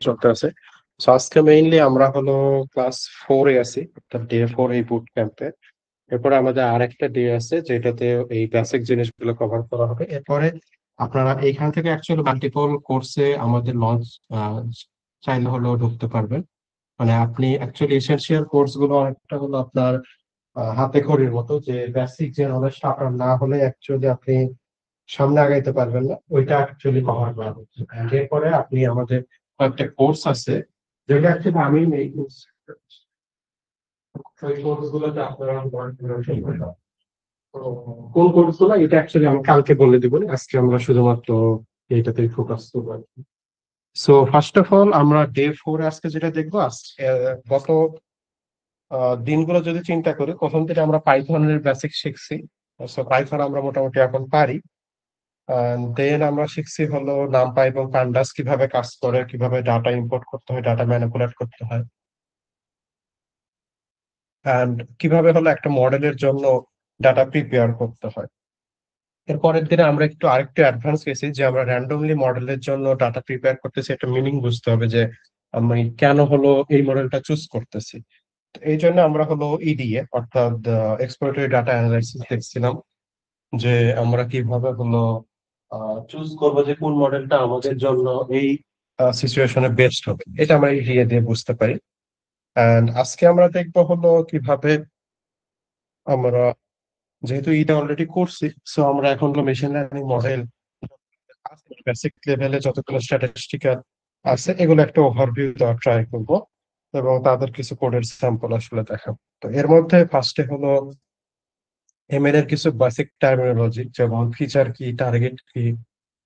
চলতে আছে। সো আজকে মেইনলি আমরা হলো ক্লাস 4 এ আছি, অর্থাৎ ডে 4 এই বুট ক্যাম্পে। এরপরে আমাদের আরেকটা ডে আছে যেটাতে এই বেসিক জিনিসগুলো কভার করা হবে। এরপরে আপনারা এইখান থেকে অ্যাকচুয়ালি মাল্টিপল কোর্সে আমাদের লঞ্চ চাইলে হলেও ঢুকতে পারবেন। মানে আপনি অ্যাকচুয়ালি এসেনশিয়াল কোর্স গুলো অনেকটা হলো আপনার হাতে খড়ির মতো, যে বেসিক যে নলেজটা আপনার না হলে অ্যাকচুয়ালি আপনি সামনে আগাইতে পারবেন না, ওইটা অ্যাকচুয়ালি কভার করা হচ্ছে। And এরপরে আপনি আমাদের কয়েকটা কোর্স আছে যেটা অ্যাকচুয়ালি আমি নেই, ওই কোর্স গুলোতে আপনারা তো কোন কোর্স গুলো এটা অ্যাকচুয়ালি আমি কালকে বলে দিব, আজকে আমরা শুধুমাত্র এইটাতে ফোকাস করবো। সো ফার্স্ট অফ অল আমরা ডে 4 আজকে যেটা দেখবো, গত দিনগুলো যদি চিন্তা করি, প্রথম থেকে আমরা পাইথনের বেসিক শিখছি। সো পাইথন আমরা মোটামুটি এখন পারি। দেন আমরা শিখছি হলো নামপাই এবং পান্ডাস কিভাবে কাজ করে, কিভাবে ডাটা ইম্পোর্ট করতে হয়, ডাটা ম্যানিপুলেট করতে হয়, এন্ড কিভাবে হলো একটা মডেলের জন্য ডাটা প্রিপেয়ার করতে হয়। এর পরের দিনে আমরা আরেকটু অ্যাডভান্স গেছি, যে আমরা র্যান্ডমলি মডেলের জন্য ডাটা প্রিপেয়ার করতেছি, একটা মিনিং বুঝতে হবে যে আমি কেন হলো এই মডেলটা চুজ করতেছি। তো এই জন্য আমরা হলো ইডিএ অর্থাৎ এক্সপ্লোরেটরি ডাটা অ্যানালাইসিস দেখছিলাম, যে আমরা কিভাবে হলো চুজ করবো যে কোন মডেলটা আমাদের জন্য এই সিচুয়েশনে বেস্ট হবে, এটা আমরা ইডিএ দিয়ে বুঝতে পারি। এন্ড আজকে আমরা দেখবো হলো কিভাবে আমরা, যেহেতু এটা অলরেডি করছি, সো আমরা এখন হলো মেশিন লার্নিং মডেল বেসিক লেভেলে যতগুলো স্ট্যাটিস্টিক্যাল আছে এগুলো একটা ওভারভিউ দেওয়ার ট্রাই করব, এবং তাদের কিছু কোডের স্যাম্পল আসলে দেখাবো। তো এর মধ্যে ফার্স্টে হলো এমএল এর কিছু বেসিক টার্মিনোলজি, যেমন ফিচার কি, টার্গেট কি,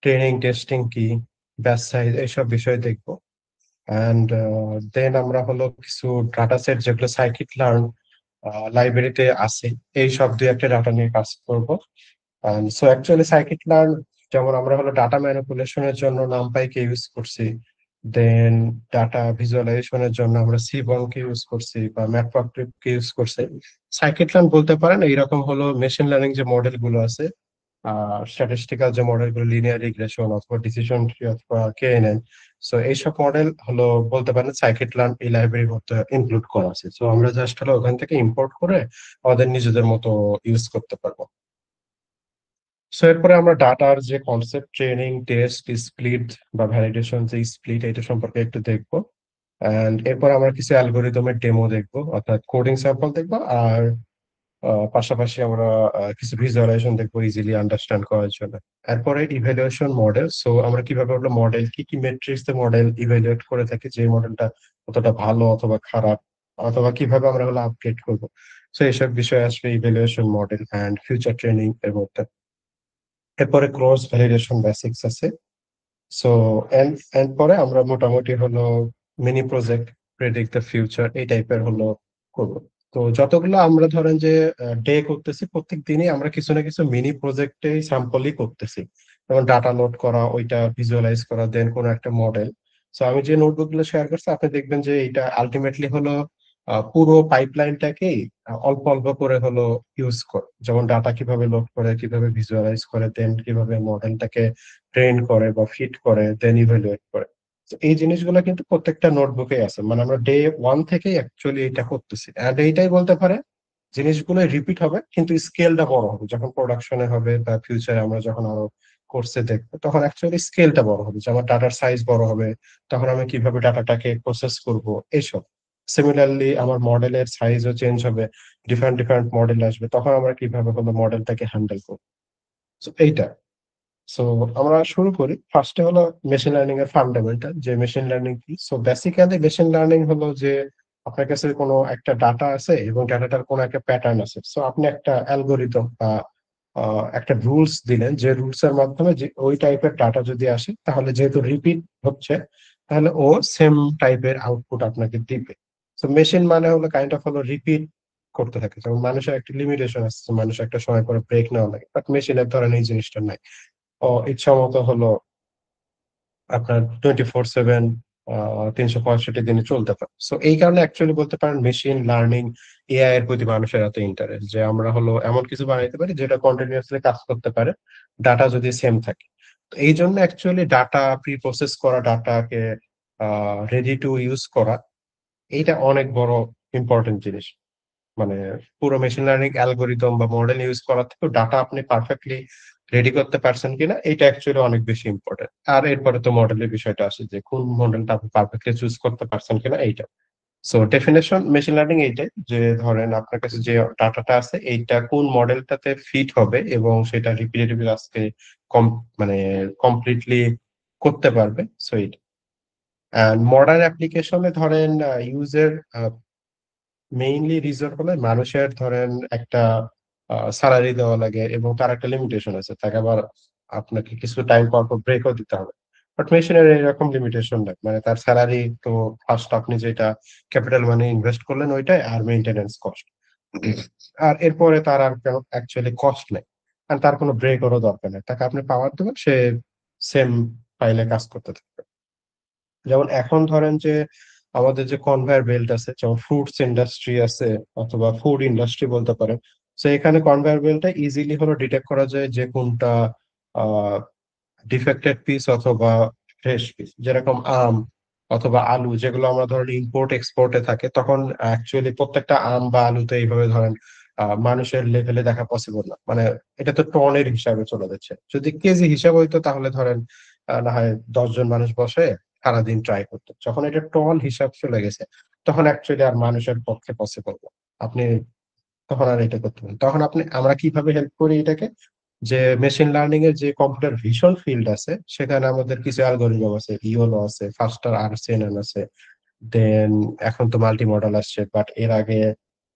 ট্রেনিং টেস্টিং কি, ব্যাচ সাইজ, এইসব বিষয় দেখবো। অ্যান্ড দেন আমরা হলো কিছু ডাটা সেট যেগুলো সাইকিট লার্ন লাইব্রেরিতে আছে, এই সব দুই একটা ডাটা নিয়ে কাজ করবো। সো অ্যাকচুয়ালি সাইকিট লার্ন, যেমন আমরা হলো ডাটা ম্যানিপুলেশনের জন্য নামপাই কে ইউজ করছি, দেন ডাটা ভিজুয়ালাইজেশনের জন্য আমরা সিবং কে ইউজ করছি বা ম্যাটপ্লটলিব কে ইউজ করছি। সাইকিট লার্ন বলতে পারেন এইরকম হলো মেশিন লার্নিং যে মডেল গুলো আছে, স্ট্যাটিস্টিক্যাল যে মডেল গুলো, লিনিয়ার রিগ্রেশন অথবা ডিসিশন ট্রি অথবা কেএনএন, সো এইসব মডেল হলো বলতে পারেন সাইকিট লার্ন এই লাইব্রেরির মধ্যে ইনক্লুড করা আছে। সো আমরা জাস্ট হলো ওখান থেকে ইম্পোর্ট করে আমাদের নিজেদের মতো ইউজ করতে পারবো। সো এরপরে আমরা ডাটার যে কনসেপ্ট, ট্রেনিং, টেস্ট, স্প্লিট বা ভ্যালিডেশন, যে স্প্লিট, এটা সম্পর্কে একটু দেখবো। এন্ড এরপর আমরা কিছু অ্যালগোরিদমের ডেমো দেখবো, অর্থাৎ কোডিং স্যাম্পল দেখবো। আর পাশাপাশি আমরা কিছু ভিজুয়ালাইজেশন দেখবো ইজিলি আন্ডারস্ট্যান্ড করার জন্য। এরপরে ইভ্যালুয়েশন মডেল, সো আমরা কিভাবে হলো মডেল, কি কি মেট্রিক্স দিয়ে মডেল ইভ্যালুয়েট করে থাকি, যে মডেলটা কতটা ভালো অথবা খারাপ, অথবা কিভাবে আমরা হলো আপগ্রেড করবো। সো এইসব বিষয় আসবে evaluation model and future training এর মধ্যে। এরপরে ক্রস ভ্যালিডেশন বেসিক্স আছে। সো এন্ড এন্ড পরে আমরা মোটামুটি হলো mini project, predict the future, এই টাইপের হলো করব। তো যতগুলো আমরা ধরেন যে ডে করতেছি, প্রত্যেক দিনই আমরা কিছু না কিছু মিনি প্রজেক্টে স্যাম্পলই করতেছি, যেমন ডাটা লোড করা, ওইটা ভিজুয়ালাইজ করা, দেন কোনো একটা মডেল। সো আমি যে নোটবুক গুলো শেয়ার করছি, আপনি দেখবেন যে এটা আলটিমেটলি হলো পুরো পাইপলাইনটাকেই অল্প অল্প করে হলো ইউজ করে, যেমন ডাটা কিভাবে লোড করে, কিভাবে ভিজুয়ালাইজ করে, দেন কিভাবে মডেলটাকে ট্রেন করে বা ফিট করে, দেন ইভ্যালুয়েট করে। তো এই জিনিসগুলো কিন্তু প্রত্যেকটা নোটবুকে আছে, মানে আমরা ডে 1 থেকেই অ্যাকচুয়ালি এটা করতেছি। এন্ড এইটাই বলতে পারে জিনিসগুলো রিপিট হবে, কিন্তু স্কেলটা বড় হবে যখন প্রোডাকশনে হবে বা ফিউচারে আমরা যখন আরো কোর্সে দেখবো, তখন অ্যাকচুয়ালি স্কেলটা বড় হবে, যে আমার ডাটার সাইজ বড় হবে, তখন আমি কিভাবে ডাটাটাকে প্রসেস করব, এইসব। সিমিলারলি আমার মডেলের সাইজও চেঞ্জ হবে, ডিফারেন্ট ডিফারেন্ট মডেল আসবে, তখন আমরা কিভাবে হলো মডেলটাকে হ্যান্ডেল করবো। তো এইটা। সো আমরা শুরু করি, ফার্স্টে হলো মেশিন লার্নিং এর ফান্ডামেন্টাল, যে মেশিন লার্নিং কি। সো বেসিক্যালি মেশিন লার্নিং হলো যে আপনার কাছে কোনো একটা ডাটা আছে এবং ডাটাটার কোনো একটা প্যাটার্ন আছে। সো আপনি একটা অ্যালগোরিদম বা একটা রুলস দিলেন, যে রুলস এর মাধ্যমে যে ওই টাইপের ডাটা যদি আসে, তাহলে যেহেতু রিপিট হচ্ছে, তাহলে ও সেম টাইপের আউটপুট আপনাকে দিবে। সো মেশিন মানে হলো কাইন্ড অফ হলো রিপিট করতে থাকে, যেমন মানুষের একটা লিমিটেশন আছে, মানুষ একটা সময় পরে ব্রেক নেওয়া লাগে, বাট মেশিনের ধরেন এই জিনিসটা নাই। ইচ্ছা মতো হলো আপনার 24/7 365 দিনে চলতে পারে। সো এই কারণে অ্যাকচুয়ালি বলতে পারেন মেশিন লার্নিং, এআই এর প্রতি মানুষের এত ইন্টারেস্ট, যে আমরা হলো এমন কিছু বানাইতে পারি যেটা কন্টিনিউয়াসলি কাজ করতে পারে, ডাটা যদি সেম থাকে। তো এই জন্য অ্যাকচুয়ালি ডাটা প্রি প্রসেস করা, ডাটাকে রেডি টু ইউজ করা, এইটা অনেক বড় ইম্পর্টেন্ট জিনিস। মানে পুরো মেশিন লার্নিং অ্যালগোরিদম বা মডেল ইউজ করার থেকে ডাটা আপনি পারফেক্টলি রেডি করতে পারছেন কিনা, এটা অ্যাকচুয়ালি অনেক বেশি ইম্পর্টেন্ট। আর এরপরে তো মডেলের বিষয়টা আসে যে কোন মডেলটা আপনি পারফেক্টলি চুজ করতে পারছেন কিনা, এইটা। সো ডেফিনেশন মেশিন লার্নিং এইটাই যে ধরেন আপনার কাছে যে ডাটাটা আছে এইটা কোন মডেলটাতে ফিট হবে এবং সেটা রিপিটেটিভ টাস্কে কম মানে কমপ্লিটলি করতে পারবে। সো এইটা মডার্ন অ্যাপ্লিকেশনে ধরেন ইউজের মেইনলি রিজন হলো মানুষের ধরেন একটা স্যালারি দেওয়া লাগে এবং তার একটা লিমিটেশন আছে, তাকে আবার আপনাকে কিছু টাইম পর পর ব্রেকও দিতে হবে। বাট মেশিনের এরকম লিমিটেশন নাই, মানে তার স্যালারি তো ফার্স্ট আপনি যেটা ক্যাপিটাল মানে ইনভেস্ট করলেন ওইটাই, আর মেইনটেনেন্স কস্ট, আর এরপরে তার আর কোনো অ্যাকচুয়ালি কস্ট নেই। আর তার কোনো ব্রেকেরও দরকার নেই, তাকে আপনি পাওয়ার দেবেন, সে সেম ফাইলে কাজ করতে থাকবে। যেমন এখন ধরেন যে আমাদের যে কনভেয়ার বেল্ট আছে, যেমন ফ্রুটস ইন্ডাস্ট্রি আছে অথবা ফুড ইন্ডাস্ট্রি বলতে পারেন। তো এখানে কনভেয়ার বেল্টটা ইজিলি হলো ডিটেক্ট করা যায় যে কোনটা ডিফেক্টেড পিস অথবা ফ্রেশ পিস। যেরকম আম অথবা আলু যেগুলো আমরা ধরেন ইম্পোর্ট এক্সপোর্টে থাকে, তখন অ্যাকচুয়ালি প্রত্যেকটা আম বা আলুতে এইভাবে ধরেন মানুষের লেভেলে দেখা পসিবল না, মানে এটা তো টনের হিসাবে চলে যাচ্ছে। যদি কেজি হিসাব হইতো তাহলে ধরেন না হয় 10 জন মানুষ বসে সারাদিন ট্রাই করতো। যখন এটা টন হিসাব চলে গেছে তখন অ্যাকচুয়ালি আর মানুষের পক্ষে পসিবল না। আপনি তখন আর এটা করতে পারেন, তখন আপনি আমরা কিভাবে হেল্প করি এটাকে, যে মেশিন লার্নিং এর যে কম্পিউটার ভিশন ফিল্ড আছে সেখানে আমাদের কিছু অ্যালগোরিদম আছে, ইওলো আছে, ফাস্টার আরসিএনএন আছে, দেন এখন তো মাল্টি মডেল আসছে, বাট এর আগে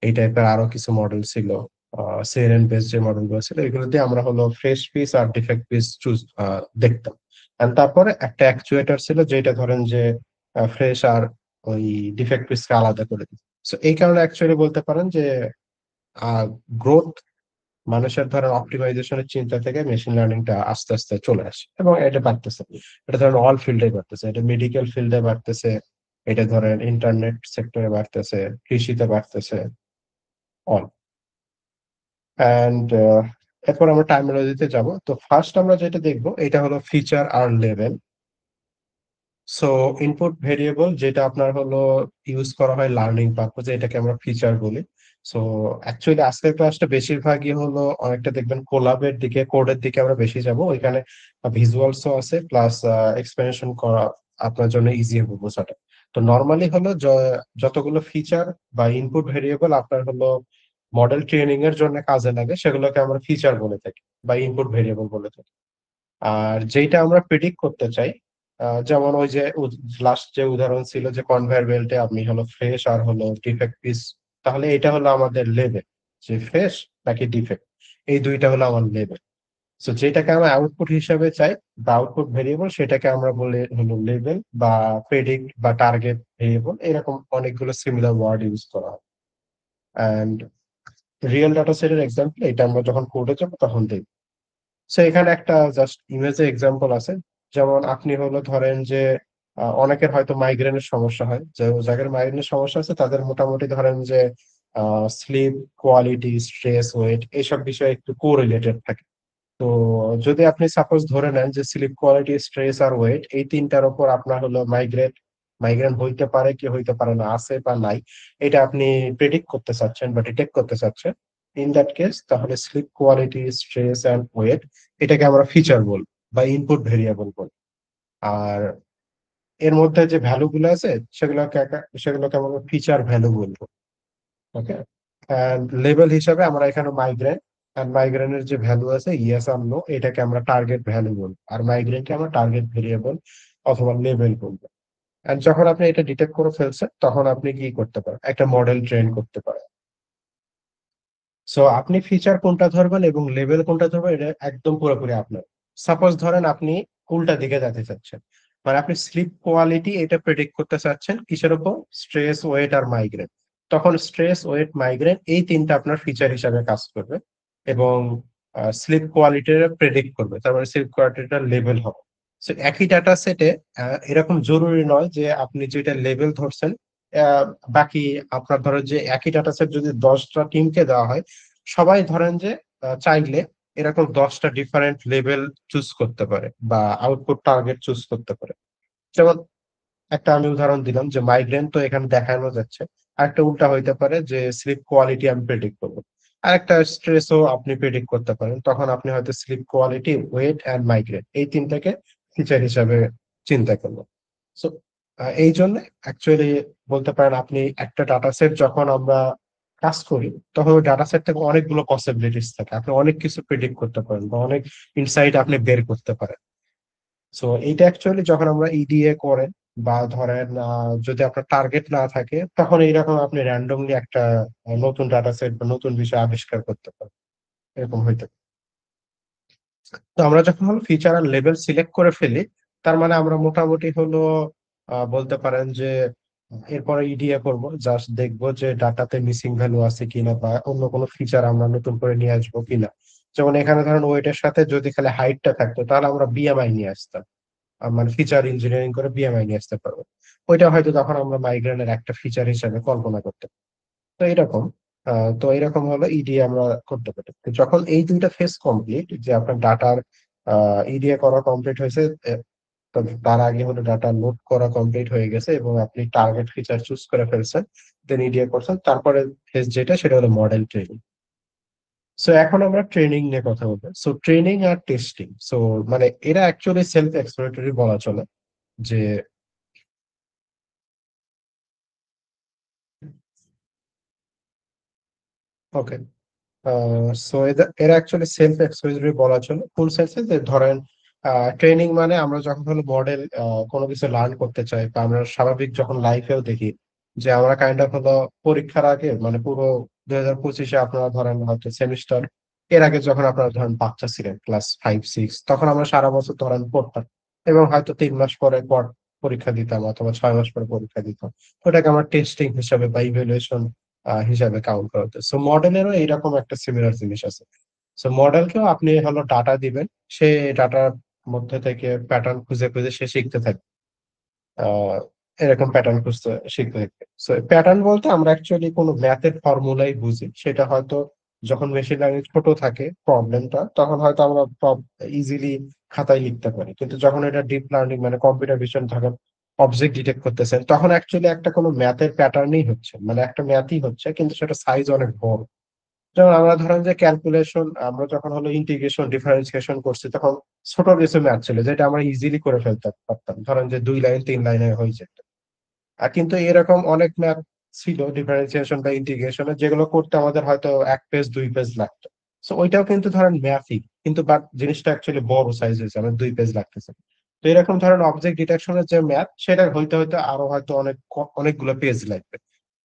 এই টাইপের আরো কিছু মডেল ছিল। সিএনএন বেস যে মডেল গুলো ছিল এগুলো দিয়ে আমরা হলো ফ্রেশ পিস আর ডিফেক্ট পিস চুজ দেখতাম। আর তারপরে একটা অ্যাকচুয়েটর ছিল যেটা ধরেন যে ফ্রেশ আর ওই ডিফেক্ট পিসকে আলাদা করে দিত। সো এই কারণে অ্যাকচুয়ালি বলতে পারেন যে গ্রোথ মানুষের ধরেন অপটিমাইজেশনের চিন্তা থেকে মেশিন লার্নিংটা আস্তে আস্তে চলে আসে এবং এটা বাড়তেছে। এটা ধরেন অল ফিল্ডে বাড়তেছে, এটা মেডিকেল ফিল্ডে বাড়তেছে, এটা ধরেন ইন্টারনেট সেক্টরে বাড়তেছে, কৃষিতে বাড়তেছে, অল। অ্যান্ড এরপর আমরা টার্মিনোলজিতে যাব। তো ফার্স্ট আমরা যেটা দেখবো এটা হলো ফিচার আর লেভেল। সো ইনপুট ভেরিয়েবল যেটা আপনার হলো ইউজ করা হয় লার্নিং পারপোজে, এটাকে আমরা ফিচার বলি। সো অ্যাকচুয়ালি আজকের ক্লাসটা বেশিরভাগই হলো অনেকটা দেখবেন কোলাবের দিকে, কোডের দিকে আমরা বেশি যাব। ওইখানে ভিজুয়ালসও আছে, প্লাস এক্সপ্লেনেশন করা আপনার জন্য ইজি হবে বোঝাটা। তো নর্মালি হলো যতগুলো ফিচার বা ইনপুট ভেরিয়েবল আপনার হলো মডেল ট্রেনিং এর জন্য কাজে লাগে সেগুলোকে আমরা ফিচার বলে থাকি বা ইনপুট ভেরিয়েবল বলে থাকি। আর যেটা আমরা প্রেডিক্ট করতে চাই, যেমন ওই যে লাস্ট যে উদাহরণ ছিল যে কনভেয়ার বেল্টে আপনি হলো ফ্রেশ আর হলো ডিফেক্ট পিস, তাহলে এটা হলো আমাদের লেভেল, যে ফ্রেশ নাকি ডিফেক্ট, এই দুইটা হলো আমার লেভেল। তো যেটাকে আমরা আউটপুট হিসাবে চাই বা আউটপুট ভেরিয়েবল, সেটাকে আমরা বলে হলো লেভেল বা প্রেডিক্ট বা টার্গেট ভেরিয়েবল, এরকম অনেকগুলো সিমিলার ওয়ার্ড ইউজ করা হয়। অ্যান্ড রিয়েল ডাটা সেটের এক্সাম্পল এটা আমরা যখন কোডে যাবো তখন দেখব। সো এখানে একটা জাস্ট ইমেজে এক্সাম্পল আছে। যেমন আপনি হলো ধরেন যে অনেকের হয়তো মাইগ্রেনের সমস্যা হয়, যে যাদের মাইগ্রেনের সমস্যা আছে তাদের মোটামুটি ধরেন যে স্লিপ কোয়ালিটি, স্ট্রেস, ওয়েট এইসব বিষয়ে একটু কোরিলেটেড থাকে। তো যদি আপনি সাপোজ ধরে নেন যে স্লিপ কোয়ালিটি, স্ট্রেস আর ওয়েট এই তিনটার উপর আপনার হলো মাইগ্রেন হইতে পারে কি হইতে পারে না, আছে বা নাই, এটা আপনি প্রেডিক্ট করতে চাচ্ছেন বা ডিটেক্ট করতে চাচ্ছেন, ইন দ্যাট কেস তাহলে sleep quality, stress and weight এটাকে আমরা ফিচার বলবো বা ইনপুট ভেরিয়েবল বলি। আর এর মধ্যে যে ভ্যালু গুলো আছে সেগুলোকে আমরা ফিচার ভ্যালু বলবো। ওকে। লেভেল হিসাবে আমরা এখানে মাইগ্রেনের যে ভ্যালু আছে ইয়েস আর নো, এটাকে আমরা টার্গেট ভ্যালু বলবো, আর মাইগ্রেনকে আমরা টার্গেট ভেরিয়েবল অথবা লেভেল বলবো। আর যখন আপনি এটা ডিটেক্ট করে ফেলছেন তখন আপনি কি করতে পারেন, একটা মডেল ট্রেন করতে পারেন। সো আপনি ফিচার কোনটা ধরবেন এবং লেভেল কোনটা ধরবেন এটা একদম পুরোপুরি আপনার। সাপোজ ধরেন আপনি উল্টা দিকে যেতে চাচ্ছেন, মানে আপনি স্লিপ কোয়ালিটি এটা প্রেডিক্ট করতে চাচ্ছেন কিসের উপর, স্ট্রেস, ওয়েট আর মাইগ্রেন। তখন স্ট্রেস, ওয়েট, মাইগ্রেন এই তিনটা আপনার ফিচার হিসাবে কাজ করবে এবং স্লিপ কোয়ালিটিটা প্রেডিক্ট করবে, তারপরে স্লিপ কোয়ালিটিটা লেভেল হবে। So, একই ডাটা সেটে এরকম জরুরি নয় যে আপনি যেটা লেভেল ধরছেন আহ, বাকি আপনার ধরেন যে একই ডাটা সেট যদি 10টা টিমকে দেওয়া হয়, সবাই ধরেন যে চাইলে এরকম 10টা ডিফারেন্ট লেভেল চুজ করতে পারে বা আউটপুট টার্গেট চুজ করতে পারে। যেমন একটা আমি উদাহরণ দিলাম যে মাইগ্রেন তো এখানে দেখানো যাচ্ছে। আরেকটা উল্টা হইতে পারে যে স্লিপ কোয়ালিটি আমি প্রেডিক্ট করবো। আরেকটা স্ট্রেসও আপনি প্রেডিক্ট করতে পারেন, তখন আপনি হয়তো sleep quality, weight and migraine এই তিনটাকে ফিচার হিসাবে চিন্তা করবেন। সো এই জন্য অ্যাকচুয়ালি বলতে পারেন আপনি একটা ডাটা সেট যখন আমরা কাজ করি, তখন ওই ডাটা সেট থেকে অনেকগুলো পসিবিলিটিস থাকে, আপনি অনেক কিছু প্রেডিক্ট করতে পারেন বা অনেক ইনসাইট আপনি বের করতে পারেন। সো এইটা অ্যাকচুয়ালি যখন আমরা ইডিএ করেন বা ধরেন যদি আপনার টার্গেট না থাকে, তখন এইরকম আপনি র্যান্ডমলি একটা নতুন ডাটা সেট বা নতুন বিষয় আবিষ্কার করতে পারেন, এরকম হইতে পারে। তো আমরা যখন হলো ফিচার আর লেভেল সিলেক্ট করে ফেলি, তার মানে আমরা মোটামুটি হলো বলতে পারেন যে এরপরে ইডিএ করব, জাস্ট দেখবো যে ডাটাতে মিসিং ভ্যালু আছে কিনা বা অন্য কোনো ফিচার আমরা নতুন করে নিয়ে আসবো কিনা। যেমন এখানে ধরেন ওয়েটের সাথে যদি খালি হাইটটা থাকতো, তাহলে আমরা বিএমআই নিয়ে আসতাম, মানে ফিচার ইঞ্জিনিয়ারিং করে বিএমআই নিয়ে আসতে পারবো। ওইটা হয়তো তখন আমরা মাইগ্রেনের একটা ফিচার হিসেবে কল্পনা করতে পারি। তো এরকম তো এরকম হলো ইডিএ আমরা করতে পারি। তো যখন এই দুইটা ফেজ কমপ্লিট, যে আপনার ডাটার ইডিএ করা কমপ্লিট হয়েছে, তো তার আগে হলো ডাটা লোড করা কমপ্লিট হয়ে গেছে এবং আপনি টার্গেট ফিচার চুজ করে ফেলছেন, দেন ইডিএ করছেন, তারপরে ফেজ যেটা সেটা হলো মডেল ট্রেনিং। সো এখন আমরা ট্রেনিং নিয়ে কথা বলবো। সো ট্রেনিং আর টেস্টিং, সো মানে এরা অ্যাকচুয়ালি সেলফ এক্সপ্লোরেটরি বলা চলে। যে ওকে, সো এরা অ্যাকচুয়ালি সেলফ এক্সপ্লোরেটরি বলা চলে কোন সেন্সে, যে ধরেন ট্রেনিং মানে আমরা যখন হলো মডেল কোনো কিছু লার্ন করতে চাই, বা আমরা স্বাভাবিক যখন লাইফেও দেখি যে আমরা কাইন্ড অফ হলো পরীক্ষার আগে, মানে পুরো 2025-এ আপনারা ধরেন হয়তো সেমিস্টার, এর আগে যখন আপনারা ধরেন বাচ্চা ছিলেন ক্লাস 5-6, তখন আমরা সারা বছর ধরেন পড়তাম এবং হয়তো 3 মাস পরে পর পরীক্ষা দিতাম অথবা 6 মাস পরে পরীক্ষা দিতাম। ওটাকে আমার টেস্টিং হিসাবে বা ইভ্যালুয়েশন হিসাবে কাউন্ট করা হতো। সো মডেলেরও এইরকম একটা সিমিলার জিনিস আছে। সো মডেলকেও আপনি হলো ডাটা দিবেন, সে ডাটার মধ্যে থেকে প্যাটার্ন খুঁজে খুঁজে সে শিখতে থাকবে। আহ এরকম প্যাটার্ন খুঁজতে শিখতে থাকবে। সো প্যাটার্ন বলতে আমরা অ্যাকচুয়ালি কোনো ম্যাথের ফর্মুলাই বুঝি, সেটা হয়তো যখন মেশিন লার্নিং ছোট থাকে প্রবলেমটা, তখন হয়তো আমরা ইজিলি খাতায় লিখতে পারি, কিন্তু যখন এটা ডিপ লার্নিং মানে কম্পিউটার ভিশন থাকে, অবজেক্ট ডিটেক্ট করতেছেন, তখন অ্যাকচুয়ালি একটা কোনো ম্যাথের প্যাটার্নই হচ্ছে, মানে একটা ম্যাথই হচ্ছে, কিন্তু সেটা সাইজ অনেক বড়। যেমন আমরা ধরেন যে ক্যালকুলেশন, আমরা যখন হলো ইন্টিগ্রেশন ডিফারেন্সিয়েশন করছি, তখন ছোট কিছু ম্যাথ ছিল যেটা আমরা ইজিলি করে ফেলতে পারতাম, ধরেন যে 2 লাইন 3 লাইনে হয়ে যেত। আর কিন্তু এরকম অনেক ম্যাথ ছিল ডিফারেন্সিয়েশন বা ইন্টিগ্রেশনের, যেগুলো করতে আমাদের হয়তো 1 পেজ 2 পেজ লাগতো। সো ওইটাও কিন্তু ধরেন ম্যাথই, কিন্তু বাট জিনিসটা অ্যাকচুয়ালি বড় সাইজ হয়েছে, আমার 2 পেজ লাগতেছে। তো এরকম ধরেন অবজেক্ট ডিটেকশনের যে ম্যাথ, সেটা হইতে হইতে আরো হয়তো অনেকগুলো পেজ লাগবে।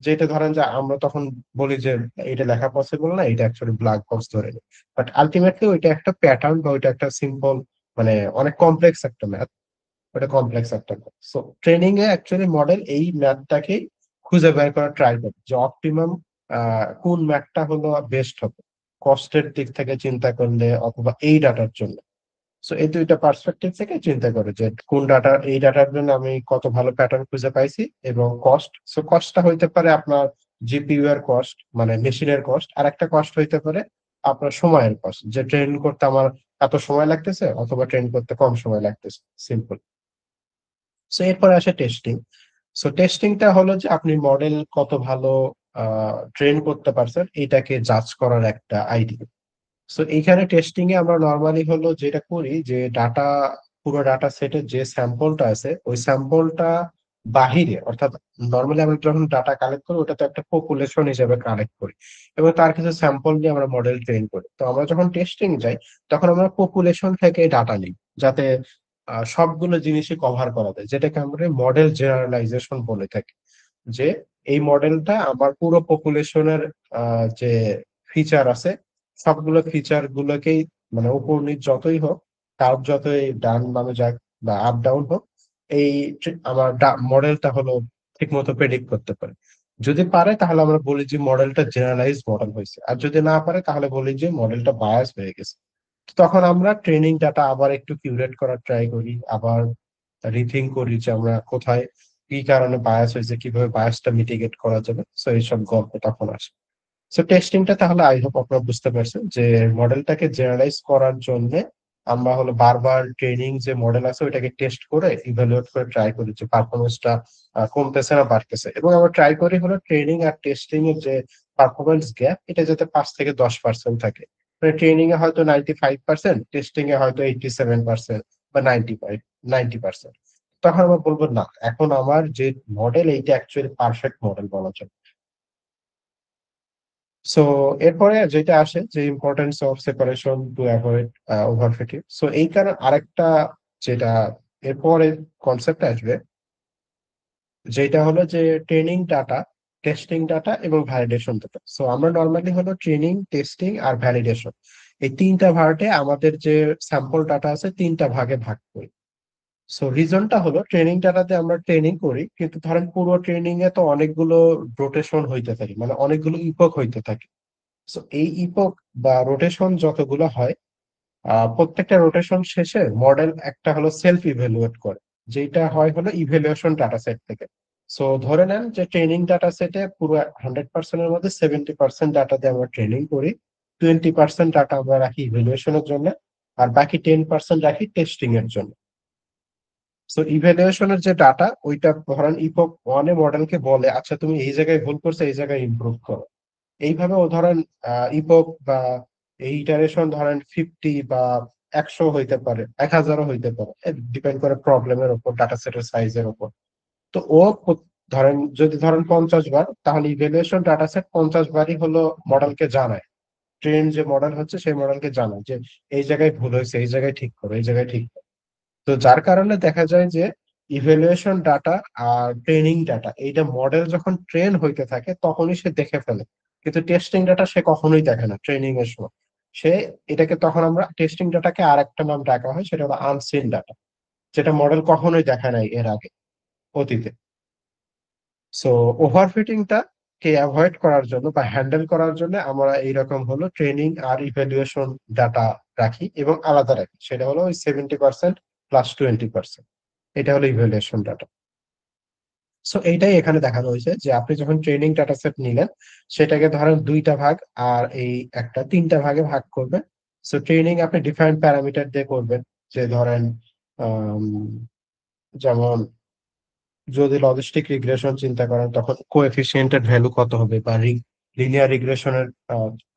যেটা ধরেন যে আমরা তখন বলি যে এটা লেখা পসিবল না, এটা অ্যাকচুয়ালি ব্ল্যাক বক্স ধরে নিই। বাট আলটিমেটলি ওইটা একটা প্যাটার্ন বা ওইটা একটা সিম্পল, মানে অনেক কমপ্লেক্স একটা ম্যাথ, ওটা কমপ্লেক্স একটা। সো ট্রেনিং এ অ্যাকচুয়ালি মডেল এই ম্যাথটাকেই খুঁজে বের করার ট্রাই করে যে অপটিমাম কোন ম্যাথটা হলো বেস্ট হবে, কস্টের দিক থেকে চিন্তা করলে অথবা এই ডাটার জন্য। সো এই দুইটা পার্সপেক্টিভ থেকে চিন্তা করে যে কোন ডাটা, এই ডাটার জন্য আমি কত ভালো প্যাটার্ন খুঁজে পাইছি, এবং কস্ট। সো কস্টটা হইতে পারে আপনার জিপিইউ এর কস্ট, মানে মেশিনের কস্ট, আর একটা কস্ট হইতে পারে আপনার সময়ের কস্ট, যে ট্রেন করতে আমার এত সময় লাগতেছে অথবা ট্রেন করতে কম সময় লাগতেছে, সিম্পল। সো এরপরে আসে টেস্টিং। সো টেস্টিংটা হলো যে আপনি মডেল কত ভালো ট্রেন করতে পারছেন এটাকে জাজ করার একটা আইডিয়া। সো এইখানে টেস্টিং এ আমরা নর্মালি হলো যেটা করি যে ডাটা, পুরো ডাটা সেটের যে স্যাম্পলটা আছে ওই স্যাম্পলটা বাহিরে, অর্থাৎ নর্মালি আমরা যখন ডাটা কালেক্ট করি ওটা তো একটা পপুলেশন হিসেবে কালেক্ট করি, এবং তার কিছু স্যাম্পল নিয়ে আমরা মডেল ট্রেন করি। তো আমরা যখন টেস্টিং যাই, তখন আমরা পপুলেশন থেকে ডাটা নিই, যাতে সবগুলো জিনিসই কভার করা যায়, যেটাকে আমরা মডেল জেনারেলাইজেশন বলে থাকি। যে এই মডেলটা আমার পুরো পপুলেশনের যে ফিচার আছে, সবগুলো ফিচার গুলোকেই, মানে উপর নিচ যতই হোক, কার্ভ যতই ডান বামে যাক বা আপ ডাউন হোক, এই আমার মডেলটা হলো ঠিক মতো প্রেডিক্ট করতে পারে। যদি পারে তাহলে আমরা বলি যে মডেলটা জেনারেলাইজ মডেল হয়েছে, আর যদি না পারে তাহলে বলি যে মডেলটা বায়াস হয়ে গেছে। তখন আমরা ট্রেনিং ডাটা আবার একটু কিউরেট করার ট্রাই করি, আবার রিথিঙ্ক করি যে আমরা কোথায় কি কারণে বায়াস হয়েছে, কিভাবে বায়াসটা মিটিগেট করা যাবে। সো এইসব গল্প তখন আসে। সো টেস্টিংটা তাহলে আই হোপ আপনারা বুঝতে পারছেন যে মডেলটাকে জেনারেলাইজ করার জন্য আমরা হলো বারবার ট্রেনিং যে মডেল আছে ওইটাকে টেস্ট করে ইভালুয়েট করে ট্রাই করি যে পারফরমেন্সটা কমতেছে না বাড়তেছে, এবং আমরা ট্রাই করি হলো ট্রেনিং আর টেস্টিং এর যে পারফরমেন্স গ্যাপ এটা যাতে 5 থেকে 10% থাকে। মানে ট্রেনিং এ হয়তো 95%, টেস্টিং এ হয়তো 87% বা 90%। তখন আমরা বলবো না, এখন আমার যে মডেল এইটা অ্যাকচুয়ালি পারফেক্ট মডেল বলা যায়। সো এরপরে যেটা আসে যে importance of separation to avoid overfitting. So এই কারণে আরেকটা যেটা এরপরে কনসেপ্ট আসবে, যেটা হলো যে ট্রেনিং ডাটা, টেস্টিং ডাটা এবং ভ্যালিডেশন ডাটা। সো আমরা নর্মালি হলো ট্রেনিং, টেস্টিং আর ভ্যালিডেশন এই তিনটা ভাগে আমাদের যে স্যাম্পল ডাটা আছে তিনটা ভাগে ভাগ করি। সো রিজনটা হলো ট্রেনিং ডাটাতে আমরা ট্রেনিং করি, কিন্তু ধরেন পুরো ট্রেনিং এ তো অনেকগুলো রোটেশন হইতে থাকে, মানে অনেকগুলো ইপক হইতে থাকে। সো এই ইপক বা রোটেশন যতগুলো হয়, প্রত্যেকটা রোটেশন শেষে মডেল একটা হলো সেলফ ইভ্যালুয়েট করে, যেটা হয় হলো ইভ্যালুয়েশন ডাটা সেট থেকে। সো ধরে নেন যে ট্রেনিং ডাটা সেটে পুরো 100% এর মধ্যে 70% ডাটা দিয়ে আমরা ট্রেনিং করি, 20% ডাটা আমরা রাখি ইভ্যালুয়েশনের জন্য, আর বাকি 10% রাখি টেস্টিং এর জন্য। সো ইভ্যালুয়েশনের যে ডাটা ওইটা ধরেন ইপক ওয়ানে মডেলকে বলে আচ্ছা তুমি এই জায়গায় ভুল করছো, এই জায়গায় ইমপ্রুভ করো। এইভাবে ও ধরেন ইপক বা এই ইটারেশন ধরেন 50 বা 100 হইতে পারে, 1000ও হইতে পারে, ডিপেন্ড করে প্রবলেমের উপর, ডাটা সেটের সাইজের উপর। তো ও ধরেন যদি ধরেন 50 বার, তাহলে ইভ্যালুয়েশন ডাটা সেট 50 বারই হলো মডেলকে জানায়, ট্রেন যে মডেল হচ্ছে সেই মডেলকে জানায় যে এই জায়গায় ভুল হয়েছে, এই জায়গায় ঠিক করো, এই জায়গায় ঠিক করো। তো যার কারণে দেখা যায় যে ইভ্যালুয়েশন ডাটা আর ট্রেনিং ডাটা এইটা মডেল যখন ট্রেন হইতে থাকে তখনই সে দেখে ফেলে, কিন্তু টেস্টিং ডাটা সে কখনোই দেখে না ট্রেনিং এর সময়। সে এটাকে তখন আমরা টেস্টিং ডাটাকে আর একটা নাম ডাকা হয়, সেটা হলো আনসিন ডাটা, যেটা মডেল কখনোই দেখা নাই এর আগে অতীতে। সো ওভারফিটিংটা কে অ্যাভয়েড করার জন্য বা হ্যান্ডেল করার জন্য আমরা এইরকম হলো ট্রেনিং আর ইভ্যালুয়েশন ডাটা রাখি এবং আলাদা রাখি, সেটা হলো ওই 70% প্লাস 20%। এটা হলো ইভ্যালুয়েশন ডাটা। সো এইটাই এখানে দেখানো হয়েছে যে আপনি যখন ট্রেনিং ডাটা সেট নিলেন, সেটাকে ধরেন দুইটা ভাগ আর এই একটা তিনটা ভাগে ভাগ করবেন। সো ট্রেনিং আপনি ডিফারেন্ট প্যারামিটার দিয়ে করবেন, যে ধরেন আম, যেমন যদি লজিস্টিক রিগ্রেশন চিন্তা করেন তখন কোএফিসিয়েন্টের ভ্যালু কত হবে, বা লিনিয়ার রিগ্রেশনের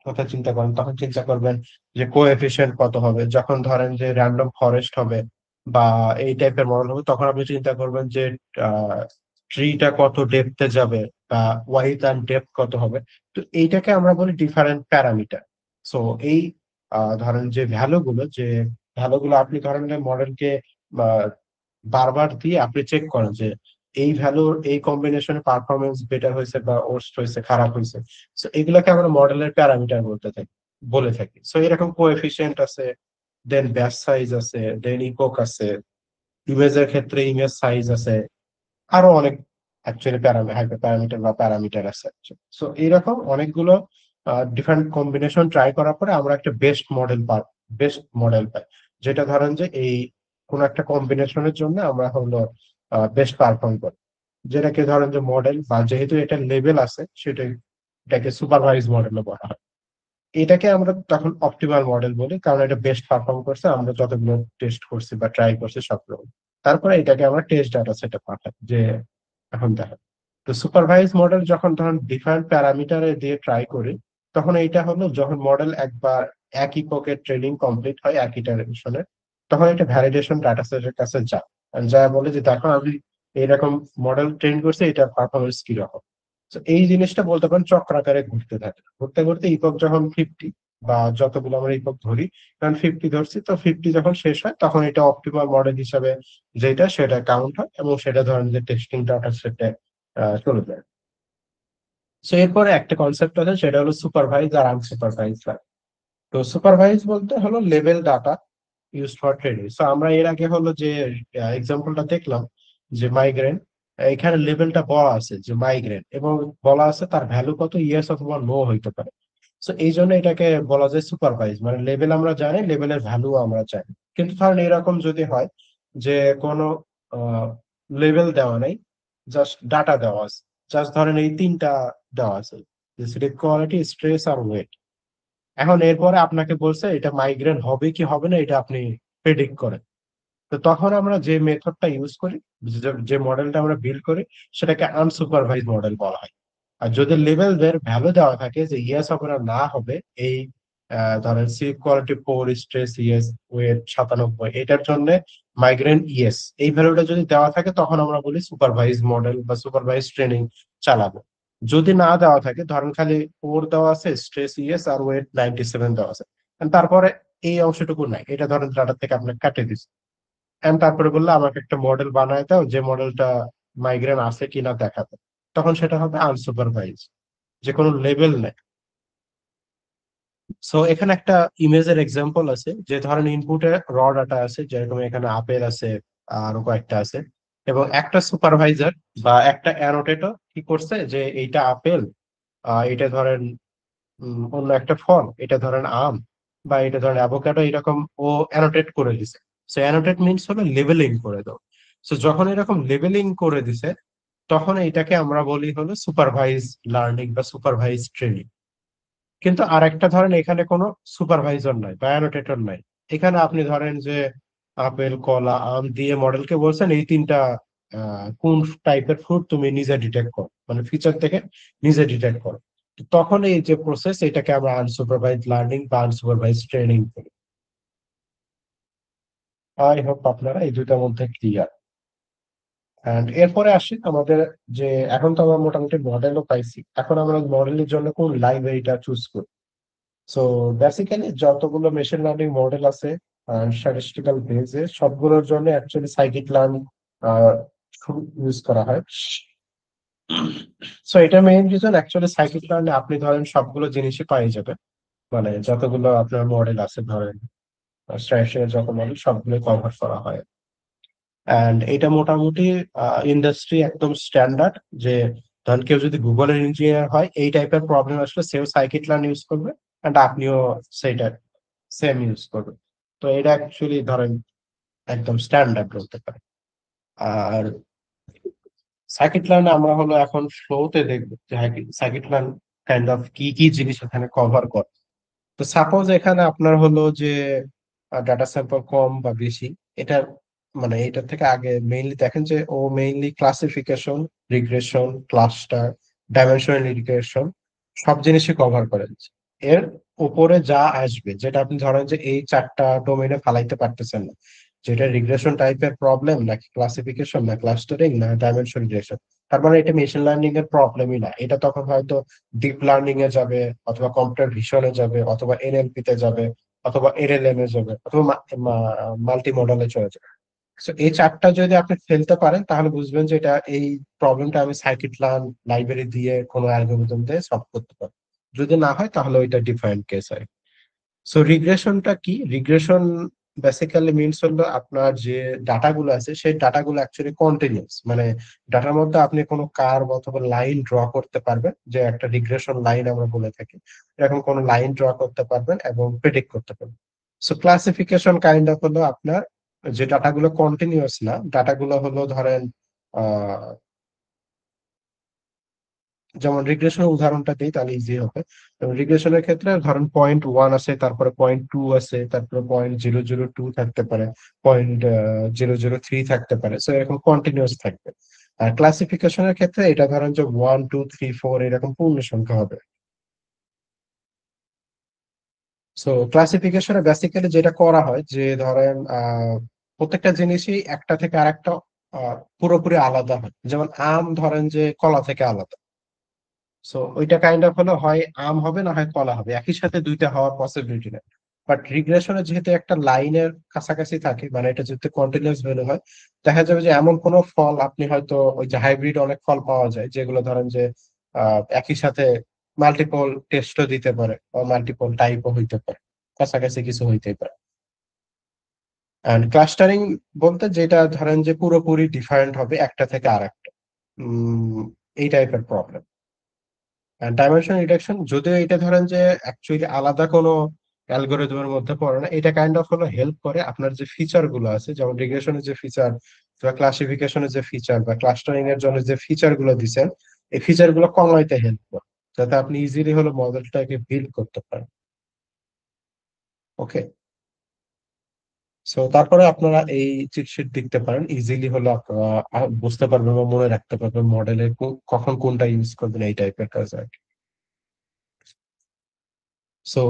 কথা চিন্তা করেন তখন চিন্তা করবেন যে কোএফিসিয়েন্ট কত হবে। যখন ধরেন যে র্যান্ডম ফরেস্ট হবে বা এই টাইপের মডেল হবে, তখন আপনি চিন্তা করবেন যে ট্রিটা কত ডেপথে যাবে বা ওয়াইড অ্যান্ড ডেপথ কত হবে। তো এইটাকে আমরা বলি ডিফারেন্ট প্যারামিটার। সো এই ধরেন যে ভ্যালুগুলো আপনি ধরেন মডেলকে বারবার দিয়ে আপনি চেক করেন যে এই ভ্যালুর এই কম্বিনেশনে পারফরমেন্স বেটার হয়েছে বা ওর্স্ট হয়েছে, খারাপ হয়েছে। সো এগুলোকে আমরা মডেলের প্যারামিটার বলে থাকি। সো এরকম কোএফিসিয়েন্ট আছে, দেন ব্যাচ সাইজ আছে, দেন ইপক আছে, ইমেজের ক্ষেত্রে ইমেজ সাইজ আছে, আরো অনেক অ্যাকচুয়ালি প্যারামিটার বা প্যারামিটার আছে। সো এইরকম অনেকগুলো ডিফারেন্ট কম্বিনেশন ট্রাই করার পরে আমরা একটা বেস্ট মডেল পাই, যেটা ধরেন যে এই কোন একটা কম্বিনেশনের জন্য আমরা হলো বেস্ট পারফর্ম করি, যেটাকে ধরেন যে মডেল বা যেহেতু এটা লেভেল আছে এটাকে সুপারভাইজ মডেলও বলা হয়। এটাকে আমরা তখন অপটিমাল মডেল বলি, কারণ এটা বেস্ট পারফর্ম করছে আমরা যতগুলো টেস্ট করছি বা ট্রাই করছি সবগুলো। তারপরে এটাকে আমরা টেস্ট ডাটা সেটে পাঠাই যে এখন দেখেন। তো সুপারভাইজ মডেল যখন ধরেন ডিফারেন্ট প্যারামিটারে দিয়ে ট্রাই করি, তখন এইটা হলো যখন মডেল একবার একই পকেট ট্রেনিং কমপ্লিট হয় এক ইটারেশনে, তখন এটা ভ্যালিডেশন ডাটা সেটের কাছে যায়, আর যা বলে যে দেখো আমি এইরকম মডেল ট্রেন করছি, এটার পারফরমেন্স কিরকম। তো এই জিনিসটা বলতে পারেন চক্রাকারে ঘুরতে থাকে, ঘুরতে ঘুরতে ইপক যখন 50 বা যতগুলো আমরা ইপক ধরি, কারণ 50 ধরছি, তো 50 যখন শেষ হয় তখন এটা অপটিমাল মডেল হিসাবে যেটা সেটা কাউন্ট হয় এবং সেটা ধরেন যে টেস্টিং ডাটা সেটে চলে যায়। সো এরপরে একটা কনসেপ্ট আছে, সেটা হলো সুপারভাইজ আর আনসুপারভাইজ। তো সুপারভাইজ বলতে হলো level data use for training. So আমরা এর আগে হলো যে এক্সাম্পলটা দেখলাম যে মাইগ্রেন, এখানে লেভেলটা বলা আছে যে মাইগ্রেন, এবং বলা আছে তার ভ্যালু কত, ইয়েস অথবা নো হইতে পারে। সো এই জন্য এটাকে বলা যায় সুপারভাইজ, মানে লেভেল আমরা জানি, লেভেলের ভ্যালু আমরা জানি। কিন্তু ধরেন এরকম যদি হয় যে কোনো লেভেল দেওয়া নাই, জাস্ট ডাটা দেওয়া আছে, জাস্ট ধরেন এই তিনটা দেওয়া আছে, কোয়ালিটি, স্ট্রেস আর ওয়েট। এখন এরপরে আপনাকে বলছে এটা মাইগ্রেন হবে কি হবে না এটা আপনি প্রেডিক্ট করেন। তো তখন আমরা যে মেথডটা ইউজ করি, যে মডেলটা আমরা বিল্ড করি, সেটাকে আনসুপারভাইজ মডেল বলা হয়। আর যদি লেভেল এর ভ্যালু দেওয়া থাকে যে ইয়েস হবে না না হবে, এই ধরেন sleep quality 4, stress yes, weight 97, এটার জন্য মাইগ্রেন ইয়েস, এই ভ্যালুটা যদি দেওয়া থাকে তখন আমরা বলি সুপারভাইজ মডেল বা সুপারভাইজ ট্রেনিং চালাবো। যদি না দেওয়া থাকে, ধরেন খালি 4 দেওয়া আছে, স্ট্রেস ইয়েস আর ওয়েট 97 দেওয়া আছে, and তারপরে এই অংশটুকু নাই, এটা ধরেন ডাটা থেকে আপনাকে কাটিয়ে দিচ্ছে, এন্ড তারপরে বললে আমাকে একটা মডেল বানায় দাও যে মডেলটা মাইগ্রেন আছে কিনা দেখাবে, তখন সেটা হবে আনসুপারভাইজ, যে কোনো লেভেল নেই। সো এখানে একটা ইমেজের এক্সাম্পল আছে, যে ধরেন ইনপুটে র ডাটা আছে, যেরকম এখানে আপেল আছে, আরো কয়েকটা আছে, এবং একটা সুপারভাইজার বা একটা অ্যানোটেটর কি করছে যে এইটা আপেল, এটা ধরেন অন্য একটা ফল, এটা ধরেন আম, বা এটা ধরেন অ্যাভোকাডো, এরকম ও অ্যানোটেট করে দিছে। সো অ্যানোটেট মিনস হলো লেবেলিং করে দাও। সো যখন এরকম লেবেলিং করে দিছে, তখন এটাকে আমরা বলি হলো সুপারভাইজ লার্নিং বা সুপারভাইজ ট্রেনিং। কিন্তু আরেকটা ধরেন এখানে কোনো সুপারভাইজার নাই বা অ্যানোটেটর নাই, এখানে আপনি ধরেন যে আপেল কলা আম দিয়ে মডেলকে বলছেন এই তিনটা কোন টাইপের ফ্রুট তুমি নিজে ডিটেক্ট করো, মানে ফিচার থেকে নিজে ডিটেক্ট করো। তো তখন এই যে প্রসেস, এটাকে আমরা আনসুপারভাইজ লার্নিং বা আনসুপারভাইজ ট্রেনিং করি। আই হোপ আপনারা এই দুইটার মধ্যে ক্লিয়ার। এন্ড এরপরে আসি আমাদের, যে এখন তো আমরা মোটামুটি মডেলও পাইছি, এখন আমরা মডেলের জন্য কোন লাইব্রেরিটা চুজ করি। সো বেসিক্যালি যতগুলো মেশিন লার্নিং মডেল আছে স্ট্যাটিস্টিক্যাল বেসে, সবগুলোর জন্য অ্যাকচুয়ালি সাইকিট লার্ন ইউজ করা হয়। সো এটা মেইন রিজন, অ্যাকচুয়ালি সাইকিট লার্নে আপনি ধরেন সবগুলো জিনিসই পাই যাবেন, মানে যতগুলো আপনার মডেল আছে ধরেন স্ট্যাটিস্টিক্যাল যত মডেল সবগুলো কভার করা হয়। এন্ড এটা মোটামুটি ইন্ডাস্ট্রি একদম স্ট্যান্ডার্ড, যে ধরেন কেউ যদি গুগলের ইঞ্জিনিয়ার হয়, এই টাইপের প্রবলেম আসলে সেও সাইকিট লার্ন ইউজ করবে, এন্ড আপনিও সেটা সেম ইউজ করবে। তো এটা অ্যাকচুয়ালি ধরেন একদম স্ট্যান্ডার্ড বলতে পারেন। আর সার্কিট লার্ন আমরা হলো এখন ফ্লোতে দেখবো যে সার্কিট লার্ন কাইন্ড অফ কি কি জিনিস এখানে কভার করে। তো সাপোজ এখানে আপনার হলো যে ডাটা স্যাম্পল কম বা বেশি, এটা মানে এটা থেকে আগে মেইনলি দেখেন যে ও mainly classification, regression, cluster, dimensional regression সব জিনিসই কভার করে। এর উপরে যা আসবে, যেটা আপনি ধরেন যে এই চারটা ডোমেইনে ফালাইতে পারতেছেন না, যেটা রিগ্রেশন টাইপের প্রবলেম নাকি ক্লাসিফিকেশন না ক্লাস্টারিং না ডাইমেনশন রিগ্রেশন, তার মানে এটা মেশিন লার্নিং এর প্রবলেমই না, এটা তখন হয়তো ডিপ লার্নিং এ যাবে, অথবা কম্পিউটার ভিশনে যাবে, অথবা এনএলপি তে যাবে, অথবা এলএলএম এ যাবে, অথবা মাল্টি মডেলে চলে যাবে। So, এই চারটা যদি আপনি ফেলতে পারেন তাহলে বুঝবেন যে এটা এই প্রবলেমটা আমি সাইকিট লার্ন লাইব্রেরি দিয়ে কোনো অ্যালগরিদম দিয়ে সলভ করতে পারি। যদি না হয় তাহলে ওইটা ডিফারেন্ট কেস হয়। সো রিগ্রেশনটা কি? রিগ্রেশন বেসিক্যালি মিনস হলো আপনার যে ডাটাগুলো আছে সেই ডাটাগুলো অ্যাকচুয়ালি কন্টিনিউয়াস, মানে ডাটার মধ্যে আপনি কোনো কার্ভ অথবা লাইন ড্র করতে পারবেন, যে একটা রিগ্রেশন লাইন আমরা বলে থাকি, এরকম কোনো লাইন ড্র করতে পারবেন এবং প্রেডিক্ট করতে পারবেন। সো ক্লাসিফিকেশন কাইন্ড অফ হলো আপনার যে ডাটাগুলো কন্টিনিউয়াস না, ডাটাগুলো হলো ধরেন যেমন রিগ্রেশনের উদাহরণটা দিই তাহলে ইজি হবে। রিগ্রেশনের ক্ষেত্রে ধরেন 0.1 আছে, তারপরে 0.2 আছে, তারপরে 0.002 থাকতে পারে, 0.003 থাকতে পারে, সো এরকম কন্টিনিউয়াস থাকবে। আর ক্লাসিফিকেশনের ক্ষেত্রে এটা ধরেন যে 1 2 3 4 এরকম পূর্ণ সংখ্যা হবে। সো ক্লাসিফিকেশনে বেসিক্যালি যেটা করা হয় যে ধরেন প্রত্যেকটা জিনিসই একটা থেকে আরেকটা পুরোপুরি আলাদা হয়, যেমন আম ধরেন যে কলা থেকে আলাদা। সো ওইটা কাইন্ড অফ হলো হয় আম হবে না হয় কলা হবে, একই সাথে দুইটা হওয়ার পসিবিলিটি নেই। বাট রিগ্রেশনে যেহেতু একটা লাইনের কাছাকাছি থাকে, মানে এটা যেহেতু কন্টিনিউয়াস ভ্যালু হয়, দেখা যাবে যে এমন কোন ফল আপনি হয়তো ওই যে হাইব্রিড অনেক ফল পাওয়া যায় যেগুলো ধরেন যে একই সাথে মাল্টিপল টেস্টও দিতে পারে বা মাল্টিপল টাইপও হইতে পারে, কাছাকাছি কিছু হইতেই পারে। এন্ড ক্লাস্টারিং বলতে যেটা ধরেন যে পুরোপুরি ডিফারেন্ট হবে একটা থেকে আরেকটা, এই টাইপের প্রবলেম। ডাইমেনশন রিডাকশন যদিও এটা ধরেন যে অ্যাকচুয়ালি আলাদা কোনো অ্যালগোরিদমের মধ্যে পড়ে না, এটা কাইন্ড অফ হলো হেল্প করে আপনার যে ফিচার গুলো আছে, যেমন রিগ্রেশনের যে ফিচার বা ক্লাসিফিকেশনের যে ফিচার বা ক্লাস্টারিং এর জন্য যে ফিচার গুলো দিচ্ছেন, এই ফিচার গুলো কমাইতে হেল্প করে, যাতে আপনি ইজিলি হলো মডেলটাকে বিল্ড করতে পারেন। ওকে। সো তারপরে আপনারা এই চিট শিট দেখতে পারেন, ইজিলি হলো আপনারা বুঝতে পারবেন বা মনে রাখতে পারবেন মডেলের কখন কোনটা ইউজ করবেন, এই টাইপের কাজ আর কি। So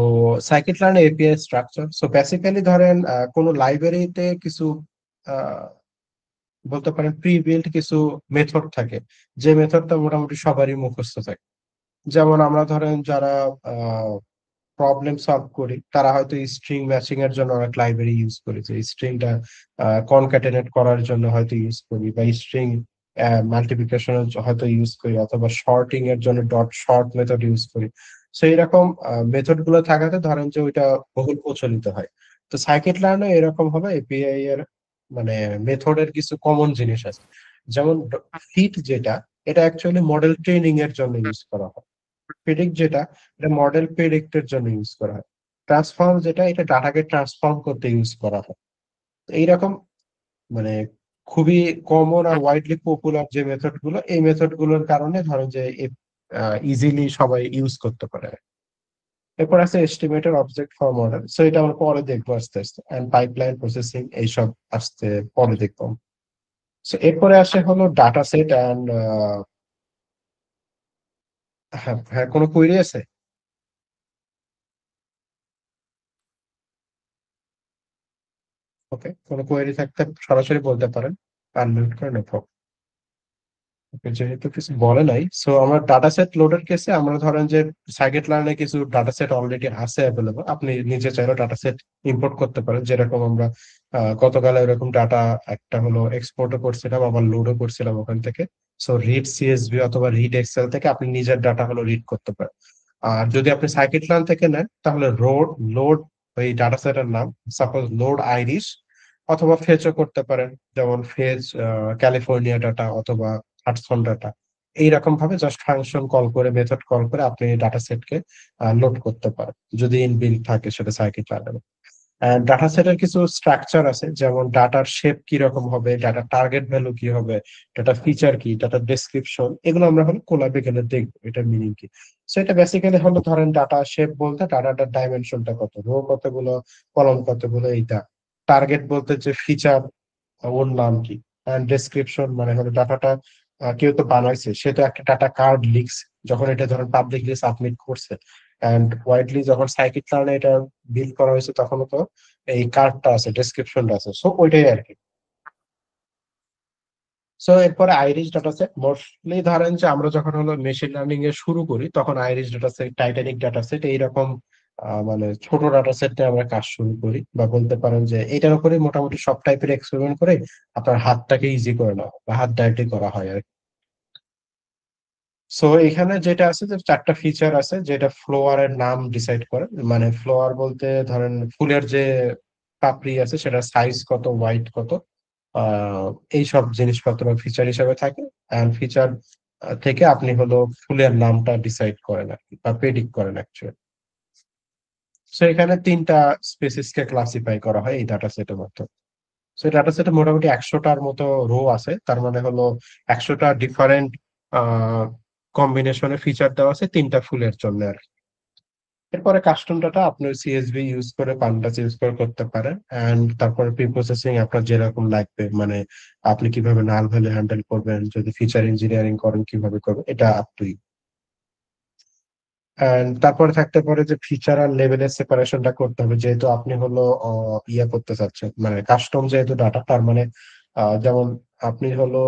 scikit learn API structure, so basically ধরেন কোনো লাইব্রেরিতে কিছু আহ, বলতে পারেন প্রি বিল্ড কিছু মেথড থাকে, যে মেথডটা মোটামুটি সবারই মুখস্থ থাকে। যেমন আমরা ধরেন যারা প্রবলেম সলভ করি তারা হয়তো স্ট্রিং ম্যাচিং এর জন্য অনেক লাইব্রেরি ইউজ করি, যে স্ট্রিংটা কনক্যাটেনেট করার জন্য হয়তো ইউজ করি, বা স্ট্রিং মাল্টিপ্লিকেশনের হয়তো ইউজ করি, অথবা শর্টিং এর জন্য ডট শর্ট মেথড ইউজ করি। সো এরকম মেথড গুলো থাকাতে ধরেন যে ওইটা বহুল প্রচলিত হয়। তো সাইকিট লার্নে এরকম হবে এপিআই এর মানে মেথডের কিছু কমন জিনিস আছে। যেমন ফিট যেটা, এটা অ্যাকচুয়ালি মডেল ট্রেনিং এর জন্য ইউজ করা হয়। প্রেডিক্ট যেটা, এটা মডেল প্রেডিক্টের জন্য ইউজ করা হয়। ট্রান্সফর্ম যেটা, এটা ডাটাকে ট্রান্সফর্ম করতে ইউজ করা হয়। তো এইরকম মানে খুবই কমন আর ওয়াইডলি পপুলার যে মেথড গুলো, এই মেথড গুলোর কারণে ধরো যে ইজিলি সবাই ইউজ করতে পারে। এরপর আছে estimated object for model, so এটা আমরা পরে দেখবো আস্তে আস্তে, এন্ড পাইপলাইন প্রসেসিং এইসব আস্তে পরে দেখবো। সো এরপরে আসে হলো ডাটা সেট অ্যান্ড, হ্যাঁ হ্যাঁ, কোনো কোয়েরি আছে? ওকে, কোনো কোয়েরি থাকতে সরাসরি বলতে পারেন, আনমিউট করে নেবো। ওকে, যেহেতু কিছু বলে নাই, সো আমরা ডাটা সেট লোডের কেসে আমরা ধরেন যে সাইকেট লার্নে কিছু ডাটা সেট অলরেডি আছে অ্যাভেলেবল, আপনি নিজে চাইলে ডাটা সেট ইম্পোর্ট করতে পারেন। যেরকম আমরা গতকাল এরকম ডাটা একটা হলো এক্সপোর্টও করছিলাম, আবার লোডও করছিলাম ওখান থেকে। সো রিড সিএসভি অথবা রিড এক্সেল থেকে আপনি নিজের ডাটা হলো রিড করতে পারেন। আর যদি আপনি সাইকিট লার্ন থেকে নেন তাহলে লোড ওই ডাটা সেটের নাম, সাপোজ লোড আইরিশ, অথবা ফেচও করতে পারেন, যেমন ফেজ ক্যালিফোর্নিয়া ডাটা অথবা হাডসন ডাটা। এইরকম ভাবে জাস্ট ফাংশন কল করে, মেথড কল করে আপনি ডাটা সেটকে লোড করতে পারেন, যদি ইনবিল্ট থাকে সেটা সাইকিট লার্নে। ডাটা সেটের কিছু স্ট্রাকচার আছে, যেমন ডাটার শেপ কি রকম হবে, ডাটা টার্গেট ভ্যালু কি হবে, ডাটা ফিচার কি, ডাটা ডেসক্রিপশন, এগুলো আমরা হলো কোলাবে গেলে দেখবো এটার মিনিং কি। সো এটা বেসিক্যালি হলো ধরেন ডাটা শেপ বলতে ডাটাটার ডাইমেনশনটা কত, রো কতগুলো, কলম কতগুলো, এইটা। টার্গেট বলতে যে ফিচার, ওর নাম কি। এন্ড ডেসক্রিপশন মানে হলো ডাটাটা কেউ তো বানাইছে, সে তো একটা ডাটা কার্ড লিখছে, যখন এটা ধরেন পাবলিকলি সাবমিট করছে, এন্ড ওয়াইডলি যখন সাইকিট কারণে এটা বিল্ড করা হয়েছে তখনও তো এই কার্ডটা আছে, ডেসক্রিপশনটা আছে, সো ওইটাই আর কি। সো এরপরে আইরিশ ডাটা সেট, মোস্টলি ধরেন যে আমরা যখন হলো মেশিন লার্নিং এ শুরু করি তখন Irish data set, Titanic data set, এইরকম মানে ছোট ডাটা সেট নিয়ে আমরা কাজ শুরু করি, বা বলতে পারেন যে এটার উপরে মোটামুটি সব টাইপের এক্সপেরিমেন্ট করে আপনার হাতটাকে ইজি করে নেওয়া বা হাত ডাইরেক্টলি করা হয় আর কি। সো এখানে যেটা আছে যে চারটা ফিচার আছে যেটা ফ্লোয়ারের নাম ডিসাইড করে, মানে ফ্লোয়ার বলতে ধরেন ফুলের যে পাপড়ি আছে সেটা সাইজ কত, ওয়াইড কত, আহ এইসব জিনিসপত্র ফিচার হিসাবে থাকে। অ্যান্ড ফিচার থেকে আপনি হলো ফুলের নামটা ডিসাইড করেন আর কি, বা প্রেডিক্ট করেন অ্যাকচুয়ালি। সো এখানে তিনটা স্পেসিস কে ক্লাসিফাই করা হয় এই ডাটা সেটের মাধ্যমে। সো এই ডাটা সেটে মোটামুটি 100টার মতো রো আছে, তার মানে হলো 100টা ডিফারেন্ট কম্বিনেশনের ফিচার দেওয়া আছে তিনটা ফুলের জন্য আর কি। এরপরে কাস্টম ডাটা আপনার সিএসভি ইউজ করে, পান্ডাস ইউজ করে করতে পারেন। এন্ড তারপরে প্রি প্রসেসিং আপনার যেরকম লাগবে, মানে আপনি কিভাবে নাল ভ্যালু হ্যান্ডেল করবেন, যদি ফিচার ইঞ্জিনিয়ারিং করেন কিভাবে করবেন, এটা আপনি। এন্ড তারপরে থাকতে পারে যে ফিচার আর লেভেলের সেপারেশনটা করতে হবে, যেহেতু আপনি হলো ইয়া করতে চাচ্ছেন, মানে কাস্টম যেহেতু ডাটা, তার মানে যেমন আপনি হলো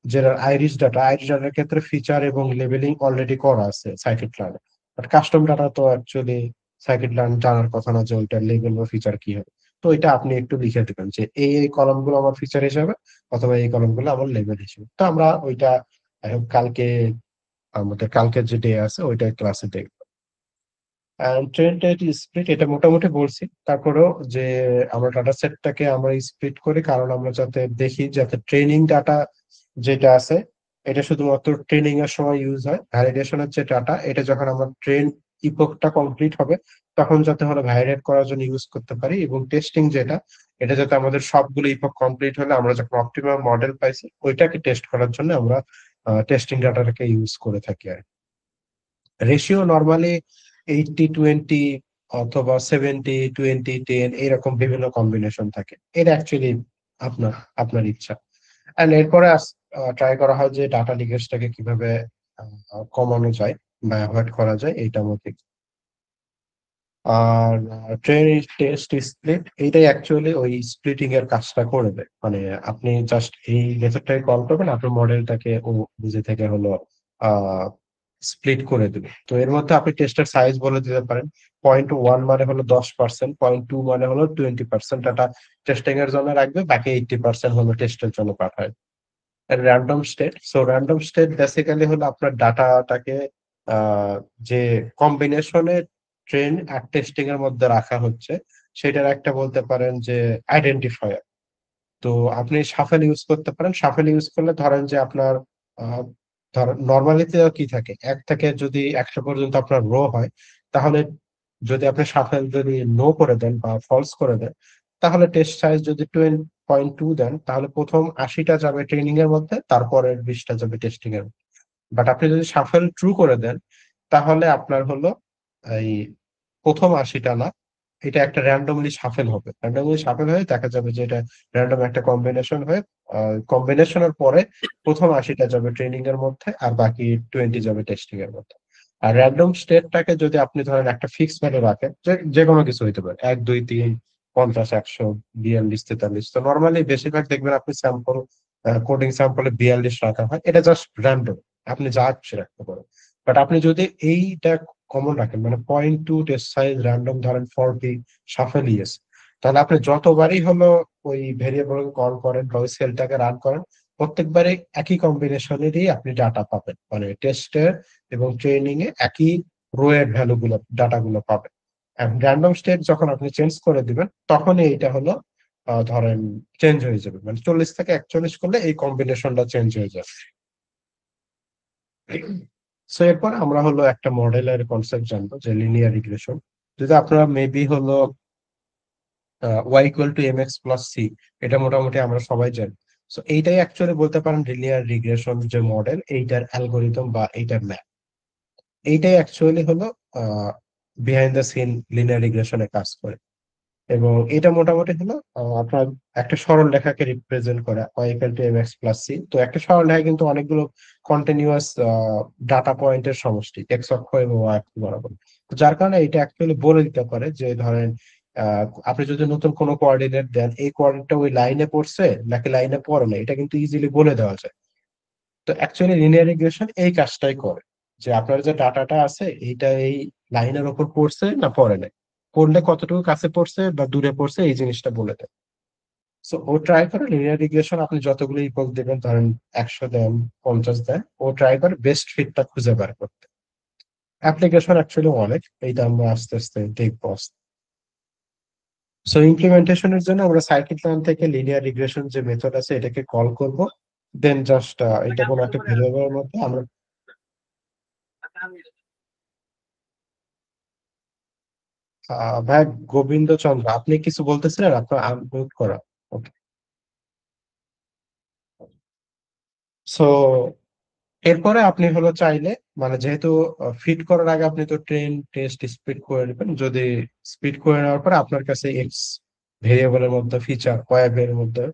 যেটা আইরিশ ডাটার ক্ষেত্রে ফিচার এবং লেভেলিং অলরেডি করা আছে সাইকিট লার্নে। বাট কাস্টম ডাটা তো অ্যাকচুয়ালি সাইকিট লার্ন জানার কথা না যে ওইটার লেভেল বা ফিচার কি হবে। তো এটা আপনি একটু লিখে দিবেন যে এই কলম গুলো আমার ফিচার হিসাবে, অথবা এই কলম গুলো আমার লেভেল হিসেবে। তো আমরা ওইটা কালকে, আমাদের কালকের যে ডে আছে ওইটা ক্লাসে দেখবো। ট্রেন ডেট স্প্লিট এটা মোটামুটি বলছি, তারপরেও যে আমরা ডাটা সেটটাকে আমরা স্প্লিট করি কারণ আমরা যাতে দেখি যাতে ট্রেনিং ডাটা যেটা আছে এটা শুধুমাত্র ট্রেনিং এর সময় ইউজ হয়, ভ্যালিডেশনের যে ডাটা এটা যখন আমরা ট্রেন ইপোকটা কমপ্লিট হবে তখন যাতে আমরা ভ্যালিডেট করার জন্য ইউজ করতে পারি, এবং টেস্টিং যেটা, এটা যাতে আমাদের সবগুলো ইপোক কমপ্লিট হলে আমরা যখন অপটিমাম মডেল পাইছি ওইটাকে টেস্ট করার জন্য আমরা টেস্টিং ডাটাটাকে ইউজ করে থাকি আর। রেশিও নর্মালি 80-20 অথবা 70-20-10 এরকম বিভিন্ন কম্বিনেশন থাকে। এটা অ্যাকচুয়ালি আপনার আপনার ইচ্ছা। এন্ড এরপরে ট্রাই করা হয় যে ডাটা লিকেজটাকে কিভাবে কমানো যায় বা অ্যাভয়েড করা যায় এইটার মধ্যে। আর ট্রেন টেস্ট স্প্লিট এইটাই অ্যাকচুয়ালি ওই স্প্লিটিং এর কাজটা করে দেয়। মানে আপনি জাস্ট এই মেথডটাকে কল করবেন, আপনার মডেলটাকে ও নিজে থেকে হলো আহ স্প্লিট করে দেবে। তো এর মধ্যে আপনি টেস্টের সাইজ বলে দিতে পারেন। 0.1 মানে হলো 10%, 0.2 মানে হলো 20%। এটা টেস্টিং এর জন্য রাখবে, বাকি 80% হলো টেস্টের জন্য পাঠায়। Random state, so random state basically হলো আপনার ডাটাটাকে আহ যে কম্বিনেশনে ট্রেন আর টেস্টিং এর মধ্যে রাখা হচ্ছে সেটার একটা বলতে পারেন যে আইডেন্টিফায়ার। তো আপনি শাফেল ইউজ করতে পারেন। শাফেল ইউজ করলে ধরেন যে আপনার আহ ধরেন নর্মালিতে কি থাকে, 1 থেকে যদি 100 পর্যন্ত আপনার রো হয়, তাহলে যদি আপনি শাফেল যদি নো করে দেন বা ফলস করে দেন, তাহলে টেস্ট সাইজ যদি 20.2 দেন, তাহলে প্রথম 80টা যাবে ট্রেনিং এর মধ্যে, তারপরের 20টা যাবে টেস্টিং এর। বাট আপনি যদি শাফেল ট্রু করে দেন, তাহলে আপনার হলো এই প্রথম 80টা না, এটা একটা র্যান্ডমলি শাফেল হবে। র্যান্ডমলি শাফেল হয়ে দেখা যাবে যে এটা র্যান্ডম একটা কম্বিনেশন হয়ে কম্বিনেশনের পরে প্রথম 80টা যাবে ট্রেনিং এর মধ্যে আর বাকি 20 যাবে টেস্টিং এর মধ্যে। আর র্যান্ডম স্টেটটাকে যদি আপনি ধরেন একটা ফিক্স ভ্যালু রাখেন, যে যে কোনো কিছু হইতে পারে, 1 2 3 50 100 42 43, তো নর্মালি বেশিরভাগ দেখবেন আপনি স্যাম্পল কোডিং স্যাম্পলে 42 রাখা হয়, এটা জাস্ট র্যান্ডম, আপনি যা খুশি রাখতে পারেন। বাট আপনি যদি এইটা কমন রাখেন, মানে 0.2 টেস্ট সাইজ র্যান্ডম ধরেন 40 সাফেল ইয়েস, তাহলে আপনি যতবারই হলো ওই ভেরিয়েবল কল করেন বা ওই সেলটাকে রান করেন, প্রত্যেকবারে একই কম্বিনেশনেরই আপনি ডাটা পাবেন, মানে টেস্টের এবং ট্রেনিং এ একই রো এর ভ্যালু গুলো ডাটা গুলো পাবেন। র্যান্ডম স্টেট যখন আপনি চেঞ্জ করে দিবেন, তখনই এইটা হলো ধরেন চেঞ্জ হয়ে যাবে, মানে 40 থেকে 41 করলে এই কম্বিনেশনটা চেঞ্জ হয়ে যাবে। সো এরপর আমরা হলো একটা মডেলের কনসেপ্ট জানবো, যে লিনিয়ার রিগ্রেশন। যদি আপনারা মেবি হলো y equal to m x plus c, এটা মোটামুটি আমরা সবাই জানি। সো এইটাই অ্যাকচুয়ালি বলতে পারেন লিনিয়ার রিগ্রেশন যে মডেল, এইটার অ্যালগোরিদম বা এইটার ম্যাপ। এইটাই অ্যাকচুয়ালি হলো বিহাইন্ড দ্য সিন লিনিয়ার রিগ্রেশনে কাজ করে। এবং এটা মোটামুটি হলো আপনার একটা সরল রেখাকে রিপ্রেজেন্ট করে, y equal to m x plus c. তো একটা সরল রেখা কিন্তু অনেকগুলো কন্টিনিউয়াস ডাটা পয়েন্টের সমষ্টি, এক্স অক্ষ এবং ওয়াই অক্ষ বরাবর। তো যার কারণে এটা অ্যাকচুয়ালি বলে দিতে পারে যে ধরেন আপনি যদি নতুন কোনো কোঅর্ডিনেট দেন, এই কোঅর্ডিনেটটা ওই লাইনে পড়ছে নাকি লাইনে পড়ে না, এটা কিন্তু ইজিলি বলে দেওয়া যায়। তো অ্যাকচুয়ালি লিনিয়ার রিগ্রেশন এই কাজটাই করে, যে আপনার যে ডাটাটা আছে এইটা এই লাইনের ওপর পড়ছে না পড়ে নাই, পড়লে কতটুকু কাছে পড়ছে বা দূরে পড়ছে এই জিনিসটা বলে দেয়। সো ও ট্রাই করে লিনিয়ার রিগ্রেশন, আপনি যতগুলো ইপক দেবেন, ধরেন 100 দেন, 50 দেন, ও ট্রাই করে বেস্ট ফিটটা খুঁজে বার করতে। অ্যাপ্লিকেশন অ্যাকচুয়ালি অনেক, এইটা আমরা আস্তে আস্তে দেখবো। সো ইমপ্লিমেন্টেশনের জন্য আমরা সার্কিট প্ল্যান থেকে লিনিয়ার রিগ্রেশন যে মেথড আছে এটাকে কল করব। দেন জাস্ট এটা কোনো একটা ভেরিয়েবলের মধ্যে আমরা ভাই গোবিন্দ চন্দ্র, আপনি কিছু বলতেছিলেন, আপনার আনমিউট করা। ওকে। সো এরপরে আপনি হলো চাইলে, মানে যেহেতু ফিট করার আগে আপনি তো ট্রেন টেস্ট স্পিড করে নেবেন, যদি স্পিড করে নেওয়ার পরে আপনার কাছে এক্স ভেরিয়েবলের মধ্যে ফিচার, ওয়েবের মধ্যে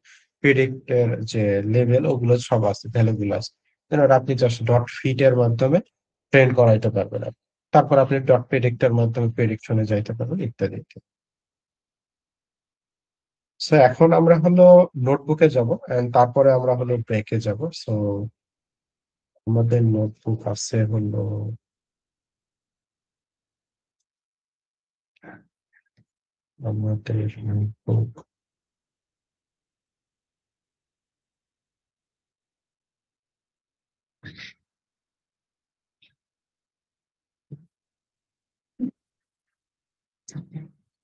প্রেডিক্টের যে লেভেল ওগুলো সব আছে, ভ্যালু গুলো আছে, then ওটা আপনি জাস্ট ডট ফিট এর মাধ্যমে ট্রেন করাইতে পারবেন। তারপর আপনি ডট প্রেডিক্টের মাধ্যমে প্রেডিকশনে যাইতে পারবেন, ইত্যাদি ইত্যাদি। সো এখন আমরা হলো নোটবুকে যাব, এন্ড তারপরে আমরা হলো ব্রেকে যাব। সো আমাদের নোটবুক আছে হলো, আমাদের নোটবুক,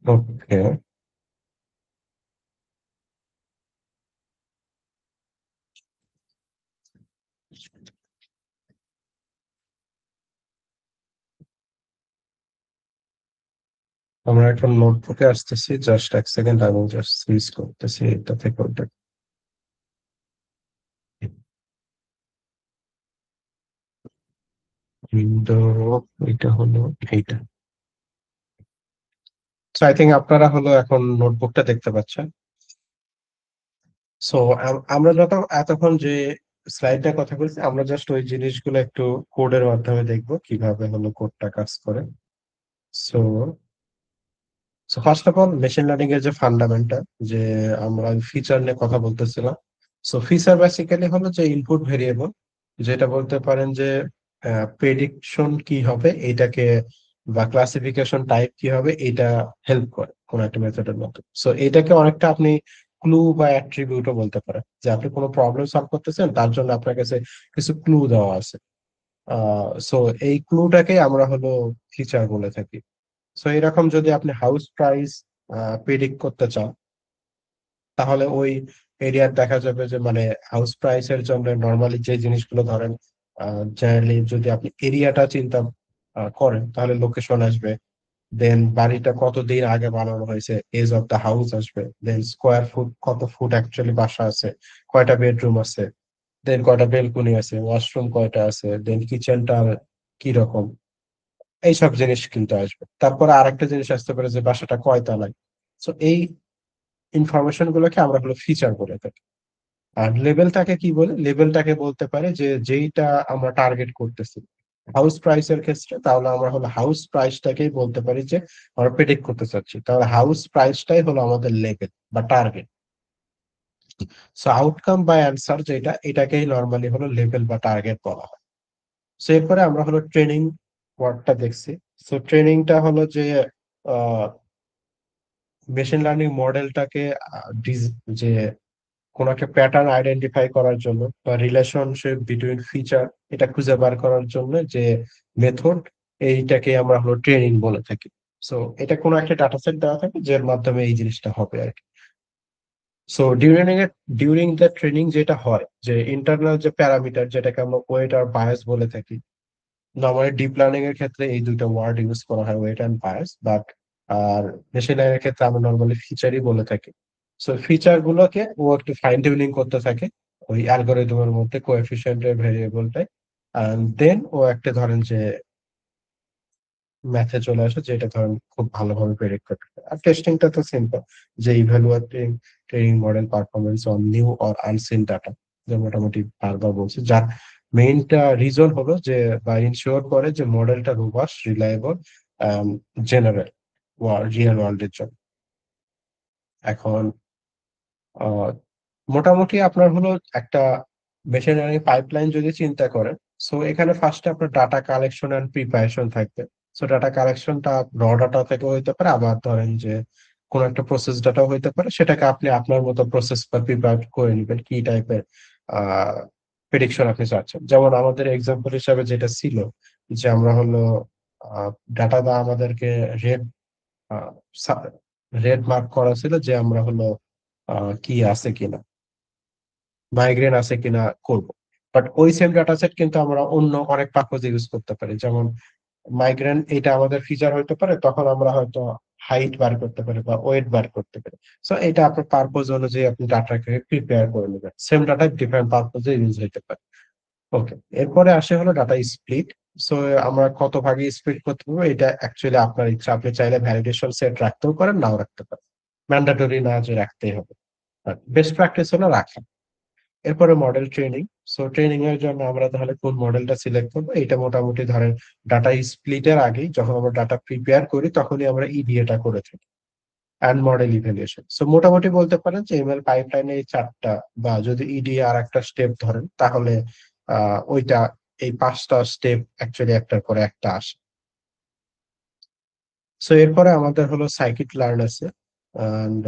ওকে, আমরা এখন নোটবুকে আসতেছি, জাস্ট 1 সেকেন্ড, আমি জাস্ট সুইচ করতেছি এটা থেকে ওটা। উইন্ডো, এটা হলো এইটা। সো আই থিঙ্ক আপনারা হলো এখন নোটবুকটা দেখতে পাচ্ছেন। সো আমরা যত এতক্ষণ যে স্লাইডটার কথা বলছি, আমরা জাস্ট ওই জিনিসগুলো একটু কোডের মাধ্যমে দেখবো কিভাবে হলো কোডটা কাজ করে। So so first of all machine learning এর যে ফান্ডামেন্টাল, যে আমরা ফিচার নিয়ে কথা বলতেছিলাম। সো ফিচার বেসিক্যালি হলো যে ইনপুট ভেরিয়েবল, যেটা বলতে পারেন যে প্রেডিকশন কি হবে এটাকে, বা ক্লাসিফিকেশন টাইপ কি হবে এটা হেল্প করে কোন একটা মেথডের মতো। সো এটাকে অনেকটা আপনি ক্লু বা অ্যাট্রিবিউটও বলতে পারেন, যে আপনি কোনো প্রবলেম সলভ করতেছেন তার জন্য আপনার কাছে কিছু ক্লু দেওয়া আছে। সো এই ক্লুটাকে আমরা হলো ফিচার বলে থাকি। সো এরকম যদি আপনি হাউস প্রাইস প্রেডিক্ট করতে চান, তাহলে ওই এরিয়ার দেখা যাবে যে মানে হাউস প্রাইসের জন্য নর্মালি যে জিনিসগুলো ধরেন, জেনারেলি যদি আপনি এরিয়াটা চিন্তা করেন তাহলে লোকেশন আসবে, দেন বাড়িটা কতদিন আগে বানানো হয়েছে, এজ অফ দ্য হাউস আসবে, দেন স্কোয়ার ফুট কত ফুট অ্যাকচুয়ালি বাসা আছে, কয়টা বেডরুম আছে, দেন কয়টা বেলকনি আছে, ওয়াশরুম কয়টা আছে, দেন কিচেনটা কি রকম, এইসব জিনিস কিন্তু আসবে। তারপরে আরেকটা জিনিস আসতে পারে যে বাসাটা কয় তলায়। সো এই ইনফরমেশন গুলোকে আমরা হলো ফিচার বলে থাকি। আর লেভেলটাকে কি বলে, লেভেলটাকে বলতে পারে যে যেইটা আমরা টার্গেট করতেছি। হাউস প্রাইসের ক্ষেত্রে তাহলে আমরা হলো হাউস প্রাইসটাকেই বলতে পারি যে আমরা প্রেডিক্ট করতে চাচ্ছি, তাহলে হাউস প্রাইসটাই হলো আমাদের লেভেল বা টার্গেট। সো আউটকাম বা অ্যান্সার যেটা, এটাকেই নর্মালি হলো লেভেল বা টার্গেট বলা হয়। সো এরপরে আমরা হলো ট্রেনিং ওয়ার্ডটা দেখছি। সো ট্রেনিংটা হলো যে মেশিন লার্নিং মডেলটাকে যে কোনো একটা প্যাটার্ন আইডেন্টিফাই করার জন্য বা রিলেশনশিপ বিটুইন ফিচার এটা খুঁজে বার করার জন্য যে মেথড, এইটাকে আমরা হলো ট্রেনিং বলে থাকি। সো এটা কোনো একটা ডাটা সেট দেওয়া থাকে যার মাধ্যমে এই জিনিসটা হবে আর কি। সো ডিউরিং দ্য ট্রেনিং যেটা হয় যে ইন্টারনাল যে প্যারামিটার, যেটাকে আমরা ওয়েট আর বায়াস বলে থাকি। নর্মালি ডিপ লার্নিং এর ক্ষেত্রে এই দুইটা ওয়ার্ড ইউজ করা হয়, ওয়েট অ্যান্ড বায়াস, বাট আর মেশিন লার্নিং এর ক্ষেত্রে আমরা নর্মালি ফিচারই বলে থাকি। সো ফিচার গুলোকে ও একটু ফাইন টিউনিং করতে থাকে ওই অ্যালগোরিদমের মধ্যে কোএফিসিয়েন্টের ভেরিয়েবলটাই, দেন ও একটা ধরেন যে ম্যাথে চলে আসে যেটা ধরেন খুব ভালোভাবে প্রেডিক্ট করতে পারে। আর টেস্টিংটা তো সিম্পল, যে evaluating training model performance on new or unseen data, যে মোটামুটি বারবার বলছে, যার মেইনটা রিজন হলো যে বা ইনশিওর করে যে মডেলটা রোবাস্ট, রিলায়েবল, জেনারেল রিয়েল ওয়ার্ল্ডের জন্য। এখন আহ, মোটামুটি আপনার হলো একটা মেশিন লার্নিং পাইপলাইন যদি চিন্তা করেন, সো এখানে ফার্স্টে আপনার ডাটা কালেকশন এন্ড প্রিপারেশন থাকবে। সো ডাটা কালেকশনটা র ডাটা থেকে হইতে পারে, আবার ধরেন যে কোন একটা প্রসেস ডাটাও হইতে পারে, সেটাকে আপনি আপনার মতো প্রসেস বা প্রিপেয়ার করে নেবেন কি টাইপের আহ প্রেডিকশন আপনি চাচ্ছেন। যেমন আমাদের এক্সাম্পল হিসাবে যেটা ছিল, যে আমরা হলো ডাটা দা আমাদেরকে রেড রেড মার্ক করা ছিল যে আমরা হলো কি আছে কিনা, মাইগ্রেন আছে কিনা করব। বাট ওই সেম ডাটা সেট কিন্তু আমরা অন্য অনেক পারপোজে ইউজ করতে পারি। যেমন মাইগ্রেন এটা আমাদের ফিচার হইতে পারে, তখন আমরা হয়তো হাইট বার করতে পারি বা ওয়েট বার করতে পারি। সো এটা আপনার পারপোজ অনুযায়ী আপনি ডাটাকে প্রিপেয়ার করে নেবেন, সেম ডাটা ডিফারেন্ট পারপোজে ইউজ হইতে পারে। ওকে, এরপরে আসে হলো ডাটা স্প্লিট। সো আমরা কত ভাগে স্প্লিট করতে পারবো এটা অ্যাকচুয়ালি আপনার ইচ্ছা, আপনি চাইলে ভ্যালিডেশন সেট রাখতেও পারেন, নাও রাখতে পারেন, ম্যান্ডেটরি না যে রাখতেই হবে। বেস্ট প্র্যাকটিস হলো রাখা। এরপরে মডেল ট্রেনিং। সো ট্রেনিং এর জন্য আমরা তাহলে কোন মডেলটা সিলেক্ট করবো, এটা মোটামুটি ধরেন ডাটা স্প্লিটের আগেই যখন আমরা ডাটা প্রিপেয়ার করি তখনই আমরা ইডিএটা করে থাকি, অ্যান্ড মডেল ইভ্যালুয়েশন। সো মোটামুটি বলতে পারেন যে এমএল পাইপলাইনে এই চারটা, বা যদি ইডিএ আর একটা স্টেপ ধরেন তাহলে ওইটা এই পাঁচটা স্টেপ অ্যাকচুয়ালি একটার পরে একটা আসে। সো এরপরে আমাদের হলো সাইকিট লার্ন আছে। এন্ড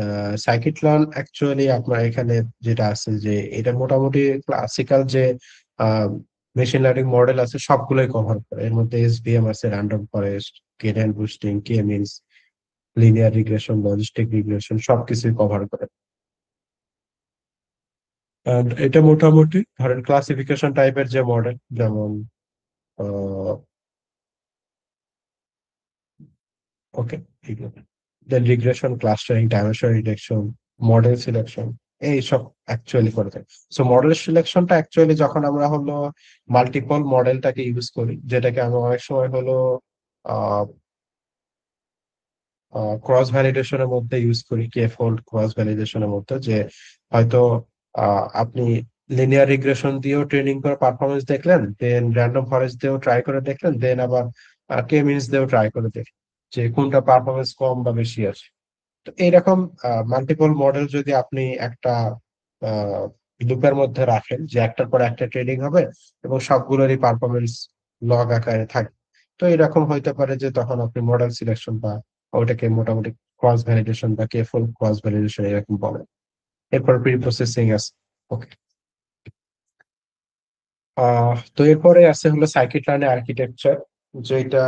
সাইকিট লার্ন অ্যাকচুয়ালি আপনার এখানে যেটা আছে যে এটা মোটামুটি ক্লাসিক্যাল যে মেশিন লার্নিং মডেল আছে সবগুলোই কভার করে। এর মধ্যে এসভিএম আছে, random forest, gradient boosting, K means, linear regression, logistic regression সবকিছুই কভার করে। এন্ড এটা মোটামুটি ধরেন ক্লাসিফিকেশন টাইপের যে মডেল, যেমন okay, then regression, clustering, dimension reduction, model selection, এইসব অ্যাকচুয়ালি করে থাকে। সো মডেল সিলেকশনটা অ্যাকচুয়ালি যখন আমরা হলো মাল্টিপল মডেলটাকে ইউজ করি, যেটাকে আমরা অনেক সময় হলো ক্রস ভ্যালিডেশনের মধ্যে ইউজ করি, কে ফোল্ড ক্রস ভ্যালিডেশনের মধ্যে, যে হয়তো আপনি লিনিয়ার রিগ্রেশন দিয়েও ট্রেনিং করে পারফরমেন্স দেখলেন, দেন র্যান্ডম ফরেস্ট দিয়েও ট্রাই করে দেখলেন, দেন আবার কে মিনস দিয়েও ট্রাই করে দেখলেন যে কোনটা পারফরমেন্স কম বা বেশি আছে। তো এইরকম মাল্টিপল মডেল যদি আপনি একটা লুপের মধ্যে রাখেন, যে একটার পর একটা ট্রেনিং হবে এবং সবগুলোরই পারফরমেন্স লগ আকারে থাকে, তো এরকম হইতে পারে যে তখন আপনি মডেল সিলেকশন বা ওটাকে মোটামুটি ক্রস ভ্যালিডেশন বা কেফুল ক্রস ভ্যালিডেশন এরকম বলে। এরপর প্রি প্রসেসিং আছে। ওকে। তো এরপরে আছে হলো সাইকিট লার্নের আর্কিটেকচার, যেটা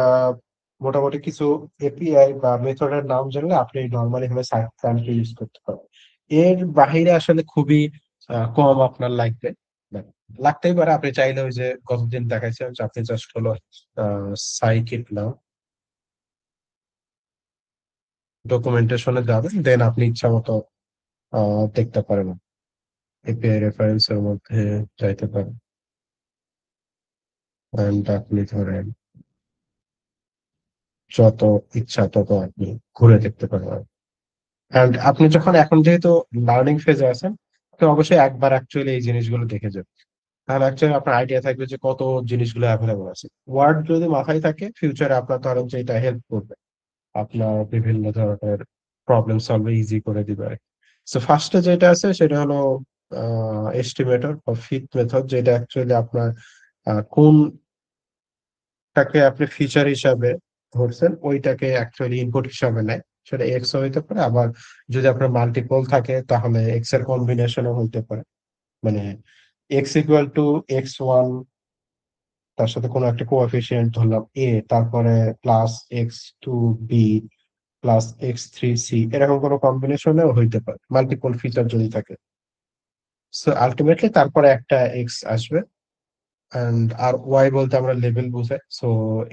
মোটামুটি কিছু এপিআই বা মেথডের নাম জানলে আপনি নর্মালি ভাবে সাইকিট লার্নকে ইউজ করতে পারেন। এর বাহিরে আসলে খুবই কম আপনার লাগবে, But লাগতেই পারে। আপনি চাইলে ওই যে গতদিন দেখাইছেন যে আপনি জাস্ট হলো সাইকিট লার্ন ডকুমেন্টেশনে যাবেন, দেন আপনি ইচ্ছা মতো দেখতে পারেন, এপিআই রেফারেন্সের মধ্যে যাইতে পারেন, and আপনি ধরেন যত ইচ্ছা তত আপনি ঘুরে দেখতে পারবেন। এন্ড আপনি যখন এখন যেহেতু লার্নিং ফেজে আছেন, তো অবশ্যই একবার অ্যাকচুয়ালি এই জিনিসগুলো দেখে যাবেন, তাহলে অ্যাকচুয়ালি আপনার আইডিয়া থাকবে যে কত জিনিসগুলো অ্যাভেলেবল আছে। ওয়ার্ড যদি মাথায় থাকে, ফিউচারে আপনার ধরেন যে এটা হেল্প করবে আপনার বিভিন্ন ধরনের প্রবলেম সলভে ইজি করে দিবে। সো ফার্স্টে যেটা আছে সেটা হলো এস্টিমেটর বা ফিট মেথড, যেটা অ্যাকচুয়ালি আপনার কোনটাকে আপনি ফিচার হিসাবে ধরছেন ওইটাকে অ্যাকচুয়ালি ইনপুট হিসাবে নেয়। সেটা এক্স হইতে পারে, আবার যদি আপনার মাল্টিপল থাকে তাহলে এক্স এর কম্বিনেশনও হইতে পারে। মানে এক্স ইকুয়াল টু x1, তার সাথে কোনো একটা কোএফিসিয়েন্ট ধরলাম এ, তারপরে plus x2 b plus x3 c, এরকম কোনো কম্বিনেশনেও হইতে পারে মাল্টিপল ফিচার যদি থাকে। সো আলটিমেটলি তারপরে একটা এক্স আসবে, এন্ড আর ওয়াই বলতে আমরা লেভেল বুঝাই। সো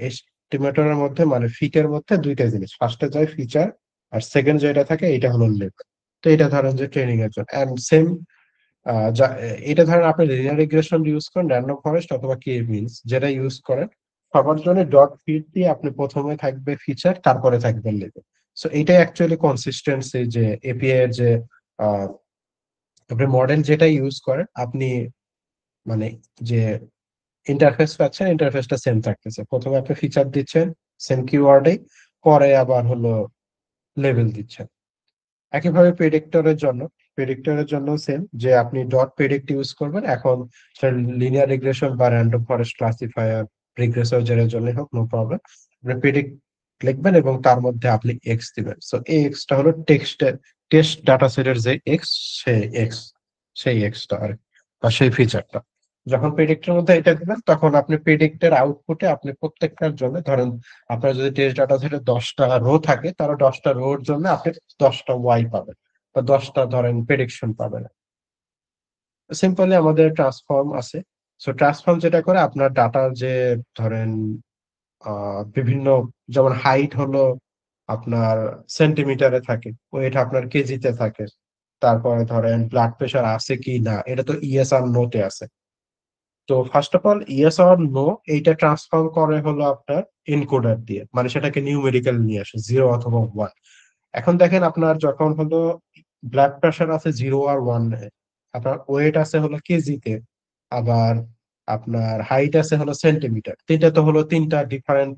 এস্টিমেটরের মধ্যে মানে ফিটের মধ্যে দুইটা জিনিস, ফার্স্টে যায় ফিচার, আর সেকেন্ড যেটা থাকে এটা হলো লেভেল। তো এটা ধরেন যে ট্রেনিং এর জন্য এন্ড সেম, এটা ধরেন আপনি লিনিয়ার রিগ্রেশন ইউজ করেন, র্যান্ডম ফরেস্ট অথবা কে মিনস যেটা ইউজ করেন, সবার জন্য ডট ফিট দিয়ে আপনি প্রথমে থাকবে ফিচার, তারপরে থাকবে লেভেল। সো এটাই অ্যাকচুয়ালি কনসিস্টেন্সি, যে এপিআই এর যে আহ, আপনি মডেল যেটা ইউজ করেন আপনি, মানে যে ইন্টারফেস পাচ্ছেন ইন্টারফেসটা সেম থাকতেছে, প্রথমে আপনি ফিচার দিচ্ছেন সেম কিওয়ার্ডে, পরে আবার হলো লেভেল দিচ্ছেন। একইভাবে প্রেডিক্টরের জন্য সেম, যে আপনি ডট প্রেডিক্ট ইউজ করবেন। এখন লিনিয়ার রিগ্রেশন বা র্যান্ডম ফরেস্ট ক্লাসিফায়ার রিগ্রেসর যেটার জন্য হোক, নো প্রবলেম, আপনি প্রেডিক্ট লিখবেন এবং তার মধ্যে আপনি এক্স দিবেন। সো এই এক্সটা হলো টেস্ট ডাটা সেটের যে এক্স, সেই এক্স, সেই এক্সটা আর বা সেই ফিচারটা। যখন প্রেডিক্টের মধ্যে এটা দিবেন তখন আপনি প্রেডিক্টের আউটপুটে আপনি প্রত্যেকটার জন্য ধরেন আপনার যদি টেস্ট ডাটা সেটে 10টা রো থাকে, তাহলে 10টা রোর জন্য আপনি 10টা ওয়াই পাবেন বা 10টা ধরেন প্রেডিকশন পাবেন। সিম্পলি আমাদের ট্রান্সফর্ম আছে। সো ট্রান্সফর্ম যেটা করে আপনার ডাটা যে ধরেন বিভিন্ন, যেমন হাইট হলো আপনার সেন্টিমিটারে থাকে, ওয়েট আপনার কেজিতে থাকে, তারপরে ধরেন ব্লাড প্রেশার আছে কি না এটা তো ইয়েস আর নো তে আছে। তো first of all yes or no এইটা ট্রান্সফর্ম করে হলো আপনার এনকোডার দিয়ে, মানে সেটাকে নিউমেরিক্যাল নিয়ে আসে 0 অথবা 1। এখন দেখেন আপনার যখন হলো ব্লাড প্রেশার আছে 0 আর 1, আপনার ওয়েট আছে হলো কেজিতে, আবার আপনার হাইট আছে হলো সেন্টিমিটার, তিনটা তো হলো তিনটা ডিফারেন্ট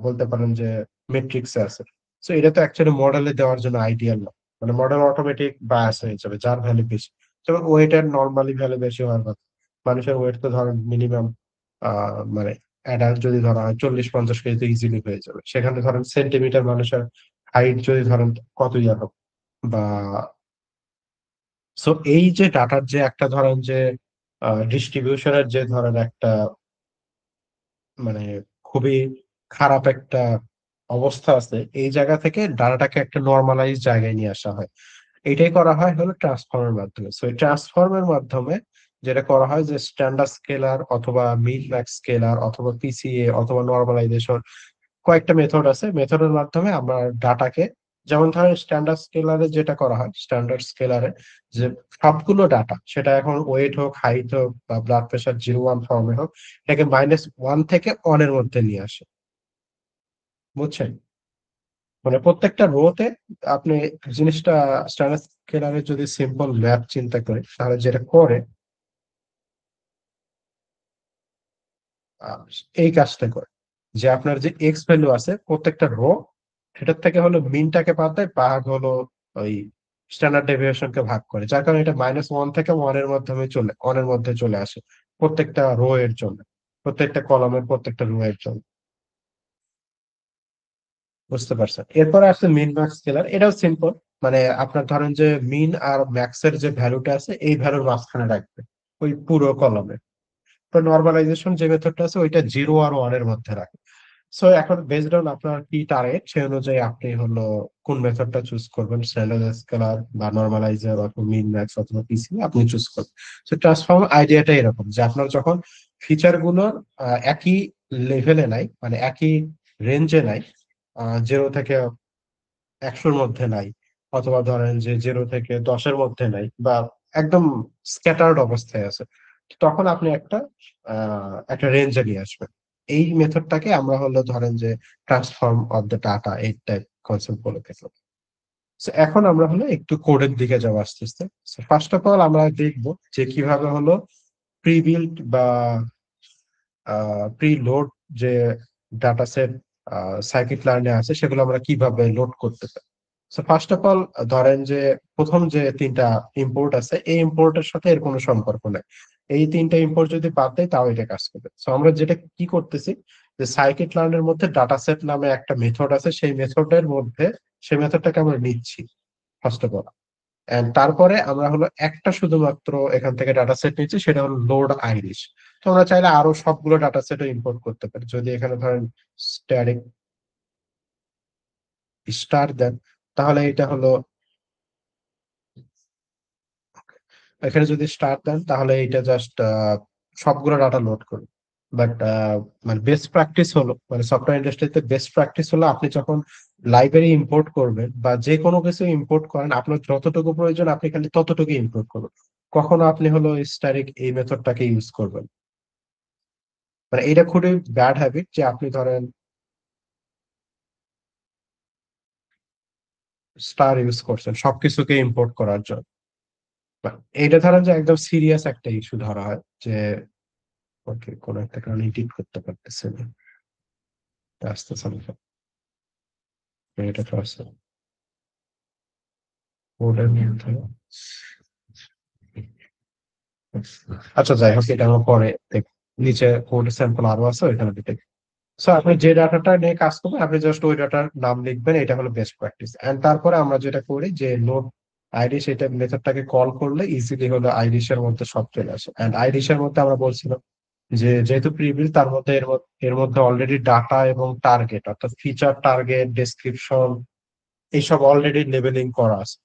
বলতে পারেন যে মেট্রিক্স আছে। সো এটা তো অ্যাকচুয়ালি মডেলে দেওয়ার জন্য আইডিয়াল না, মানে মডেল অটোমেটিক বায়াস হয়ে যাবে যার ভ্যালু বেশি। যেমন ওয়েটের নর্মালি ভ্যালু বেশি হওয়ার কথা, মানুষের ওয়েট তো ধরেন মিনিমাম মানে অ্যাডাল্ট যদি ধরা হয় 40-50 কেজি তো ইজিলি হয়ে যাবে, সেখানে ধরেন সেন্টিমিটার মানুষের হাইট যদি ধরেন কত ইয়া হবে বা। সো এই যে ডাটার যে একটা ধরেন যে ডিস্ট্রিবিউশনের যে ধরেন একটা মানে খুবই খারাপ একটা অবস্থা আছে, এই জায়গা থেকে ডাটাটাকে একটা নর্মালাইজ জায়গায় নিয়ে আসা হয়। এটাই করা হয় হলো ট্রান্সফর্মের মাধ্যমে। সো এই ট্রান্সফর্মের মাধ্যমে যেটা করা হয় যে স্ট্যান্ডার্ড স্কেলার অথবা মিন ম্যাক্স স্কেলার অথবা পিসিএ অথবা নর্মালাইজেশন, কয়েকটা মেথড আছে, মেথডের মাধ্যমে আমরা ডাটাকে, যেমন ধরেন স্ট্যান্ডার্ড স্কেলারে যেটা করা হয়, স্ট্যান্ডার্ড স্কেলারে যে সবগুলো ডাটা, সেটা এখন ওয়েট হোক, হাইট হোক বা ব্লাড প্রেশার 0 1 ফর্মে হোক, এটাকে -1 থেকে 1 এর মধ্যে নিয়ে আসে, বুঝছেন? মানে প্রত্যেকটা রোতে আপনি জিনিসটা স্ট্যাটাস স্কেলারের যদি সিম্পল ম্যাপ চিন্তা করি তাহলে যেটা করে আহ, এই কাজটা করে যে আপনার যে এক্স ভ্যালু আছে প্রত্যেকটা রো সেটার থেকে হলো মিনটাকে বাদ দেয়, ভাগ হলো ওই স্ট্যান্ডার্ড ডেভিয়েশনকে ভাগ করে, যার কারণে এটা -1 থেকে 1 এর মধ্যে চলে আসে প্রত্যেকটা রো এর জন্য, প্রত্যেকটা কলামের প্রত্যেকটা রো এর জন্য। বুঝতে পারছেন? এরপরে আসছে মিন ম্যাক্স স্কেলার, এটাও সিম্পল। মানে আপনার ধরেন যে মিন আর ম্যাক্স এর যে ভ্যালুটা আছে এই ভ্যালুর মাঝখানে রাখবে ওই পুরো কলমে। তো নর্মালাইজেশন যে মেথডটা আছে ওইটা 0 আর 1 এর মধ্যে রাখে। সো এখন বেসড অন আপনার কি টার্গেট সেই অনুযায়ী আপনি হলো কোন মেথডটা চুজ করবেন, স্ট্যান্ডার্ড স্কেলার বা নর্মালাইজার অথবা মিন ম্যাক্স অথবা পিসি আপনি চুজ করবেন। তো ট্রান্সফর্ম আইডিয়াটা এরকম যে আপনার যখন ফিচার গুলোর একই লেভেলে নাই, মানে একই রেঞ্জে নাই, 0 থেকে 100-র মধ্যে নাই, অথবা ধরেন যে 0 থেকে 10-এর মধ্যে নাই, বা একদম স্ক্যাটার্ড অবস্থায় আছে, তখন আপনি একটা রেঞ্জে নিয়ে আসবেন। এই মেথডটাকে আমরা হলো ধরেন যে ট্রান্সফর্ম অফ দ্য ডাটা এই টাইপ কনসেপ্ট বলে থাকি। So, এখন আমরা হলো একটু কোডের দিকে যাবো আস্তে আস্তে। ফার্স্ট অফ অল আমরা দেখবো যে কিভাবে হলো প্রি বিল্ড বা প্রি লোড যে ডাটা সেট সাইকিট লার্নে আছে সেগুলো আমরা কিভাবে লোড করতে পারি। সো ফার্স্ট অফ অল ধরেন যে প্রথম যে 3টা ইম্পোর্ট আছে এই ইম্পোর্টের সাথে এর কোনো সম্পর্ক নেই। এই 3টা ইম্পোর্ট যদি বাদ দেয় তাও এটা কাজ করবে। সো আমরা যেটা কি করতেছি যে সাইকিট লার্নের মধ্যে ডাটা সেট নামে একটা মেথড আছে, সেই মেথডের মধ্যে সেই মেথডটাকে আমরা নিচ্ছি ফার্স্ট অফ অল। এন্ড তারপরে আমরা হলো একটা শুধুমাত্র এখান থেকে ডাটা সেট নিচ্ছি, সেটা হলো লোড আইরিশ। তো আমরা চাইলে আরো সবগুলো ডাটা সেটও ইম্পোর্ট করতে পারি। যদি এখানে ধরেন স্ট্যাটিক স্টার দেন তাহলে এটা হলো, এখানে যদি স্টার দেন তাহলে এটা জাস্ট সবগুলো ডাটা লোড করবে। বাট মানে বেস্ট প্র্যাকটিস হলো, মানে সফটওয়্যার ইন্ডাস্ট্রিতে বেস্ট প্র্যাকটিস হলো আপনি যখন লাইব্রেরি ইম্পোর্ট করবেন বা যে কোনো কিছু ইম্পোর্ট করেন আপনার যতটুকু প্রয়োজন আপনি খালি ততটুকু ইম্পোর্ট করবেন। কখনো আপনি হলো স্ট্যাটিক এই মেথডটাকে ইউজ করবেন। মানে এটা খুবই ব্যাড হ্যাবিট যে আপনি ধরেন স্টার ইউজ করছেন সবকিছুকে ইম্পোর্ট করার জন্য। But এইটা ধরেন যে একদম সিরিয়াস একটা ইস্যু ধরা হয় যে ওকে কোনো একটা কারণে এডিট করতে পারতেছে না, আস্তে আস্তে এটা ফার্স্ট কোডের মধ্যে। আচ্ছা যাই হোক এটা আমরা পরে দেখব। নিচে কোড স্যাম্পল আরো আছে ওইখানে দেখব। সো আপনি যে ডাটাটা নিয়ে কাজ করবেন আপনি জাস্ট ওই ডাটার নাম লিখবেন, এটা হলো বেস্ট প্র্যাকটিস। এন্ড তারপরে আমরা যেটা করি যে নোট আইরিশ এটা মেথডটাকে কল করলে ইজিলি হলো আইরিশের মধ্যে সব চলে আসে। এন্ড আইরিশের মধ্যে আমরা বলছিলাম যে যেহেতু প্রিভিল তার মধ্যে এর মধ্যে অলরেডি ডাটা এবং টার্গেট অর্থাৎ ফিচার টার্গেট ডেসক্রিপশন এইসব অলরেডি লেবেলিং করা আছে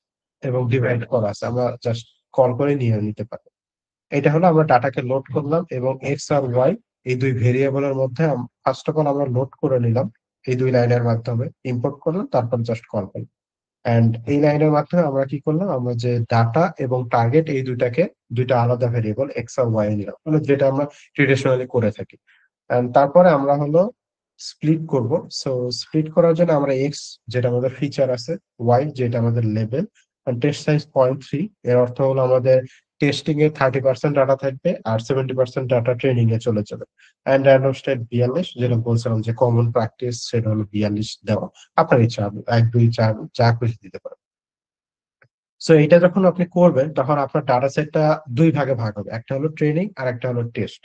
এবং ডিভাইড করা আছে, আমরা জাস্ট কল করে নিয়ে নিতে পারি। এটা হলো আমরা ডাটাকে লোড করলাম এবং এক্স আর ওয়াই এই দুই ভেরিয়েবলের মধ্যে ফার্স্ট অফ অল আমরা লোড করে নিলাম এই দুই লাইনের মাধ্যমে, ইম্পোর্ট করলাম তারপর জাস্ট কল করলাম। এন্ড এই লাইনের মাধ্যমে আমরা কি করলাম, আমরা যে ডাটা এবং টার্গেট এই দুইটা আলাদা ভেরিয়েবল এক্স আর ওয়াই নিলাম, মানে যেটা আমরা ট্রেডিশনালি করে থাকি। এন্ড তারপরে আমরা হলো স্প্লিট করব। সো স্প্লিট করার জন্য আমরা এক্স যেটা আমাদের ফিচার আছে, ওয়াই যেটা আমাদের লেভেল, টেস্ট সাইজ 0.3, এর অর্থ হলো আমাদের টেস্টিং এ 30% ডাটা থাকবে আর 70% ডাটা ট্রেনিং এ চলে যাবে। অ্যান্ড র্যান্ডম স্টেট 42, যেটা বলছিলাম যে কমন প্র্যাকটিস সেটা হলো 42 দেওয়া। আপনার ইচ্ছা, আপনি 1 2 4 যা খুশি দিতে পারেন। সো এটা যখন আপনি করবেন তখন আপনার ডাটা সেটটা দুই ভাগে ভাগ হবে, একটা হলো ট্রেনিং আর একটা হলো টেস্ট।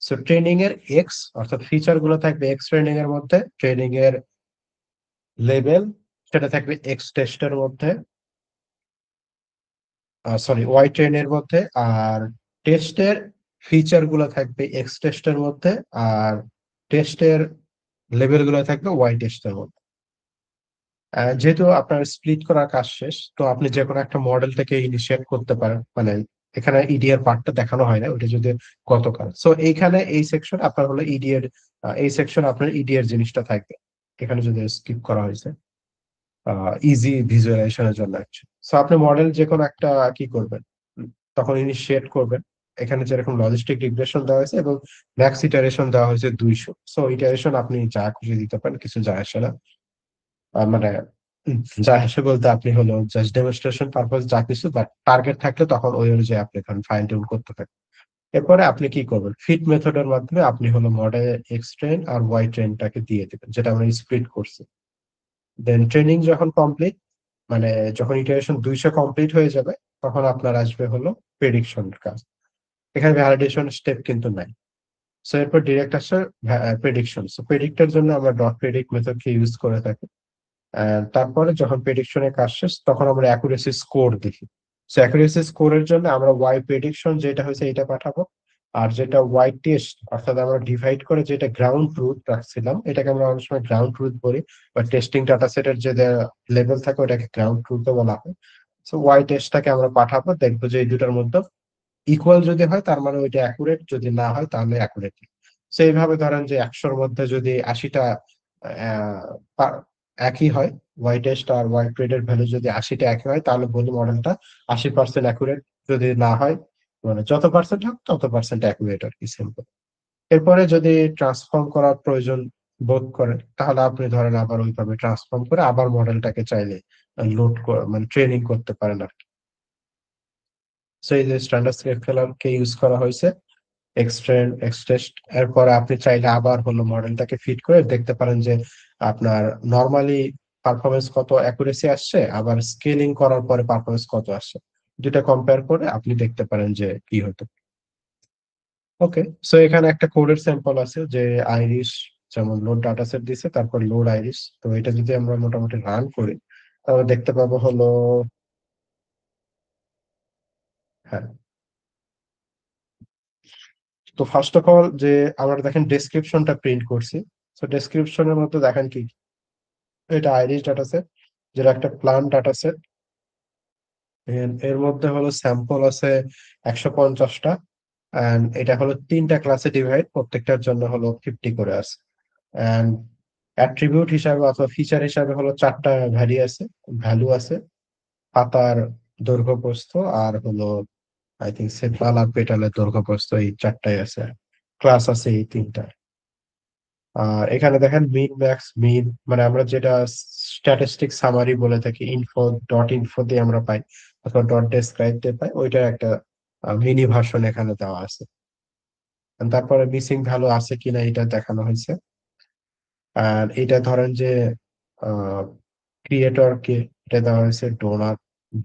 সো ট্রেনিং এর এক্স অর্থাৎ ফিচার গুলো থাকবে এক্স ট্রেনিং এর মধ্যে, ট্রেনিং এর লেভেল সেটা থাকবে এক্স টেস্টের মধ্যে, সরি ওয়াই ট্রেনের মধ্যে, আর টেস্টের ফিচার গুলো থাকবে এক্স টেস্টের মধ্যে, আর টেস্টের লেভেল গুলো থাকবে ওয়াই টেস্টের মধ্যে। যেহেতু আপনার স্প্লিট করার কাজ শেষ তো আপনি যে কোনো একটা মডেল থেকে ইনিশিয়েট করতে পারেন। মানে এখানে ইডিআর পার্টটা দেখানো হয় না, ওইটা যদি গতকাল। সো এইখানে এই সেকশন আপনার হলো ইডিএর, এই সেকশন আপনার ইডিএর জিনিসটা থাকবে এখানে যদি স্কিপ করা হয়েছে ইজি ভিজুয়ালাইজেশনের জন্য। সো আপনি মডেল যে কোনো একটা কি করবেন, তখন ইনিশিয়েট করবেন। এখানে যেরকম লজিস্টিক রিগ্রেশন দেওয়া হয়েছে এবং ম্যাক্স ইটারেশন দেওয়া হয়েছে 200। সো ইটারেশন আপনি যা খুশি দিতে পারেন, কিছু যায় আসে না। মানে যা হিসেবে বলতে আপনি হলো জাস্ট ডেমনস্ট্রেশন পারপোজ যা কিছু, বাট টার্গেট থাকলে তখন ওই অনুযায়ী আপনি এখন ফাইন টিউন করতে থাকেন। এরপরে আপনি কি করবেন, ফিট মেথডের মাধ্যমে আপনি হলো মডেল এক্স ট্রেন আর ওয়াই ট্রেনটাকে দিয়ে দিবেন, যেটা আমরা স্প্লিট করছি। দেন ট্রেনিং যখন কমপ্লিট, মানে যখন ইটারেশন 200 কমপ্লিট হয়ে যাবে, তখন আপনার আসবে হলো প্রেডিকশন কাজ। এখানে ভ্যালিডেশন স্টেপ কিন্তু নাই। সো এরপর ডিরেক্ট আসছে প্রেডিকশন। সো প্রেডিক্টের জন্য আমরা ডট প্রেডিক্ট মেথডকে ইউজ করে থাকি। তারপরে যখন প্রেডিকশনের কাজ শেষ, তখন আমরা অ্যাকুরেসি স্কোর দেখি। সো অ্যাকুরেসি স্কোরের জন্য আমরা ওয়াই প্রেডিকশন যেটা হয়েছে এটা পাঠাবো, আর যেটা ওয়াই টেস্ট অর্থাৎ আমরা ডিভাইড করে যেটা গ্রাউন্ড ট্রুথ রাখছিলাম, এটাকে আমরা অনেক সময় গ্রাউন্ড ট্রুথ বলি, বা টেস্টিং ডাটা সেটের যে লেভেল থাকে ওটাকে গ্রাউন্ড ট্রুথ বলা হয়। সো ওয়াই টেস্টটাকে আমরা পাঠাবো, দেখবো যে এই দুটার মধ্যে ইকুয়াল যদি হয় তার মানে ওইটা অ্যাকুরেট, যদি না হয় তাহলে অ্যাকুরেট। সো এইভাবে ধরেন যে 100-র মধ্যে যদি 80টা একই হয়, ওয়াই টেস্ট আর ওয়াই প্রেডের ভ্যালু যদি 80টা একই হয়, তাহলে বলি মডেলটা 80% অ্যাকুরেট। যদি না হয়, মানে যত পার্সেন্ট হোক তত পার্সেন্ট অ্যাকুরেট আর কি, সিম্পল। এরপরে যদি ট্রান্সফর্ম করার প্রয়োজন বোধ করেন, তাহলে আপনি ধরেন আবার ওইভাবে ট্রান্সফর্ম করে আবার মডেলটাকে চাইলে লোড মানে ট্রেনিং করতে পারেন আর কি। সো এই যে স্ট্যান্ডার্ড স্কেলার কে ইউজ করা হয়েছে, এক্সট্রেন্ড এক্সটেস্ট, এরপরে আপনি চাইলে আবার হলো মডেলটাকে ফিট করে দেখতে পারেন যে আপনার নর্মালি পারফরমেন্স কত অ্যাকুরেসি আসছে, আবার স্কেলিং করার পরে পারফরমেন্স কত আসছে, দুটা কম্পেয়ার করে আপনি দেখতে পারেন যে কি হতো। ওকে, সো এখানে একটা কোডের স্যাম্পল আছে যে আইরিশ, যেমন লোড ডাটা সেট দিছে, তারপর লোড আইরিশ। তো এটা যদি আমরা মোটামুটি রান করি, তাহলে দেখতে পাবো হলো, হ্যাঁ। তো ফার্স্ট অফ অল যে আমরা দেখেন ডেসক্রিপশনটা প্রিন্ট করছি। তো ডেসক্রিপশনের মধ্যে দেখেন কি, এটা আইরিশ ডাটা সেট, যেটা একটা প্লান ডাটা সেট। এর মধ্যে হলো স্যাম্পল আছে 150টা, এন্ড এটা হলো 3টা ক্লাসে ডিভাইড, প্রত্যেকটার জন্য হলো 50 করে আছে। এন্ড অ্যাট্রিবিউট হিসাবে অথবা ফিচার হিসাবে হলো 4টা ভ্যালু আছে, পাতার দৈর্ঘ্য প্রস্থ, আর হলো আই থিঙ্ক সেপাল আর পেটালের দৈর্ঘ্য প্রস্থ, এই 4টাই আছে। ক্লাস আছে এই 3টা। আর এখানে দেখেন মিন ম্যাক্স মিন, মানে আমরা যেটা স্ট্যাটিস্টিক সামারি বলে থাকি, ইনফো ডট ইনফো দিয়ে আমরা পাই, অথবা ডট ডেসক্রাইব দিয়ে পাই, ওইটার একটা মিনি ভার্সন এখানে দেওয়া আছে। And তারপরে মিসিং ভ্যালু আছে কিনা এটা দেখানো হয়েছে। আর এটা ধরেন যে ক্রিয়েটর কে, এটা দেওয়া হয়েছে ডোনার,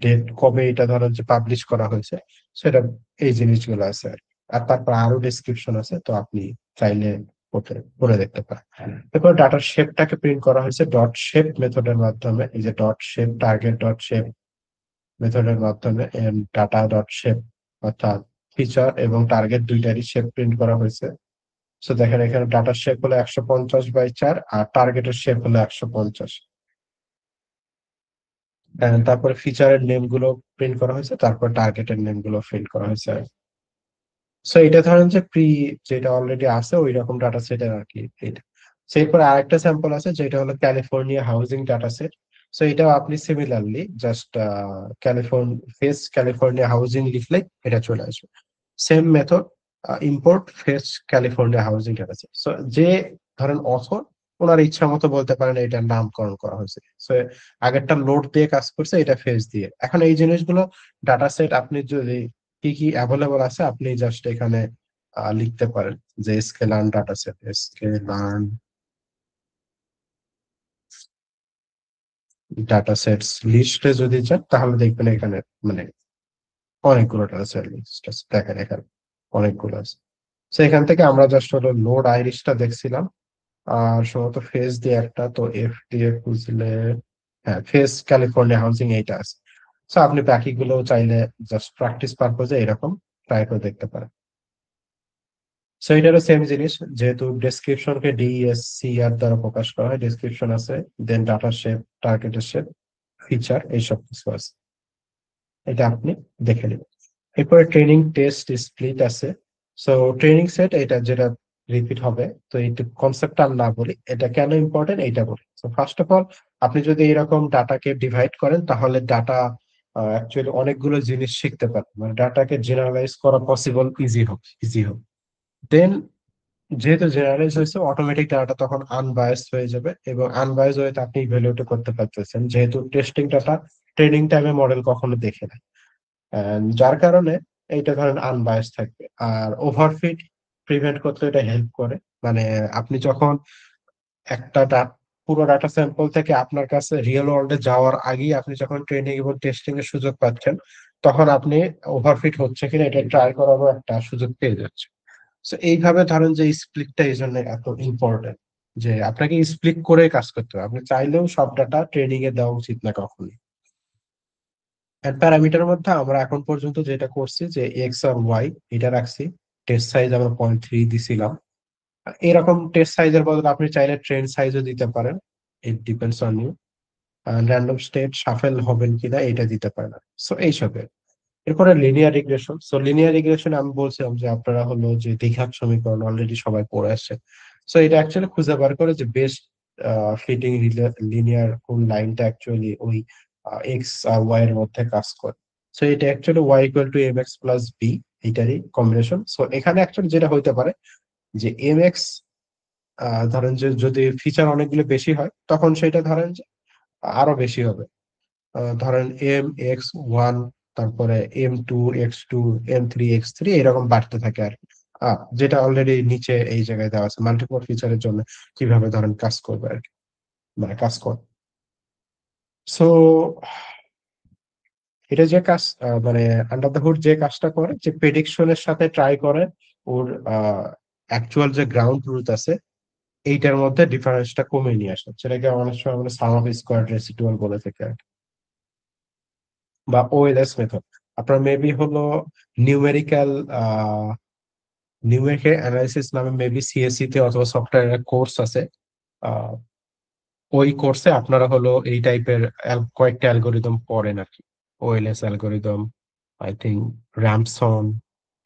ডেট কবে এটা ধরেন যে পাবলিশ করা হয়েছে, সেটা, এই জিনিসগুলো আছে আর কি। আর তারপর আরো ডেসক্রিপশন আছে, তো আপনি চাইলে পড়ে দেখতে পারেন। এরপর ডাটার শেপটাকে প্রিন্ট করা হয়েছে ডট শেপ মেথডের মাধ্যমে, এই যে dot shape, target dot shape মেথডের মাধ্যমে ডাটা ডট শেপ, অর্থাৎ ফিচার এবং টার্গেট দুইটারই শেপ প্রিন্ট করা হয়েছে। সো দেখেন এখানে ডাটার শেপ হলো 150/4, আর টার্গেটের শেপ হলো 150। তারপরে ফিচারের নেম গুলো প্রিন্ট করা হয়েছে, তারপর টার্গেটের নেম গুলো প্রিন্ট করা হয়েছে। সো এটা ধরেন যে যেটা অলরেডি আছে ওই রকম ডাটা সেটের আর কি এটা। সো এরপর আরেকটা স্যাম্পল আছে যেটা হলো California housing data set. So এটাও আপনি সিমিলারলি জাস্ট ক্যালিফোর্নিয়া হাউজিং লিখলে এটা চলে আসবে। Same method, import face California housing data set. So যে ধরেন অথর, ওনার ইচ্ছা মতো বলতে পারেন এটার নামকরণ করা হয়েছে। সো আগেরটা লোড দিয়ে কাজ করছে, এটা ফেস দিয়ে। এখন এই জিনিসগুলো ডাটা সেট আপনি যদি কি কি অ্যাভেলেবল আছে আপনি জাস্ট এখানে লিখতে পারেন যে স্কেলার্ন ডাটা সেট, স্কেলার্ন ডাটা সেটস লিস্টে যদি যান, তাহলে দেখবেন এখানে মানে অনেকগুলো ডাটা সেট লিস্ট আছে, দেখেন এখানে অনেকগুলো আছে। তো এখান থেকে আমরা জাস্ট হলো লোড আইরিশটা দেখছিলাম, আর সম্ভবত ফেস দিয়ে একটা, তো এফ দিয়ে খুঁজলে, হ্যাঁ ফেস ক্যালিফোর্নিয়া হাউজিং এইটা আছে। তো আপনি বাকিগুলো চাইলে জাস্ট প্র্যাকটিস পারপোজে এরকম ট্রাই করে দেখতে পারেন। সো এটারও সেম জিনিস, যেহেতু ডেসক্রিপশনকে ডিএসসিআর দ্বারা প্রকাশ করা হয়, ডেসক্রিপশন আছে, দেন ডাটা শেপ, টার্গেটের শেপ, ফিচার, এইসব কিছু আছে, এটা আপনি দেখে নেবেন। এরপরে ট্রেনিং টেস্ট স্প্লিট আছে। সো ট্রেনিং সেট এটা যেটা রিপিট হবে, তো এই কনসেপ্টটা আমি না বলি, এটা কেন ইম্পর্টেন্ট এইটা বলি। সো ফার্স্ট অফ অল, আপনি যদি এরকম ডাটাকে ডিভাইড করেন, তাহলে ডাটা অ্যাকচুয়ালি অনেকগুলো জিনিস শিখতে পারে, মানে ডাটাকে জেনারেলাইজ করা পসিবল, ইজি হোক। দেন যেহেতু জেনারেলাইজ হয়েছে, অটোমেটিক ডাটা তখন আনবায়াস হয়ে যাবে, এবং আনবায়াস হয়ে আপনি ইভ্যালুয়েট করতে পারতেছেন, যেহেতু টেস্টিং ডাটা ট্রেনিং টাইমে মডেল কখনো দেখে না। যার কারণে এইটা ধরেন আনবায়াস থাকবে। আর ওভারফিট প্রিভেন্ট করতে এটা হেল্প করে। মানে আপনি যখন একটা পুরো ডাটা স্যাম্পল থেকে আপনার কাছে রিয়েল ওয়ার্ল্ডে যাওয়ার আগেই আপনি যখন ট্রেনিং এবং টেস্টিং এর সুযোগ পাচ্ছেন, তখন আপনি ওভারফিট হচ্ছে কিনা এটা ট্রাই করারও একটা সুযোগ পেয়ে যাচ্ছে। তো এইভাবে ধরেন যে স্প্লিটটা এই জন্য এত ইম্পর্টেন্ট, যে আপনাকে স্প্লিট করে কাজ করতে হবে। আপনি চাইলেও সব ডাটা ট্রেনিং এ দেওয়া উচিত না কখনোই। প্যারামিটারের মধ্যে আমরা এখন পর্যন্ত যেটা করছি যে এক্স আর ওয়াই এটা রাখছি। টেস্ট সাইজ আমরা 0.3 দিছিলাম। এরকম টেস্ট সাইজের বদলে আপনি চাইলে ট্রেন সাইজও দিতে পারেন। It depends on you. Random state shuffle হবেন কিনা এটা দিতে পারেন। সো এইসবে এরপরে linear regression. So linear regression আমি বলছিলাম যে আপনারা হলো যে দ্বিঘাত সমীকরণ অলরেডি সবাই পড়ে আসছে। সো এটা অ্যাকচুয়ালি খুঁজে বার করে যে বেস্ট ফিটিং লিনিয়ার কোন লাইনটা অ্যাকচুয়ালি ওই এক্স আর ওয়াই এর মধ্যে কাজ করে। সো এটা actually y equal to m x plus b, এইটারই কম্বিনেশন। সো এখানে অ্যাকচুয়ালি যেটা হইতে পারে যে এম এক্স, ধরেন যে যদি ফিচার অনেকগুলো বেশি হয় তখন সেটা ধরেন যে আরো বেশি হবে। ধরেন M(x)(1), তারপরে M(2)(x)(2), M(3)(x)(3) এরকম বাড়তে থাকে আর কি। যেটা অলরেডি নিচে এই জায়গায় দেওয়া আছে মাল্টিপল ফিচারের জন্য কিভাবে ধরেন কাজ করবে আর কি, মানে কাজ করে। সো এটা যে কাজ, মানে আন্ডার দ্য হুড যে কাজটা করে, যে প্রেডিকশনের সাথে ট্রাই করে ওর অ্যাকচুয়াল যে গ্রাউন্ড ট্রুথ আছে এইটার মধ্যে ডিফারেন্সটা কমিয়ে নিয়ে আসে, সেটাকে অনেক সময় আমরা সাম অফ স্কোয়ার রেসিডুয়াল বলে থাকি আর কি, বা ওএলএস মেথড। আপনার মেবি হলো নিউমেরিক্যাল নিউমেরিক্যাল অ্যানালাইসিস নামে মেবি সিএসসি তে অথবা সফটওয়্যার কোর্স আছে। আহ, ওই কোর্সে আপনারা হলো এই টাইপের কয়েকটা অ্যালগোরিদম পড়েন আর কি। ওএলএস অ্যালগোরিদম, আই থিঙ্ক র্যামসন,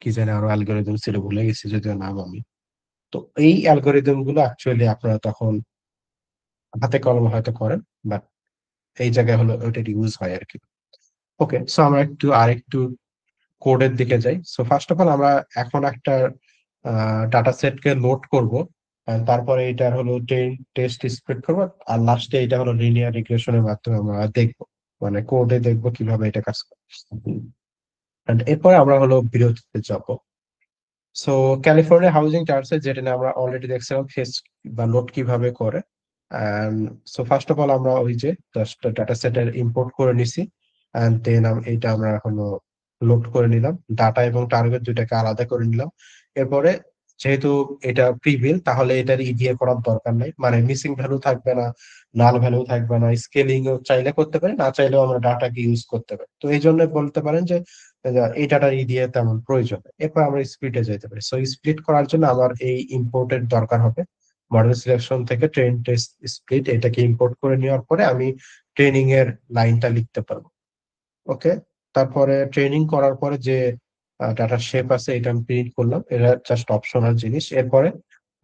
কি জানি আরো অ্যালগোরিদম ছিল, ভুলে গেছি যদিও নাম আমি। তো এই অ্যালগোরিদম গুলো অ্যাকচুয়ালি আপনারা তখন হাতে কলমে হয়তো করেন, বাট এই জায়গায় হলো ওইটা ইউজ হয় আর কি। ওকে, সো আমরা আরেকটু কোডের দিকে যাই। সো ফার্স্ট অফ অল আমরা এখন একটা ডাটা সেটকে লোড করব, and তারপরে এটার হলো টেস্ট স্প্রেড করবো, আর লাস্টে এটা হলো লিনিয়ার রিগ্রেশনের মাধ্যমে আমরা দেখবো, মানে কোডে দেখবো কিভাবে এটা কাজ করে। And এরপরে আমরা হলো বিরতিতে যাব। সো ক্যালিফোর্নিয়া হাউজিং চার্টস যেটা নিয়ে আমরা অলরেডি দেখছিলাম ফেস বা লোড কিভাবে করে। And so first of all আমরা ওই যে জাস্ট ডাটা সেটের ইম্পোর্ট করে নিছি, এন্ড দেন এটা আমরা হলো লোড করে নিলাম, ডাটা এবং টার্গেট দুইটাকে আলাদা করে নিলাম। এরপরে যেহেতু এটা প্রিভিল, তাহলে এটার ইডিএ করার দরকার নাই, মানে মিসিং ভ্যালু থাকবে না, নাল ভ্যালু থাকবে না, স্কেলিং চাইলে করতে পারি, না চাইলেও আমরা ডাটাকে ইউজ করতে পারি। তো এই জন্য বলতে পারেন যে এই ডাটার ইডিএ তেমন প্রয়োজন নেই। এরপর আমরা স্প্লিটে যেতে পারি। সো স্প্লিট করার জন্য আমার এই ইম্পোর্টের দরকার হবে। মডেল সিলেকশন থেকে ট্রেন টেস্ট স্প্লিট এটাকে ইম্পোর্ট করে নেওয়ার পরে আমি ট্রেনিং এর লাইনটা লিখতে পারবো। ওকে, তারপরে ট্রেনিং করার পরে যে ডাটার শেপ আছে এটা আমি প্রিন্ট করলাম, এটা জাস্ট অপশনাল জিনিস। এরপরে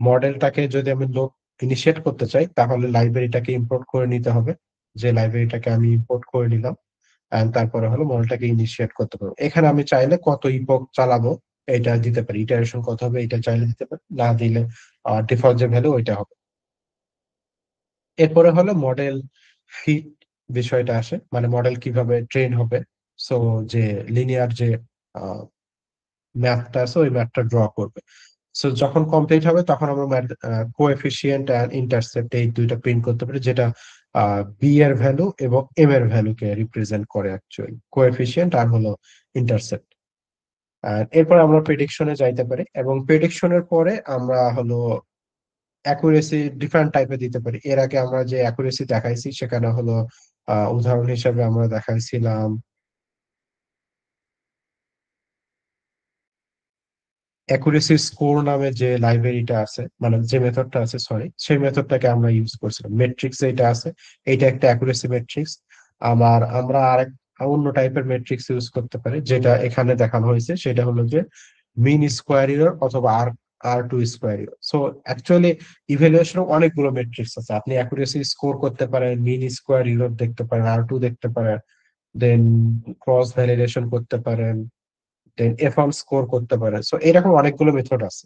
মডেলটাকে যদি আমি লোড ইনিশিয়েট করতে চাই তাহলে লাইব্রেরিটাকে ইম্পোর্ট করে নিতে হবে, যে লাইব্রেরিটাকে আমি ইম্পোর্ট করে নিলাম। এন্ড তারপরে হলো মডেলটাকে ইনিশিয়েট করতে পারবো। এখানে আমি চাইলে কত ইপক চালাবো এটা দিতে পারি, ইটারেশন কত হবে এটা চাইলে দিতে পারি, না দিলে ডিফল্ট যে ভ্যালু ওইটা হবে। এরপরে হলো মডেল ফিট বিষয়টা আসে, মানে মডেল কিভাবে ট্রেন হবে। সো যে লিনিয়ার যে ম্যাথটা আছে ওই ম্যাথটা ড্র করবে। সো যখন কমপ্লিট হবে তখন আমরা কোএফিসিয়েন্ট এন্ড ইন্টারসেপ্ট এই দুইটা প্রিন্ট করতে পারি, যেটা বি এর ভ্যালু এবং এম এর ভ্যালুকে রিপ্রেজেন্ট করে অ্যাকচুয়ালি, কোএফিসিয়েন্ট আর হলো ইন্টারসেপ্ট। আর এরপর আমরা প্রেডিকশনে যাইতে পারি, এবং প্রেডিকশনের পরে আমরা হলো অ্যাকুরেসি ডিফারেন্ট টাইপে দিতে পারি। এর আগে আমরা যে অ্যাকুরেসি দেখাইছি সেখানে হলো উদাহরণ হিসেবে আমরা দেখাইছিলাম অ্যাকুরেসি স্কোর নামে যে লাইব্রেরিটা আছে, মানে যে মেথডটা আছে, সরি, সেই মেথডটাকে আমরা ইউজ করছিলাম। মেট্রিক্স যেটা আছে এইটা একটা অ্যাকুরেসি মেট্রিক্স। আমরা আরেক অন্য টাইপের মেট্রিক্স ইউজ করতে পারি, যেটা এখানে দেখানো হয়েছে, সেটা হলো যে মিন স্কোয়ার এরর অথবা আর2 square error. So actually evaluation অনেকগুলো মেট্রিক্স আছে, আপনি অ্যাকুরেসি স্কোর করতে পারেন, মিন স্কোয়ার এরর দেখতে পারেন, আর2 দেখতে পারেন, দেন ক্রস ভ্যালিডেশন করতে পারেন, দেন এফ1 স্কোর করতে পারেন। সো এরকম অনেকগুলো মেথড আছে।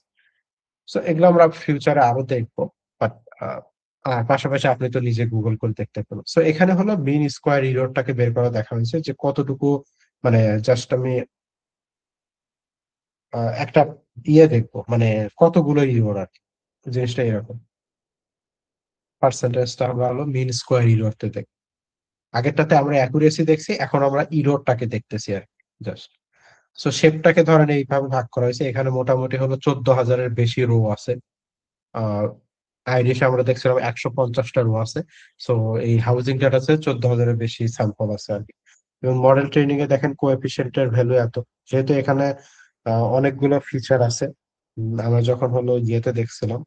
সো এগুলো আমরা ফিউচারে আরো দেখবো, বাট আর পাশাপাশি আপনি তো নিজে গুগল করে দেখতে পারেন। সো এখানে হলো মিন স্কোয়ার ইররটাকে বের করা দেখা হয়েছে যে কতটুকু, মানে জাস্ট আমি একটা দেখবো, মানে কতগুলো ইরর আর কি, জিনিসটা এরকম। পার্সেন্টেজটা আমরা হলো মিন স্কোয়ার ইররতে দেখবো। আগেরটাতে আমরা অ্যাকুরেসি দেখছি, এখন আমরা ইররটাকে দেখতেছি আর জাস্ট। সো শেপটাকে ধরেন এইভাবে ভাগ করা হয়েছে, এখানে মোটামুটি হলো 14,000-এর বেশি রো আছে। আহ আইরিশে আমরা দেখছিলাম 150টা রো আছে। সো এই হাউজিং ডাটাতে 14,000-এর বেশি স্যাম্পল আছে আর কি। এবং মডেল ট্রেনিং এ দেখেন কোএফিসিয়েন্টের ভ্যালু এত, যেহেতু এখানে অনেকগুলো ফিচার আছে। আমরা যখন হলো ইয়েতে দেখছিলাম,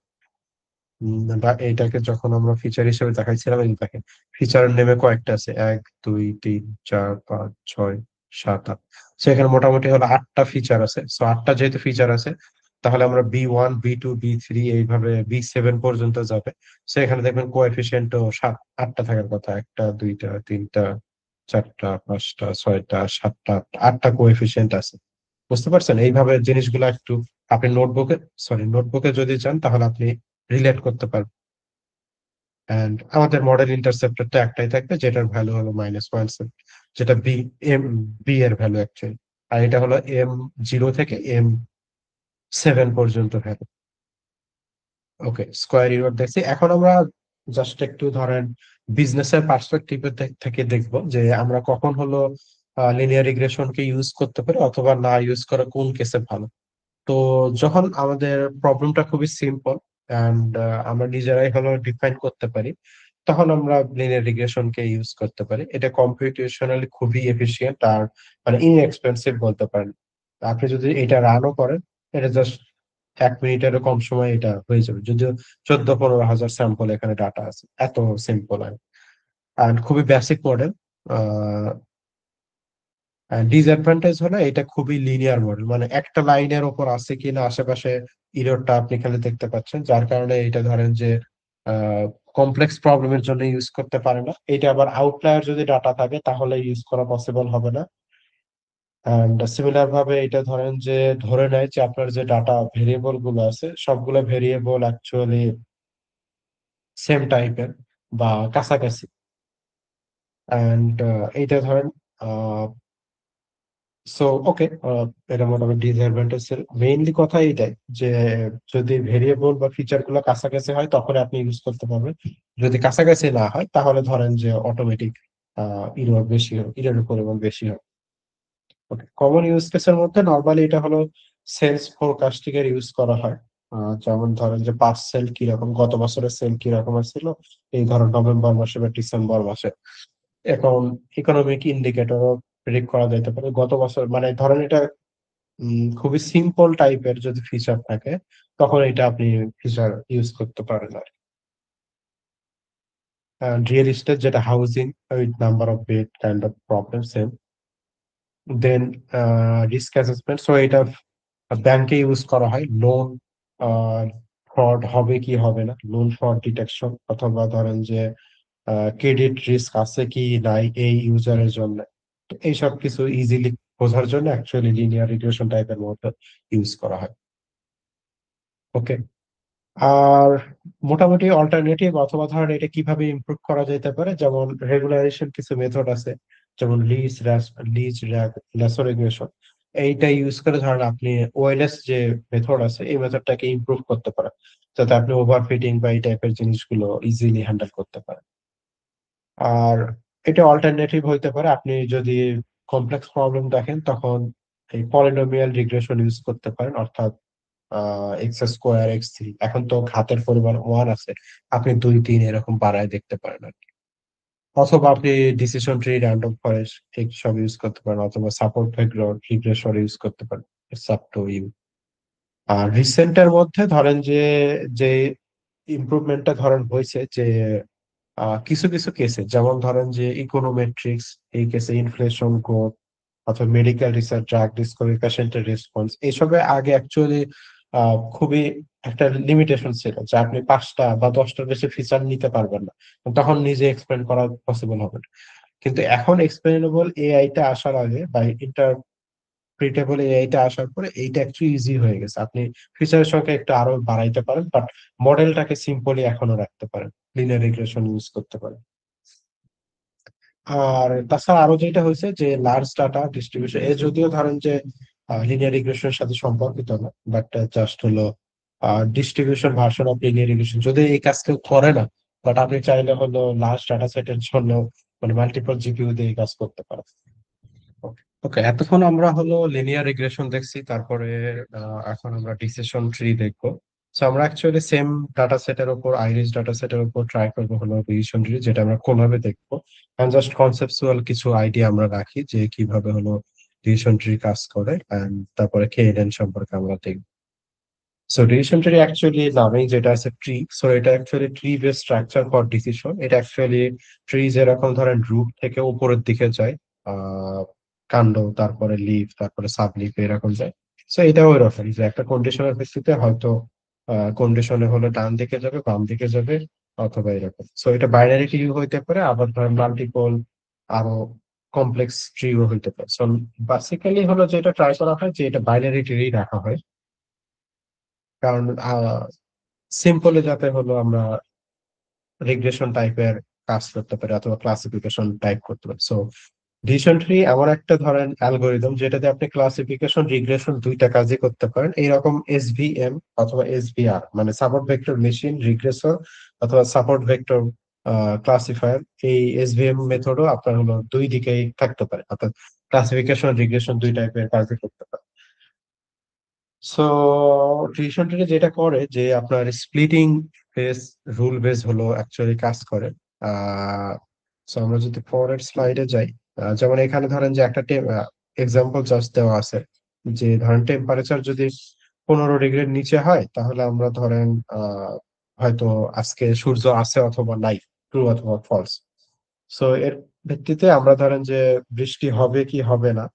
বা এইটাকে যখন আমরা ফিচার হিসেবে দেখাইছিলাম, এই দেখেন ফিচার নেমে কয়েকটা আছে, 1 2 3 4 5 6 7 8। সো এখানে মোটামুটি হলো 8টা ফিচার আছে। সো 8টা যেহেতু ফিচার আছে, তাহলে আমরা B1 B2 B3 এইভাবে B7 পর্যন্ত যাবে। সো এখানে দেখবেন কোএফিসিয়েন্টও 8টা থাকার কথা, 1 2 3 4 5 6 7 8টা কোএফিসিয়েন্ট আছে। বুঝতে পারছেন? এইভাবে জিনিসগুলো একটু আপনি নোটবুকে যদি চান তাহলে আপনি রিলেট করতে পারবেন। এন্ড আমাদের মডেল ইন্টারসেপ্টরটা একটাই থাকবে, যেটার ভ্যালু হলো -1, যেটা বি এর ভ্যালু অ্যাকচুয়ালি। আর এটা হলো M0 থেকে M7 পর্যন্ত ভ্যালু। ওকে, স্কোয়ার ইরর দেখছি। এখন আমরা জাস্ট একটু ধরেন বিজনেসের পার্সপেক্টিভ থেকে দেখবো যে আমরা কখন হলো লিনিয়ার রিগ্রেশনকে ইউজ করতে পারি অথবা না ইউজ করা কোন কেসে ভালো। তো যখন আমাদের প্রবলেমটা খুবই সিম্পল অ্যান্ড আমরা নিজেরাই হলো ডিফাইন করতে পারি, তখন আমরা লিনিয়ার রিগ্রেশনকে ইউজ করতে পারি। এটা কম্পিউটেশনালি খুবই এফিশিয়েন্ট আর মানে ইনএক্সপেন্সিভ বলতে পারেন। আপনি যদি এটা রানও করেন, এটা জাস্ট 1 মিনিটেরও কম সময় এটা হয়ে যাবে, যদিও 14-15 হাজার স্যাম্পল এখানে ডাটা আছে, এত সিম্পল আর খুবই বেসিক মডেল। ডিসঅ্যাডভান্টেজ হলো এটা খুবই লিনিয়ার মডেল, মানে একটা লাইনের ওপর আছে কিনা আশেপাশে ইররটা আপনি খালি দেখতে পাচ্ছেন, যার কারণে এটা ধরেন যে কমপ্লেক্স প্রবলেমের জন্য ইউজ করতে পারে না। এটা আবার আউটলায়ার যদি ডাটা থাকে তাহলে ইউজ করা পসিবল হবে না। অ্যান্ড সিমিলার ভাবে এটা ধরেন যে ধরে নেয় যে আপনার যে ডাটা ভেরিয়েবল গুলো আছে সবগুলো ভেরিয়েবল অ্যাকচুয়ালি সেম টাইপের বা কাছাকাছি। অ্যান্ড এইটা ধরেন সো ওকে, এটা মোটামুটি ডিসঅ্যাডভান্টেজ ছিল। মেইনলি কথা এইটাই যে যদি ভেরিয়েবল বা ফিচার গুলো কাছাকাছি হয় তখন আপনি ইউজ করতে পারবেন, যদি কাছাকাছি না হয় তাহলে ধরেন যে অটোমেটিক ইরর পরিমাণ বেশি হয়। ওকে, কমন ইউজ কেসের মধ্যে নর্মালি এটা হলো সেলস ফোরকাস্টিং এর ইউজ করা হয়। যেমন ধরেন যে পাঁচ সেল কিরকম, গত বছরের সেল কিরকম ছিল এই ধরো নভেম্বর মাসে বা ডিসেম্বর মাসে। এখন ইকোনমিক ইন্ডিকেটরও প্রেডিক্ট করা যেতে পারে গত বছর, মানে ধরেন এটা খুবই সিম্পল টাইপের যদি ফিচার থাকে তখন এটা আপনি ফিচার ইউজ করতে পারেন আর রিয়েল এস্টেট যেটা housing with number of bed kind of problem same. Then risk assessment, so এটা ব্যাংকে ইউজ করা হয় লোন ফ্রড হবে কি হবে না, লোন ফ্রড ডিটেকশন, অথবা ধরেন যে ক্রেডিট রিস্ক আছে কি নাই এই ইউজারের জন্য। তো এইসব কিছু ইজিলি বোঝার জন্য অ্যাকচুয়ালি লিনিয়ার রিগ্রেশন টাইপের মডেল ইউজ করা হয়। ওকে, আর মোটামুটি অল্টারনেটিভ অথবা ধরেন এটা কিভাবে ইমপ্রুভ করা যেতে পারে, যেমন রেগুলারাইজেশন কিছু মেথড আছে, যেমন ল্যাসো রেগুলেশন। এইটা ইউজ করে ধরেন আপনি ওএলএস যে মেথড আছে এই মেথডটাকে ইমপ্রুভ করতে পারেন, যাতে আপনি ওভারফিটিং বা এই টাইপের জিনিসগুলো ইজিলি হ্যান্ডেল করতে পারেন। আর এটা অল্টারনেটিভ হইতে পারে, আপনি যদি কমপ্লেক্স প্রবলেম দেখেন তখন এই পলিনোমিয়াল রিগ্রেশন ইউজ করতে পারেন, অর্থাৎ X² X3, এখন তো ঘাতের পরিমাণ 1 আছে, আপনি 2 3 এরকম বাড়ায় দেখতে পারেন আর কি। অথবা আপনি ডিসিশন ট্রি, র্যান্ডম ফরেস্ট সব ইউজ করতে পারেন, অথবা সাপোর্ট রিগ্রেশন ইউজ করতে পারেন। It's up to you. আর রিসেন্টের মধ্যে ধরেন যে ইমপ্রুভমেন্টটা ধরেন হয়েছে যে কিছু কিছু কেসে, যেমন ধরেন যে ইকোনোমেট্রিক্স, এই কেসে ইনফ্লেশন গ্রোথ অথবা মেডিকেল রিসার্চ, ড্রাগ ডিসকভারি, পেশেন্টের রেসপন্স, এইসবে আগে অ্যাকচুয়ালি খুবই একটা লিমিটেশন ছিল যে আপনি 5টা বা 10টার বেশি ফিচার নিতে পারবেন না, তখন নিজে এক্সপ্লেন করা পসিবল হবে না। কিন্তু এখন এক্সপ্লেনেবল এআই টা আসার আগে বা প্রিন্টেবল এইটা আসার পরে এইটা একটু ইজি হয়ে গেছে, আপনি ফিচারের সংখ্যা একটু আরো বাড়াইতে পারেন, বাট মডেলটাকে সিম্পলি এখনো রাখতে পারেন, লিনিয়ার রিগ্রেশন ইউজ করতে পারেন। আর তাছাড়া আরো যেটা হয়েছে যে লার্জ ডাটা ডিস্ট্রিবিউশন, এ যদিও ধরেন যে লিনিয়ার রিগ্রেশনের সাথে সম্পর্কিত না, বাট জাস্ট হলো distribution version of linear regression, যদি এই কাজ কেউ করে না, বাট আপনি চাইলে হলো লার্জ ডাটা সেটের জন্য মানে মাল্টিপল জিপিইউ দিয়ে এই কাজ করতে পারেন। ওকে, এতক্ষণ আমরা হলো লিনিয়ার রিগ্রেশন দেখছি, তারপরে এখন আমরা ডিসিশন ট্রি দেখবো। সো আমরা অ্যাকচুয়ালি সেম ডাটা সেটের উপর, আইরিস ডাটা সেটের উপর ট্রাই করবো হলো ডিসিশন ট্রি, যেটা আমরা কোনভাবে দেখবো। এন্ড জাস্ট কনসেপচুয়াল কিছু আইডিয়া আমরা রাখি যে কিভাবে হলো ডিসিশন ট্রি কাজ করে, এন্ড তারপরে কেএনএন সম্পর্কে আমরা দেখবো। সো ডিসিশন ট্রি অ্যাকচুয়ালি নামেই যেটা আছে ট্রি, সো এটা actually tree base structure for decision. এটা অ্যাকচুয়ালি ট্রি যেরকম ধরেন রুট থেকে উপরের দিকে যায়, আহ কাণ্ড, তারপরে লিফ, তারপরে সাব লিফ এরকম যায়। সো এটাও এরকম যে একটা কন্ডিশনের ভিত্তিতে হয়তো কন্ডিশনে হলে ডান দিকে যাবে, বাম দিকে যাবে, অথবা এরকম। সো এটা বাইনারি ট্রিও হইতে পারে, আবার ধরেন মাল্টিপল আরো কমপ্লেক্স ট্রিও হইতে পারে। সো বেসিক্যালি হলো যেটা ট্রাই করা হয় যে এটা বাইনারি ট্রি রাখা হয়, কারণ সিম্পলি যাতে হলো আমরা রিগ্রেশন টাইপের কাজ করতে পারি অথবা ক্লাসিফিকেশন টাইপ করতে পারি। সো ডিসিশন ট্রি এমন একটা ধরেন অ্যালগোরিদম যেটাতে আপনি ক্লাসিফিকেশন রিগ্রেশন দুইটা কাজই করতে পারেন। এইরকম এসভিএম অথবা এসভিআর মানে সাপোর্ট ভেক্টর মেশিন রিগ্রেসর অথবা সাপোর্ট ভেক্টর ক্লাসিফায়ার, এই এসভিএম মেথডও আপনার হলো দুই দিকেই থাকতে পারে, অর্থাৎ ক্লাসিফিকেশন রিগ্রেশন দুই টাইপের কাজই করতে পারে। সো ডিসিশন ট্রি যেটা করে যে আপনার স্প্লিটিং বেস রুল বেস হলো অ্যাকচুয়ালি কাজ করে। আহ সো আমরা যদি পরের স্লাইডে যাই, যেমন এখানে ধরেন যে একটা এক্সাম্পল জাস্ট দেওয়া আছে যে ধরেন টেম্পারেচার যদি 15 ডিগ্রির নিচে হয়, তাহলে আমরা ধরেন হয়তো আজকে সূর্য আছে অথবা নাই, ট্রু অথবা ফলস। সো এর ভিত্তিতে আমরা ধরেন যে বৃষ্টি হবে কি হবে না,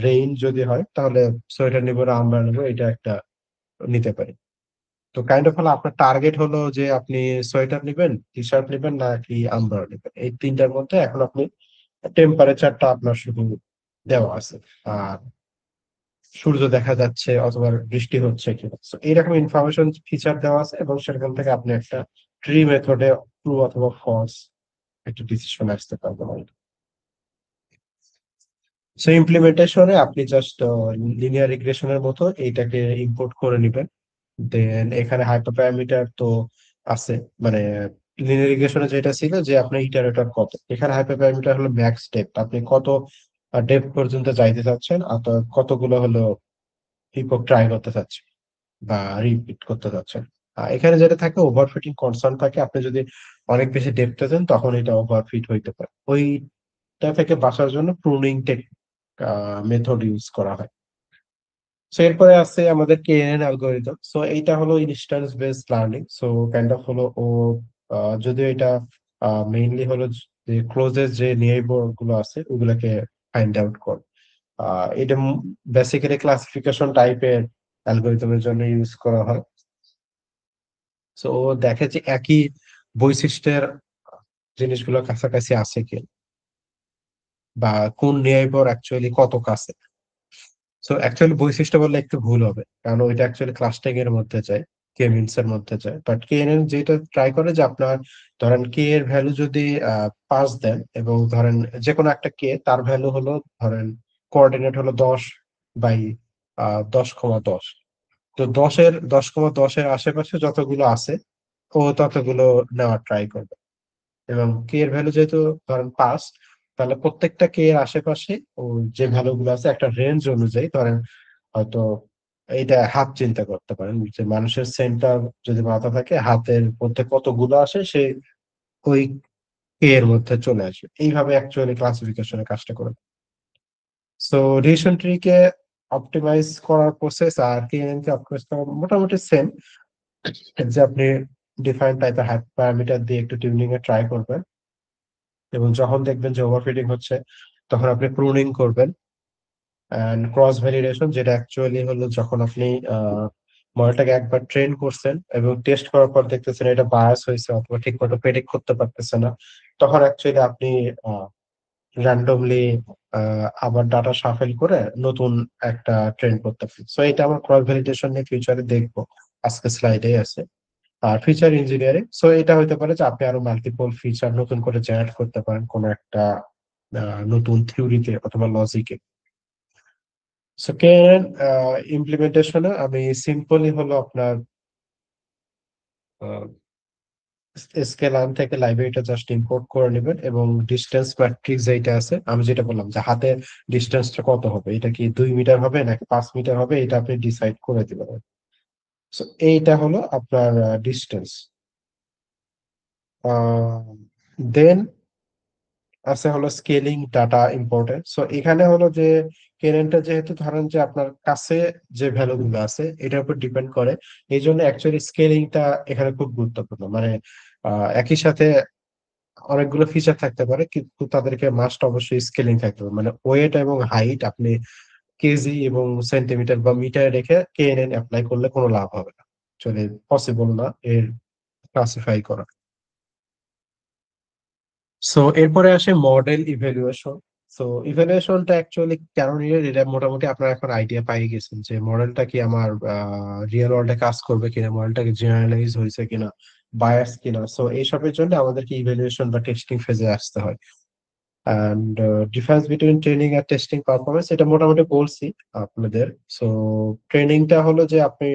রেইন যদি হয় তাহলে সোয়েটার নিবো না আমরা নেবো, এটা একটা নিতে পারি। তো কাইন্ড অফ হলো আপনার টার্গেট হলো যে আপনি সোয়েটার নিবেন, টি শার্ট নিবেন নাকি আমব্রেলা নিবেন, এই তিনটার মধ্যে এখন আপনি টেম্পারেচারটা আপনার শুধু দেওয়া আছে, আর সূর্য দেখা যাচ্ছে অথবা বৃষ্টি হচ্ছে কিনা, তো এইরকম ইনফরমেশন ফিচার দেওয়া আছে, এবং সেখান থেকে আপনি একটা ট্রি মেথডে ট্রু অথবা ফলস একটা ডিসিশন আসতে পারবেন। সো ইমপ্লিমেন্টেশনে আপনি জাস্ট লিনিয়ার রিগ্রেশনের মতো এইটাকে ইম্পোর্ট করে নিবেন। দেন এখানে হাইপার প্যারামিটার তো আছে, মানে লিনিয়ার রিগ্রেশনে যেটা ছিল যে আপনার ইটারেটর কত, এখানে হাইপার প্যারামিটার হলো ম্যাক্স ডেপথ, আপনি কত ডেপথ পর্যন্ত যাইতে চাচ্ছেন, অথবা কতগুলো হলো হিপক ট্রাই করতে চাচ্ছেন বা রিপিট করতে চাচ্ছেন। এখানে যেটা থাকে ওভারফিটিং কনসার্ন থাকে, আপনি যদি অনেক বেশি ডেপথে যান তখন এটা ওভারফিট হইতে পারে, ওইটা থেকে বাঁচার জন্য প্রুনিং মেথড ইউজ করা হয়। সো এরপরে আছে আমাদের কেএনএন অ্যালগোরিদম। সো এইটা হলো instance based learning. So kind of হলো ও যদিও এটা মেইনলি হলো যে ক্লোজেস্ট যে নেইবার গুলো আছে ওগুলাকে ফাইন্ড আউট করে। এটা বেসিক্যালি ক্লাসিফিকেশন টাইপের অ্যালগোরিদমের জন্য ইউজ করা হয়। সো ও দেখে যে একই বৈশিষ্ট্যের জিনিসগুলো কাছাকাছি আছে কি, বা কোন নেইবার অ্যাকচুয়ালি কত কাছে। সো অ্যাকচুয়ালি বৈশিষ্ট্য বললে একটু ভুল হবে, কারণ ওইটা অ্যাকচুয়ালি ক্লাস্টারিং এর মধ্যে যায়, কে মিনস এর মধ্যে যায়। বাট কেএনএন যেটা ট্রাই করে যে আপনার ধরেন কে এর ভ্যালু যদি 5 দেন, এবং ধরেন যে কোনো একটা কে তার ভ্যালু হলো ধরেন কোঅর্ডিনেট হলো 10/10,10, তো 10,10,10 আশেপাশে যতগুলো আছে ও ততগুলো নেওয়ার ট্রাই করবে। এবং কে এর ভ্যালু যেহেতু ধরেন 5, তাহলে প্রত্যেকটা কে এর আশেপাশে ও যে ভ্যালু গুলো আছে একটা রেঞ্জ অনুযায়ী ধরেন হয়তো এইটা হাত চিন্তা করতে পারেন যে মানুষের সেন্টার যদি মাথা থাকে, হাতের মধ্যে কতগুলো আসে সে ওই কে এর মধ্যে চলে আসবে, এইভাবে অ্যাকচুয়ালি ক্লাসিফিকেশনের কাজটা করে। সো ডিসিশন ট্রি কে অপটিমাইজ করার প্রসেস আর কেএনএন কে অপটিমাইজ করা মোটামুটি সেম, যে আপনি ডিফাইন টাইপের প্যারামিটার দিয়ে একটু টিউনিং এ ট্রাই করবেন, এবং যখন দেখবেন যে ওভারফিটিং হচ্ছে তখন আপনি প্রুনিং করবেন। এন্ড ক্রস ভ্যালিডেশন, যেটা অ্যাকচুয়ালি হলো যখন আপনি মডেলটাকে একবার ট্রেন করছেন এবং টেস্ট করার পর দেখতেছেন এটা বায়াস হয়েছে অথবা ঠিক মতো প্রেডিক্ট করতে পারতেছে না, তখন অ্যাকচুয়ালি আপনি র্যান্ডমলি আবার ডাটা শাফেল করে নতুন একটা ট্রেন করতে পারি। সো এটা আমার ক্রস ভ্যালিডেশন নিয়ে ফিউচারে দেখবো, আজকে স্লাইডে আছে। আর ফিচার ইঞ্জিনিয়ারিং, সো এটা হতে পারে যে আপনি আরো মাল্টিপল ফিচার নতুন করে জেনারেট করতে পারেন কোনো একটা নতুন থিওরিতে অথবা লজিকে। সো কেএনএন ইমপ্লিমেন্টেশনে আমি সিম্পলি হলো আপনার স্কেলান থেকে লাইব্রেরিটা জাস্ট ইম্পোর্ট করে নেবেন এবং ডিস্টেন্স ম্যাট্রিক্স যেটা আছে, আমি যেটা বললাম যে হাতের ডিস্টেন্সটা কত হবে, এটা কি 2 মিটার হবে নাকি 5 মিটার হবে, এটা আপনি ডিসাইড করে দিবেন। সো এইটা হলো আপনার ডিস্টেন্স। দেন আছে হলো স্কেলিং ডাটা ইম্পর্টেন্ট। সো এখানে হলো যে কেরেন্টটা যেহেতু ধরেন যে আপনার কাছে যে ভ্যালু গুলো আছে এটার উপর ডিপেন্ড করে, এই জন্য অ্যাকচুয়ালি স্কেলিংটা এখানে খুব গুরুত্বপূর্ণ। মানে একই সাথে অনেকগুলো ফিচার থাকতে পারে কিন্তু তাদেরকে মাস্ট অবশ্যই স্কেলিং থাকতে হবে। মানে ওয়েট এবং হাইট আপনি কেজি এবং সেন্টিমিটার বা মিটার রেখে কেএনএন অ্যাপ্লাই করলে কোনো লাভ হবে না, অ্যাকচুয়ালি পসিবল না এর ক্লাসিফাই করা। সো এরপরে আসে মডেল ইভ্যালুয়েশন। সো ইভ্যালুয়েশনটা অ্যাকচুয়ালি কেন নিলেন এটা মোটামুটি আপনারা এখন আইডিয়া পাই গেছেন যে মডেলটা কি আমার রিয়েল ওয়ার্ল্ডে কাজ করবে কিনা, মডেলটা কি জেনারেলাইজ হয়েছে কিনা, বায়াস কিনা। সো এইসবের জন্য আমাদেরকে ইভ্যালুয়েশন বা টেস্টিং ফেজে আসতে হয়। অ্যান্ড ডিফারেন্স বিটুইন ট্রেনিং আর টেস্টিং পারফরমেন্স এটা মোটামুটি বলছি আপনাদের। সো ট্রেনিংটা হলো যে আপনি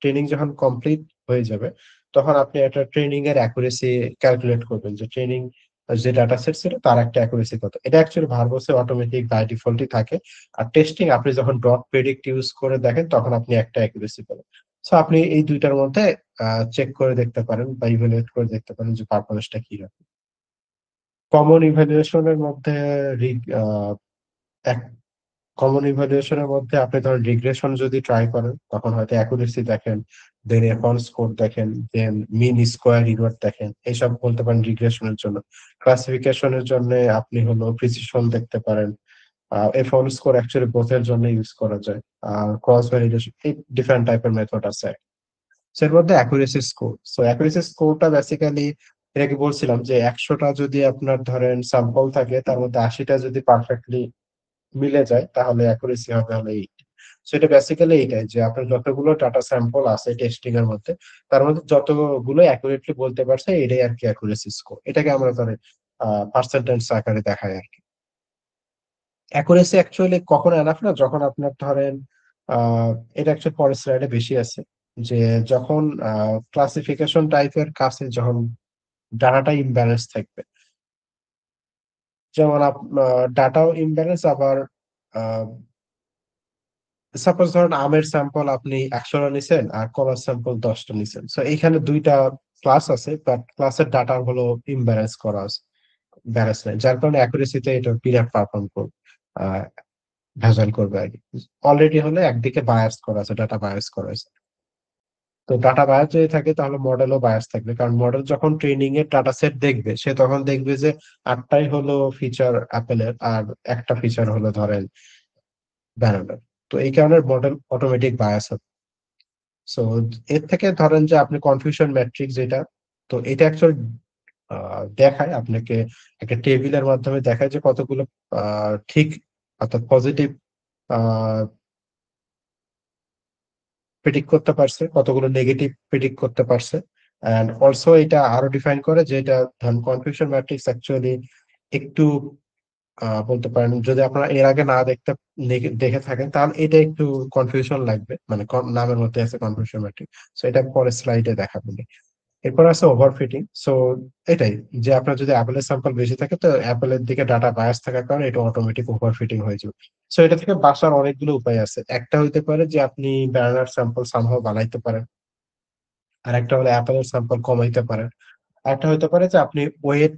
ট্রেনিং যখন কমপ্লিট হয়ে যাবে তখন আপনি একটা ট্রেনিং এর অ্যাকুরেসি ক্যালকুলেট করবেন যে ট্রেনিং যে ডাটা সেট ছিল তার একটা অ্যাকুরেসি কত। এটা অ্যাকচুয়ালি ভার্বসে অটোমেটিক বাই ডিফল্টই থাকে। আর টেস্টিং আপনি যখন ডট প্রেডিক্ট ইউজ করে দেখেন তখন আপনি একটা অ্যাকুরেসি পাবেন। সো আপনি এই দুইটার মধ্যে চেক করে দেখতে পারেন বা ইভ্যালুয়েট করে দেখতে পারেন যে পারফরমেন্সটা কি রকম। কমন ইভ্যালুয়েশনের মধ্যে কমন ইভ্যালুয়েশনের মধ্যে আপনি ধরেন রিগ্রেশন যদি ট্রাই করেন তখন হয়তো অ্যাকুরেসি দেখেন, দেন এফন স্কোর দেখেন, দেন মিন স্কোয়ার ইরর দেখেন, এইসব বলতে পারেন রিগ্রেশনের জন্য। ক্লাসিফিকেশনের জন্য আপনি হলো প্রিসিশন দেখতে পারেন। এফন স্কোর অ্যাকচুয়ালি বোথের জন্য ইউজ করা যায়। আর ক্রস ভ্যালিডেশন, এই ডিফারেন্ট টাইপের মেথড আছে। সো এর মধ্যে অ্যাকুরেসি স্কোর, সো অ্যাকুরেসি স্কোরটা বেসিক্যালি এটাকে বলছিলাম যে 100টা যদি আপনার ধরেন স্যাম্পল থাকে তার মধ্যে 80টা যদি পারফেক্টলি মিলে যায় তাহলে অ্যাকুরেসি হবে হলো 8। সো এটা বেসিক্যালি এইটাই যে আপনার যতগুলো ডাটা স্যাম্পল আছে টেস্টিং এর মধ্যে তার মধ্যে যতগুলো অ্যাকুরেটলি বলতে পারছে এটাই আর কি অ্যাকুরেসি স্কোর। এটাকে আমরা ধরে পার্সেন্টেজ আকারে দেখাই আর কি। অ্যাকুরেসি অ্যাকচুয়ালি কখন এনাফ না, যখন আপনার ধরেন আহ এটা অ্যাকচুয়ালি পরের স্লাইডে বেশি আছে যে যখন ক্লাসিফিকেশন টাইপের কাছে যখন ডাটাটা ইমব্যালেন্স থাকবে, যেমন ডাটাও ইমব্যালেন্স আবার সাপোজ ধরুন আমের স্যাম্পল আপনি 100টা নিছেন আর কলার স্যাম্পল 10টা নিছেন, সো এইখানে দুইটা ক্লাস আছে বাট ক্লাসের ডাটা হলো ইমব্যালেন্স করা আছে, ব্যালেন্স নাই, যার কারণে অ্যাকুরেসিতে এটা বিরাট পারফর্ম করবে, আহ, ভেজাল করবে আর কি। অলরেডি হলে একদিকে বায়াস করা আছে, ডাটা বায়াস করা আছে। তো ডাটা বায়াস যদি থাকে তাহলে মডেলও বায়াস থাকবে, কারণ মডেল যখন ট্রেনিং এর ডাটা সেট দেখবে সে তখন দেখবে যে 8টাই হলো ফিচার অ্যাপেলের আর একটা ফিচার হলো ধরেন ব্যানানার। তো এই কারণে মডেল অটোমেটিক বায়াস হবে। সো এর থেকে ধরেন যে আপনি কনফিউশন ম্যাট্রিক্স যেটা, তো এটা অ্যাকচুয়ালি দেখায় আপনাকে একটা টেবিলের মাধ্যমে দেখায় যে কতগুলো ঠিক অর্থাৎ পজিটিভ প্রেডিক্ট করতে পারছে, কতগুলো নেগেটিভ প্রেডিক্ট করতে পারছে। অ্যান্ড অলসো এটা আরো ডিফাইন করে যে এটা ধরেন কনফিউশন ম্যাট্রিক্স অ্যাকচুয়ালি একটু বলতে পারেন যদি আপনারা এর আগে না দেখে থাকেন তাহলে এটা একটু কনফিউশন লাগবে, মানে নামের মধ্যে আছে কনফিউশন ম্যাট্রিক্স। সো এটা পরে স্লাইডে দেখাবো। এরপর আছে ওভারফিটিং। সো এটাই যে আপনার যদি অ্যাপেলের স্যাম্পল বেশি থাকে তো অ্যাপেলের দিকে ডাটা বায়াস থাকার কারণে এটা অটোমেটিক ওভারফিটিং হয়ে যাবে। সো এটা থেকে বাঁচার অনেকগুলো উপায় আছে। একটা হইতে পারে যে আপনি ব্যানানার স্যাম্পল সামহাও বানাইতে পারেন, আর একটা হলো অ্যাপেলের স্যাম্পল কমাইতে পারেন। একটা হইতে পারে যে আপনি ওয়েট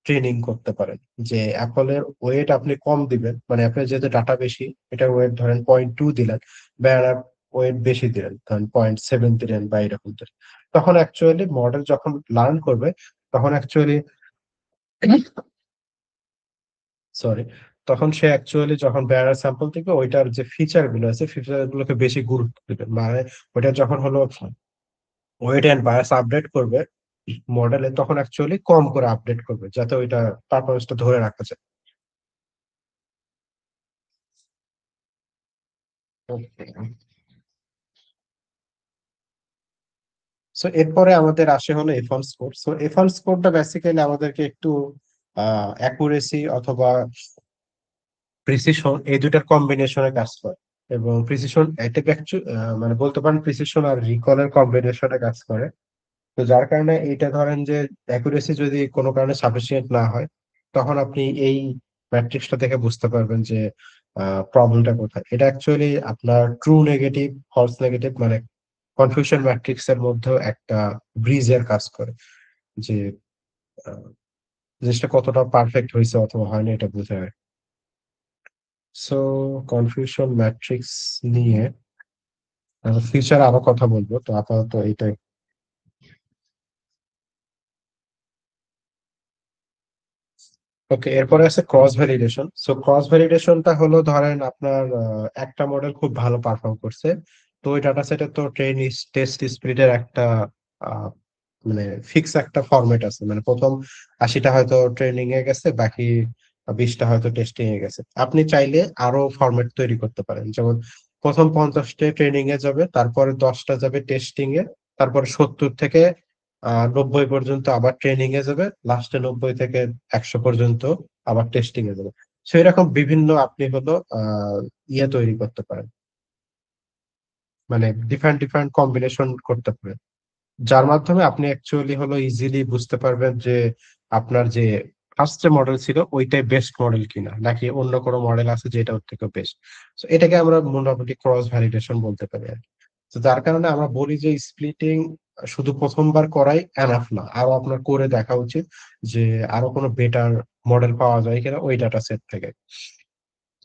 ট্রেনিং করতে পারেন, যে অ্যাপলের ওয়েট আপনি কম দিবেন, মানে আপনার যেহেতু ডাটা বেশি এটার ওয়েট ধরেন 0.2 দিলেন, ব্যানানার ওয়েট বেশি দিলেন ধরেন 0.7 দিলেন বা এরকম দিলেন। তখন অ্যাকচুয়ালি মডেল যখন লার্ন করবে তখন অ্যাকচুয়ালি সরি তখন সে অ্যাকচুয়ালি যখন ব্যানার স্যাম্পল থেকে ওইটার যে ফিচার গুলো আছে ফিচার গুলোকে বেশি গুরুত্ব দেবে। মানে ওইটা যখন হলো ওয়েট এন্ড বায়াস আপডেট করবে মডেলে তখন অ্যাকচুয়ালি কম করে আপডেট করবে যাতে ওইটা পারফরমেন্সটা ধরে রাখা যায়। ওকে। সো এরপরে আমাদের আসে হলো এফ1 স্কোর। সো এফ1 স্কোরটা বেসিক্যালি আমাদেরকে একটু অ্যাকুরেসি অথবা প্রিসিশন এই দুটার কম্বিনেশনে কাজ করে। এবং প্রিসিশন এটাকে মানে বলতে পারেন প্রিসিশন আর রিকলের কম্বিনেশনে কাজ করে। তো যার কারণে এইটা ধরেন যে অ্যাকুরেসি যদি কোনো কারণে সাফিসিয়েন্ট না হয়, তখন আপনি এই ম্যাট্রিক্সটা দেখে বুঝতে পারবেন যে প্রবলেমটা কোথায়। এটা অ্যাকচুয়ালি আপনার ট্রু নেগেটিভ, ফলস নেগেটিভ মানে কনফিউশন ম্যাট্রিক্স এর মধ্যেও একটা ব্রিজের কাজ করে, যে আহ, জিনিসটা কতটা পারফেক্ট হয়েছে অথবা হয়নি এটা বোঝায়। সো কনফিউশন ম্যাট্রিক্স নিয়ে ফিউচারে আরো কথা বলবো, তো আপাতত এইটাই। ওকে, এরপরে আছে ক্রস ভ্যালিডেশন। সো ক্রস ভ্যালিডেশনটা হলো ধরেন আপনার একটা মডেল খুব ভালো পারফর্ম করছে, তো ওই ডাটা সেটে তো টেস্ট স্পিডের একটা আহ, মানে ফিক্স একটা ফরম্যাট আছে, মানে প্রথম 80টা হয়তো ট্রেনিং এ গেছে, বাকি 20টা হয়তো টেস্টিং এ গেছে। আপনি চাইলে আরো ফরম্যাট তৈরি করতে পারেন, যেমন প্রথম 50টা ট্রেনিং এ যাবে, তারপরে 10টা যাবে টেস্টিং এ, তারপরে 70 থেকে 90 পর্যন্ত আবার ট্রেনিং এ যাবে, লাস্টে 90 থেকে 100 পর্যন্ত আবার টেস্টিং এ যাবে। সেই রকম বিভিন্ন আপনি হলো ইয়ে তৈরি করতে পারেন, মানে ডিফারেন্ট ডিফারেন্ট কম্বিনেশন করতে পারেন, যার মাধ্যমে আপনি অ্যাকচুয়ালি হলো ইজিলি বুঝতে পারবেন যে আপনার যে ফার্স্ট যে মডেল ছিল ওইটাই বেস্ট মডেল কিনা, নাকি অন্য কোনো মডেল আছে যেটা ওর থেকে বেস্ট। তো এটাকে আমরা মোটামুটি ক্রস ভ্যালিডেশন বলতে পারি আর কি। তো যার কারণে আমরা বলি যে স্প্লিটিং শুধু প্রথমবার করাই এনাফ না, আরো আপনার করে দেখা উচিত যে আরো কোনো বেটার মডেল পাওয়া যায় কিনা ওই ডাটা সেট থেকে।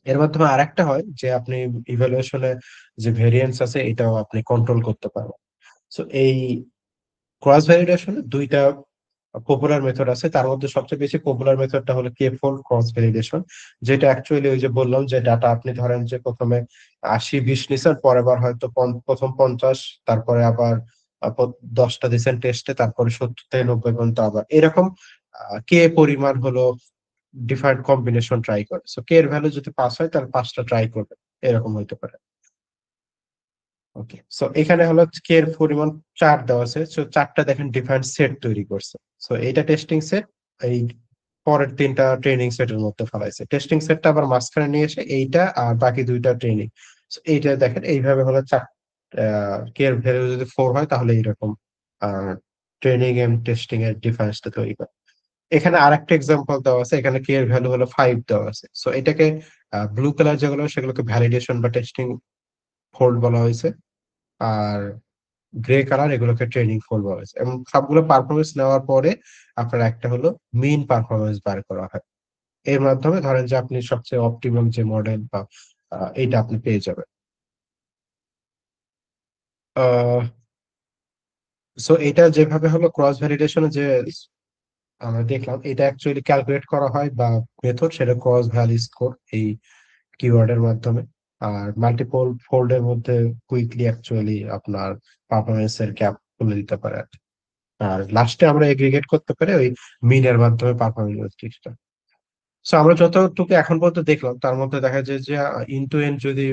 এর মাধ্যমে আরেকটা হয় যে আপনি ইভ্যালুয়েশনে যে ভেরিয়েন্স আছে এটাও আপনি কন্ট্রোল করতে পারবেন। সো এই ক্রস ভ্যালিডেশনে দুইটা পপুলার মেথড আছে, তার মধ্যে সবচেয়ে বেশি পপুলার মেথডটা হলো কে ফোল্ড ক্রস ভ্যালিডেশন, যেটা অ্যাকচুয়ালি ওই যে বললাম যে ডাটা আপনি ধরেন যে প্রথমে 80-20 নিছেন, পরের বার হয়তো প্রথম 50, তারপরে আবার 10টা দিচ্ছেন টেস্টে, তারপরে 70 থেকে 90 পর্যন্ত আবার এরকম কে পরিমাণ হলো ডিফারেন্ট কম্বিনেশন ট্রাই করে। সো কে এর ভ্যালু যদি 5 হয় তাহলে 5টা ট্রাই করবে, এরকম হইতে পারে। ওকে, সো এখানে হলো কে এর পরিমাণ 4 দেওয়া আছে, সো 4টা দেখেন ডিফারেন্ট সেট তৈরি করছে। সো এইটা টেস্টিং সেট, এই পরের 3টা ট্রেনিং সেটের মধ্যে ফেলাইছে, টেস্টিং সেটটা আবার মাঝখানে নিয়ে এসে এইটা আর বাকি 2টা ট্রেনিং। এইটা দেখেন এইভাবে হলো কে এর ভ্যালু যদি 4 হয় তাহলে এইরকম ট্রেনিং এন্ড টেস্টিং এর ডিফারেন্সটা তৈরি করে। এখানে আরেকটা এক্সাম্পল দেওয়া আছে, এখানে কে এর ভ্যালু হলো 5 দেওয়া আছে। সো এটাকে ব্লু কালার যেগুলো সেগুলোকে ভ্যালিডেশন বা টেস্টিং ফোল্ড বলা হয়েছে, আর গ্রে কালার এগুলোকে ট্রেনিং ফোল্ড বলা হয়েছে। এবং সবগুলো পারফরমেন্স নেওয়ার পরে আপনার একটা হলো মিন পারফরমেন্স বার করা হয়। এর মাধ্যমে ধরেন যে আপনি সবচেয়ে অপটিমাম যে মডেল বা এইটা আপনি পেয়ে যাবেন। আহ সো এটা যেভাবে হলো ক্রস ভ্যালিডেশনে যে আমরা দেখলাম, এটা অ্যাকচুয়ালি ক্যালকুলেট করা হয় বা মেথড, সেটা ক্রস ভ্যালি স্কোর এই কিওয়ার্ডের মাধ্যমে। আর মাল্টিপল ফোল্ডের মধ্যে কুইকলি অ্যাকচুয়ালি আপনার পারফরমেন্স এর গ্যাপ খুলে দিতে পারে আর কি। আর লাস্টে আমরা এগ্রিগেট করতে পারি ওই মিনের মাধ্যমে পারফরমেন্স টা। সো আমরা যতটুকু এখন পর্যন্ত দেখলাম তার মধ্যে দেখা যায় যে ইন টু এন্ড যদি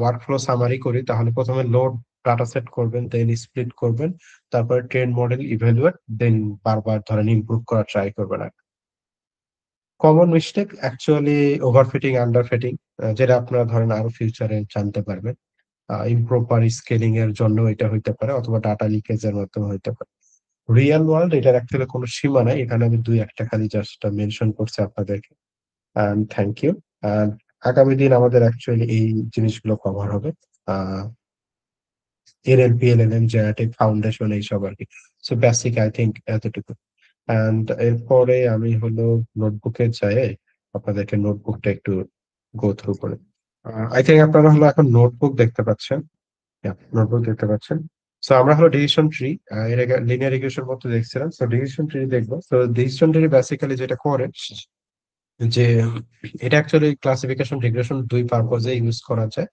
ওয়ার্ক ফ্লো সামারি করি, তাহলে প্রথমে লোড ডাটা সেট করবেন, দেন স্প্লিট করবেন, তারপরে ট্রেন মডেল ইভ্যালুয়েট, দেন বারবার ধরেন ইমপ্রুভ করা ট্রাই করবেন। আর common mistake actually overfitting, underfitting, যেটা আপনারা ধরেন আরো ফিউচারে জানতে পারবেন। ইমপ্রপার স্কেলিং এর জন্য এটা হইতে পারে, অথবা ডাটা লিকেজের মাধ্যমে হইতে পারে। রিয়েল ওয়ার্ল্ড এটার অ্যাকচুয়ালি কোনো সীমা নাই, এখানে আমি দুই একটা খালি জাস্ট মেনশন করছি আপনাদেরকে। Thank you. আগামী দিন আমাদের অ্যাকচুয়ালি এই জিনিসগুলো কভার হবে, uh NLP, LLM, generative foundation এইসব আর কি। সো বেসিক আই থিঙ্ক এতটুকু। অ্যান্ড এরপরে আমি হলো নোটবুকে যাই, আপনাদেরকে নোটবুকটা একটু গো থ্রু করে। আই থিঙ্ক আপনারা হলো এখন নোটবুক দেখতে পাচ্ছেন। নোটবুক দেখতে পাচ্ছেন। সো আমরা হলো ডিসিশন ট্রি, এর আগে লিনিয়ার রিগ্রেশন মতো দেখছিলাম, সো ডিসিশন ট্রি দেখবো। তো ডিসিশন ট্রি বেসিক্যালি যেটা করে যে এটা অ্যাকচুয়ালি ক্লাসিফিকেশন রিগ্রেশন দুই পারপজে ইউজ করা যায়।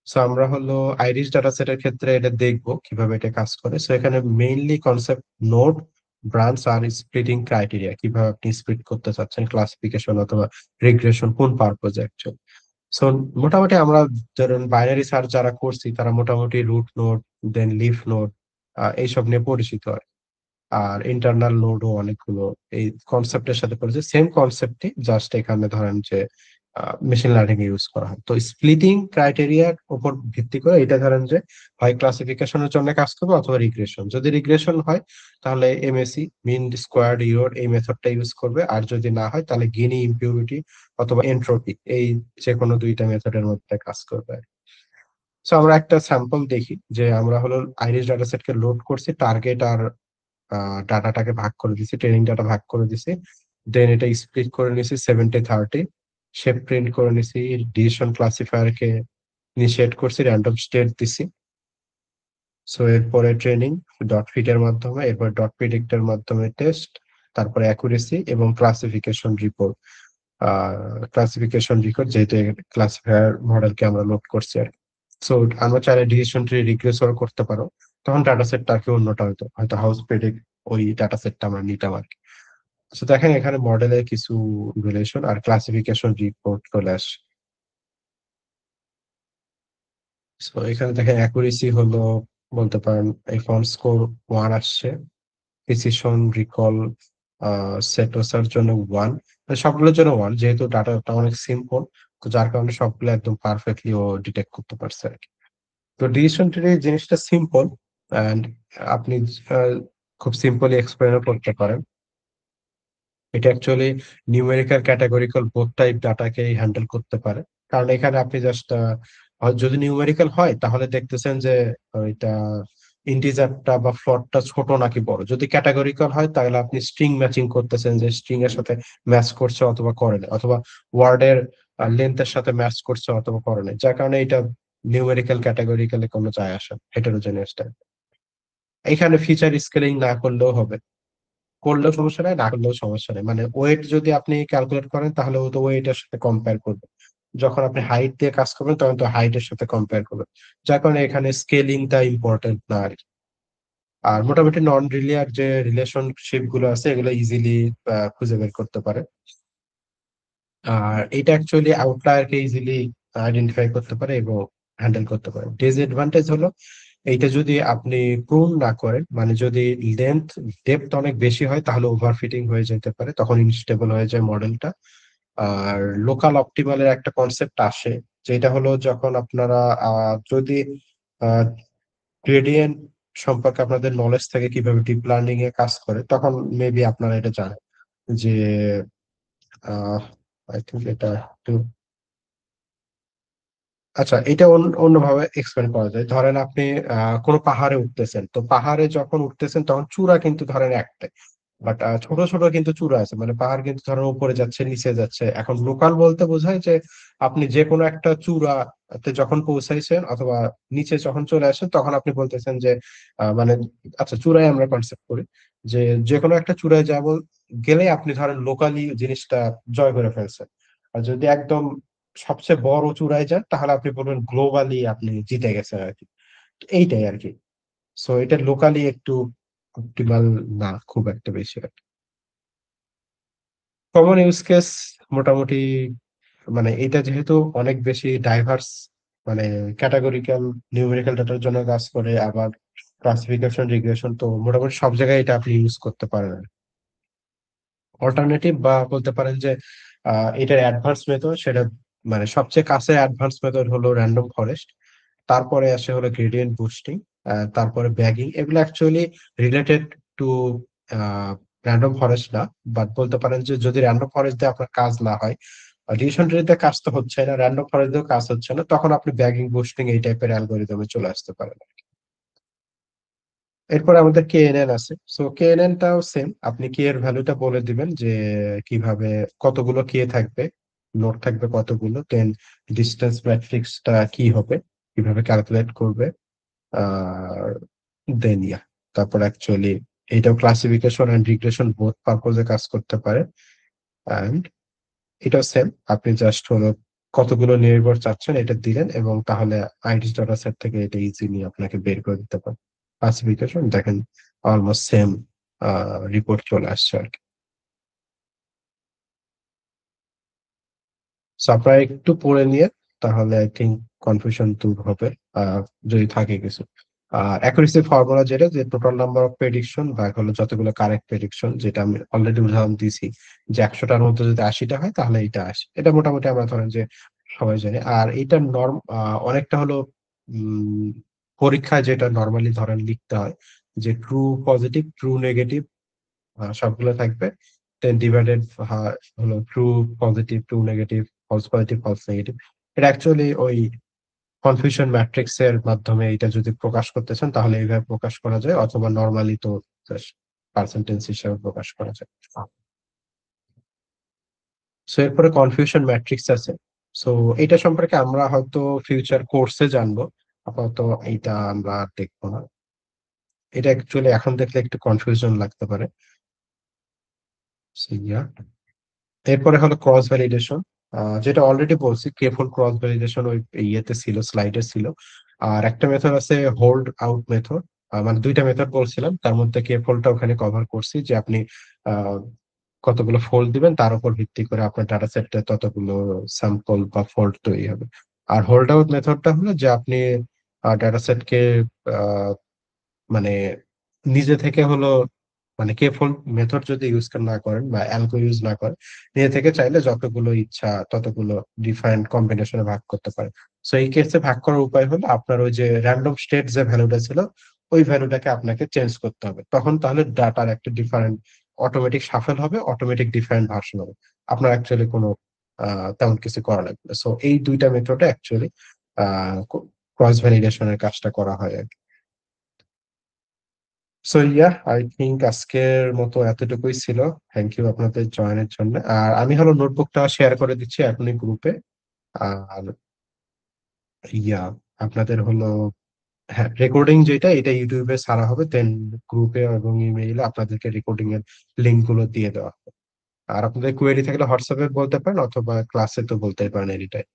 সো আমরা হলো আইরিশ ডাটা সেটের ক্ষেত্রে এটা দেখবো কিভাবে এটা কাজ করে। সো এখানে মেইনলি কনসেপ্ট নোড, ব্রাঞ্চ আর স্প্লিটিং ক্রাইটেরিয়া, কিভাবে আপনি স্প্লিট করতে চাচ্ছেন ক্লাসিফিকেশন অথবা রিগ্রেশন কোন পারপজে অ্যাকচুয়ালি। সো মোটামুটি আমরা ধরুন বাইনারি সার্চ যারা করছি তারা মোটামুটি রুট নোড, দেন লিফ নোড, এইসব নিয়ে পরিচিত হয়। আর ইন্টারনাল নোডও অনেকগুলো এই কনসেপ্টের সাথে পড়েছে, সেম কনসেপ্টই, জাস্ট এখানে ধরেন যে মেশিন লার্নিং ইউজ করা হয়। তো স্প্লিটিং ক্রাইটেরিয়ার উপর ভিত্তি করে এটা ধরেন যে হয় ক্লাসিফিকেশনের জন্য কাজ করবে অথবা রিগ্রেশন। যদি রিগ্রেশন হয় তাহলে এমএসই, মিন স্কোয়ার্ড ইরর, এই মেথডটা ইউজ করবে। আর যদি না হয় তাহলে গিনি ইম্পিউরিটি অথবা এন্ট্রপি, এই যে কোনো দুইটা মেথডের মধ্যে কাজ করবে। সো আমরা একটা স্যাম্পল দেখি যে আমরা হলো আইরিস ডাটা সেটকে লোড করছি, টার্গেট আর ডাটাটাকে ভাগ করে দিছি, ট্রেনিং ডাটা ভাগ করে দিছি, দেন এটা স্প্লিট করে নিছি 70-30, শেপ প্রিন্ট করে নিছি, ডিসিশন ক্লাসিফায়ার কে ইনিশিয়েট করছি, র্যান্ডম স্টেট দিছি। সো এরপরে ট্রেনিং ডট ফিট এর মাধ্যমে, এরপর ডট প্রিডিক্টের মাধ্যমে টেস্ট, তারপরে অ্যাকুরেসি এবং ক্লাসিফিকেশন রিপোর্ট। ক্লাসিফিকেশন রিপোর্ট যেহেতু ক্লাসিফায়ার মডেলকে আমরা লোড করছি আর সো আমরা চাইলে ডিসিশন ট্রি রিগ্রেসও করতে পারো, তখন ডাটা সেটটা আর কি অন্যটা হয়তো হয়তো হাউস প্রেডিক্ট, ওই ডাটা সেটটা আমরা নিতাম আর কি। তো দেখেন এখানে মডেলের কিছু রিলেশন আর ক্লাসিফিকেশন রিপোর্ট চলে আসে। তো এখানে দেখেন অ্যাকুরেসি হলো, বলতে পারেন এই ফন্ট স্কোর 1 আসছে, প্রিসিশন রিকল সেটোসার জন্য 1, সবগুলোর জন্য 1, যেহেতু ডাটাটা অনেক সিম্পল, তো যার কারণে সবগুলো একদম পারফেক্টলি ও ডিটেক্ট করতে পারছে আর কি। তো ডিসিশন ট্রি জিনিসটা সিম্পল, অ্যান্ড আপনি আহ, খুব সিম্পলি এক্সপ্লেন করতে পারেন। এটা actually numerical categorical both type ডাটাকে হ্যান্ডেল করতে পারে। কারণ এখানে আপনি জাস্ট যদি নিউমেরিক্যাল হয় তাহলে দেখতেছেন যে এটা ইন্টিজারটা বা ফ্লোটটা ছোট নাকি বড়। যদি ক্যাটাগরিক্যাল হয় তাহলে আপনি স্ট্রিং ম্যাচিং করতেছেন, যে স্ট্রিং এর সাথে ম্যাচ করছে অথবা করে না, অথবা ওয়ার্ডের লেন্থের সাথে ম্যাচ করছে অথবা করে না, যার কারণে এটা নিউমেরিক্যাল ক্যাটাগরিক্যালে কোনো যায় আসে না, হেটেরোজেনিয়াস টাইপ। এখানে ফিচার স্কেলিং না করলেও হবে, করলেও সমস্যা নাই, না করলেও সমস্যা নেই। মানে ওয়েট যদি আপনি ক্যালকুলেট করেন তাহলে ও তো ওয়েটের সাথে কম্পেয়ার করবে, যখন আপনি হাইট দিয়ে কাজ করবেন তখন তো হাইটের সাথে কম্পেয়ার করবে, যার কারণে এখানে স্কেলিংটা ইম্পর্টেন্ট না আর কি। আর মোটামুটি নন লিনিয়ার যে রিলেশনশিপ গুলো আছে এগুলো ইজিলি খুঁজে বের করতে পারে। আর এটা অ্যাকচুয়ালি আউটলায়ারকে ইজিলি আইডেন্টিফাই করতে পারে এবং হ্যান্ডেল করতে পারে। ডিসঅ্যাডভান্টেজ হলো এইটা যদি আপনি প্রুন না করেন, মানে যদি লেন্থ ডেপথ অনেক বেশি হয় তাহলে ওভারফিটিং হয়ে যেতে পারে, তখন ইনস্টেবল হয়ে যায় মডেলটা। আর লোকাল অপটিমালের একটা কনসেপ্ট আসে, যেটা হলো যখন আপনারা যদি গ্রেডিয়েন্ট সম্পর্কে আপনাদের নলেজ থাকে কিভাবে ডিপ লার্নিং এ কাজ করে, তখন মেবি আপনারা এটা জানেন যে আই থিঙ্ক এটা একটু, আচ্ছা এটা অন্যভাবে এক্সপ্লেন করা যায়। ধরেন আপনি কোনো পাহাড়ে উঠতেছেন, তো পাহাড়ে যখন উঠতেছেন তখন চূড়া কিন্তু ধরেন একটাই, বাট ছোট ছোট কিন্তু চূড়া আছে, মানে পাহাড় কিন্তু ধরেন উপরে যাচ্ছে নিচে যাচ্ছে। এখন লোকাল বলতে বোঝায় যে আপনি যে কোনো একটা চূড়াতে যখন পৌঁছাইছেন অথবা নিচে যখন চলে আসেন তখন আপনি বলতেছেন যে মানে, আচ্ছা চূড়ায় আমরা কনসেপ্ট করি যে যে কোনো একটা চূড়ায় যাব গেলে আপনি ধরেন লোকালি জিনিসটা জয় করে ফেলছেন। আর যদি একদম সবচেয়ে বড় চূড়ায় যান তাহলে আপনি বলবেন গ্লোবালি আপনি জিতে গেছেন আর কি। তো এইটাই আর কি। সো এটা লোকালি একটু অপটিমাল না খুব একটা বেশি আর কি। কমন ইউজ কেস মোটামুটি, মানে এটা যেহেতু অনেক বেশি ডাইভার্স, মানে ক্যাটাগরিক্যাল নিউমেরিক্যাল ডাটার জন্য কাজ করে, আবার ক্লাসিফিকেশন রিগ্রেশন, তো মোটামুটি সব জায়গায় এটা আপনি ইউজ করতে পারেন। অল্টারনেটিভ বা বলতে পারেন যে এটার অ্যাডভান্স মেথড সেটা, মানে সবচেয়ে কাছে অ্যাডভান্স মেথড হলো র্যান্ডম ফরেস্ট, তারপরে আসে হলো গ্রেডিয়েন্ট বুস্টিং, তারপরে ব্যাগিং। এগুলো actually related to random forest না, বাট বলতে পারেন যে যদি র্যান্ডম ফরেস্ট দিয়ে আপনার কাজ না হয়, ডিসিশন ট্রিতে কাজ তো হচ্ছে না, র্যান্ডম ফরেস্ট দিয়েও কাজ হচ্ছে না, তখন আপনি ব্যাগিং বুস্টিং এই টাইপের অ্যালগোরিদমে চলে আসতে পারেন। এরপর আমাদের কেএনএন আছে। সো কেএনএন টাও সেম, আপনি কে এর ভ্যালুটা বলে দিবেন যে কিভাবে, কতগুলো কে থাকবে, নোড থাকবে কতগুলো, দেন ডিস্টেন্স ম্যাট্রিক্সটা কি হবে, কিভাবে ক্যালকুলেট করবে, আর দেন তারপর অ্যাকচুয়ালি এটাও ক্লাসিফিকেশন এন্ড রিগ্রেশন বোথ পারপোজে কাজ করতে পারে। এন্ড এটাও সেম, আপনি জাস্ট হলো কতগুলো নির্ভর চাচ্ছেন এটা দিলেন এবং তাহলে আইরিস ডাটা সেট থেকে এটা ইজিলি আপনাকে বের করে দিতে পারে। ক্লাসিফিকেশন দেখেন অলমোস্ট সেম রিপোর্ট চলে আসছে আর কি। সো আপনারা একটু পড়ে নিয়ে তাহলে আই থিঙ্ক কনফিউশন দূর হবে, যদি থাকে কিছু। আর অ্যাকুরেসি ফর্মুলা যেটা, যে টোটাল নাম্বার অফ প্রেডিকশন বা হলো যতগুলো কারেক্ট প্রেডিকশন, যেটা আমি অলরেডি উদাহরণ দিয়েছি, যে 100টার মধ্যে যদি 80টা হয় তাহলে এটা আসে, এটা মোটামুটি আমরা ধরেন যে সবাই জানি। আর এইটার নর্ম অনেকটা হলো উম পরীক্ষায় যেটা নর্মালি ধরেন লিখতে হয়, যে ট্রু পজিটিভ, ট্রু নেগেটিভ সবগুলো থাকবে, 10 ডিভাইডেড হলো true positive, true negative, false positive, false negative. এটা অ্যাকচুয়ালি ওই কনফিউশন ম্যাট্রিক্স এর মাধ্যমে এটা যদি প্রকাশ করতে চান তাহলে এইভাবে প্রকাশ করা যায়, অথবা নর্মালি তো পার্সেন্টেজ হিসেবে প্রকাশ করা যায়। সো এরপরে কনফিউশন ম্যাট্রিক্স আছে। সো এটা সম্পর্কে আমরা হয়তো ফিউচার কোর্সে জানবো, আপাতত এইটা আমরা আর দেখবো না। এটা অ্যাকচুয়ালি এখন দেখলে একটু কনফিউশন লাগতে পারে। So, yeah. এরপরে হলো ক্রস ভ্যালিডেশন, যেটা অলরেডি বলছি, কেফল ক্রস ভ্যালিডেশন ওই ইয়েতে ছিল, স্লাইডে ছিল। আর একটা মেথড আছে হোল্ড আউট মেথড, মানে দুইটা মেথড বলছিলাম, তার মধ্যে কেফলটা ওখানে কভার করছি, যে আপনি আহ, কতগুলো ফোল্ড দিবেন তার উপর ভিত্তি করে আপনার ডাটা সেটে ততগুলো স্যাম্পল বা ফল্ট তৈরি হবে। আর হোল্ড আউট মেথডটা হলো যে আপনি ডাটা সেটকে মানে নিজে থেকে হলো, মানে কে ফোন মেথড যদি ইউজ না করেন বা অ্যালগো ইউজ না করেন, নিজে থেকে চাইলে যতগুলো ইচ্ছা ততগুলো ডিফারেন্ট কম্বিনেশনে ভাগ করতে পারে। সো এই কেসে ভাগ করার উপায় হলো আপনার ওই যে র্যান্ডম স্টেট যে ভ্যালুটা ছিল, ওই ভ্যালুটাকে আপনাকে চেঞ্জ করতে হবে, তখন তাহলে ডাটার একটা ডিফারেন্ট অটোমেটিক শাফেল হবে, অটোমেটিক ডিফারেন্ট ভার্সন হবে। আপনার অ্যাকচুয়ালি কোনো তেমন কিছু করা লাগবে না। সো এই দুইটা মেথডে অ্যাকচুয়ালি ক্রস ভ্যালিডেশনের কাজটা করা হয় আর কি। সো ইয়া, আই থিঙ্ক আজকের মতো এতটুকুই ছিল। থ্যাংক ইউ আপনাদের জয়েনের জন্য। আর আমি হলো নোটবুকটা শেয়ার করে দিচ্ছি এখনই গ্রুপে। আর ইয়া, আপনাদের হলো, হ্যাঁ, রেকর্ডিং যেটা এটা ইউটিউবে ছাড়া হবে, দেন গ্রুপে এবং ইমেইলে আপনাদেরকে রেকর্ডিং এর লিঙ্ক গুলো দিয়ে দেওয়া হবে। আর আপনাদের কোয়েরি থাকলে হোয়াটসঅ্যাপে বলতে পারেন, অথবা ক্লাসে তো বলতেই পারেন এনি টাইম।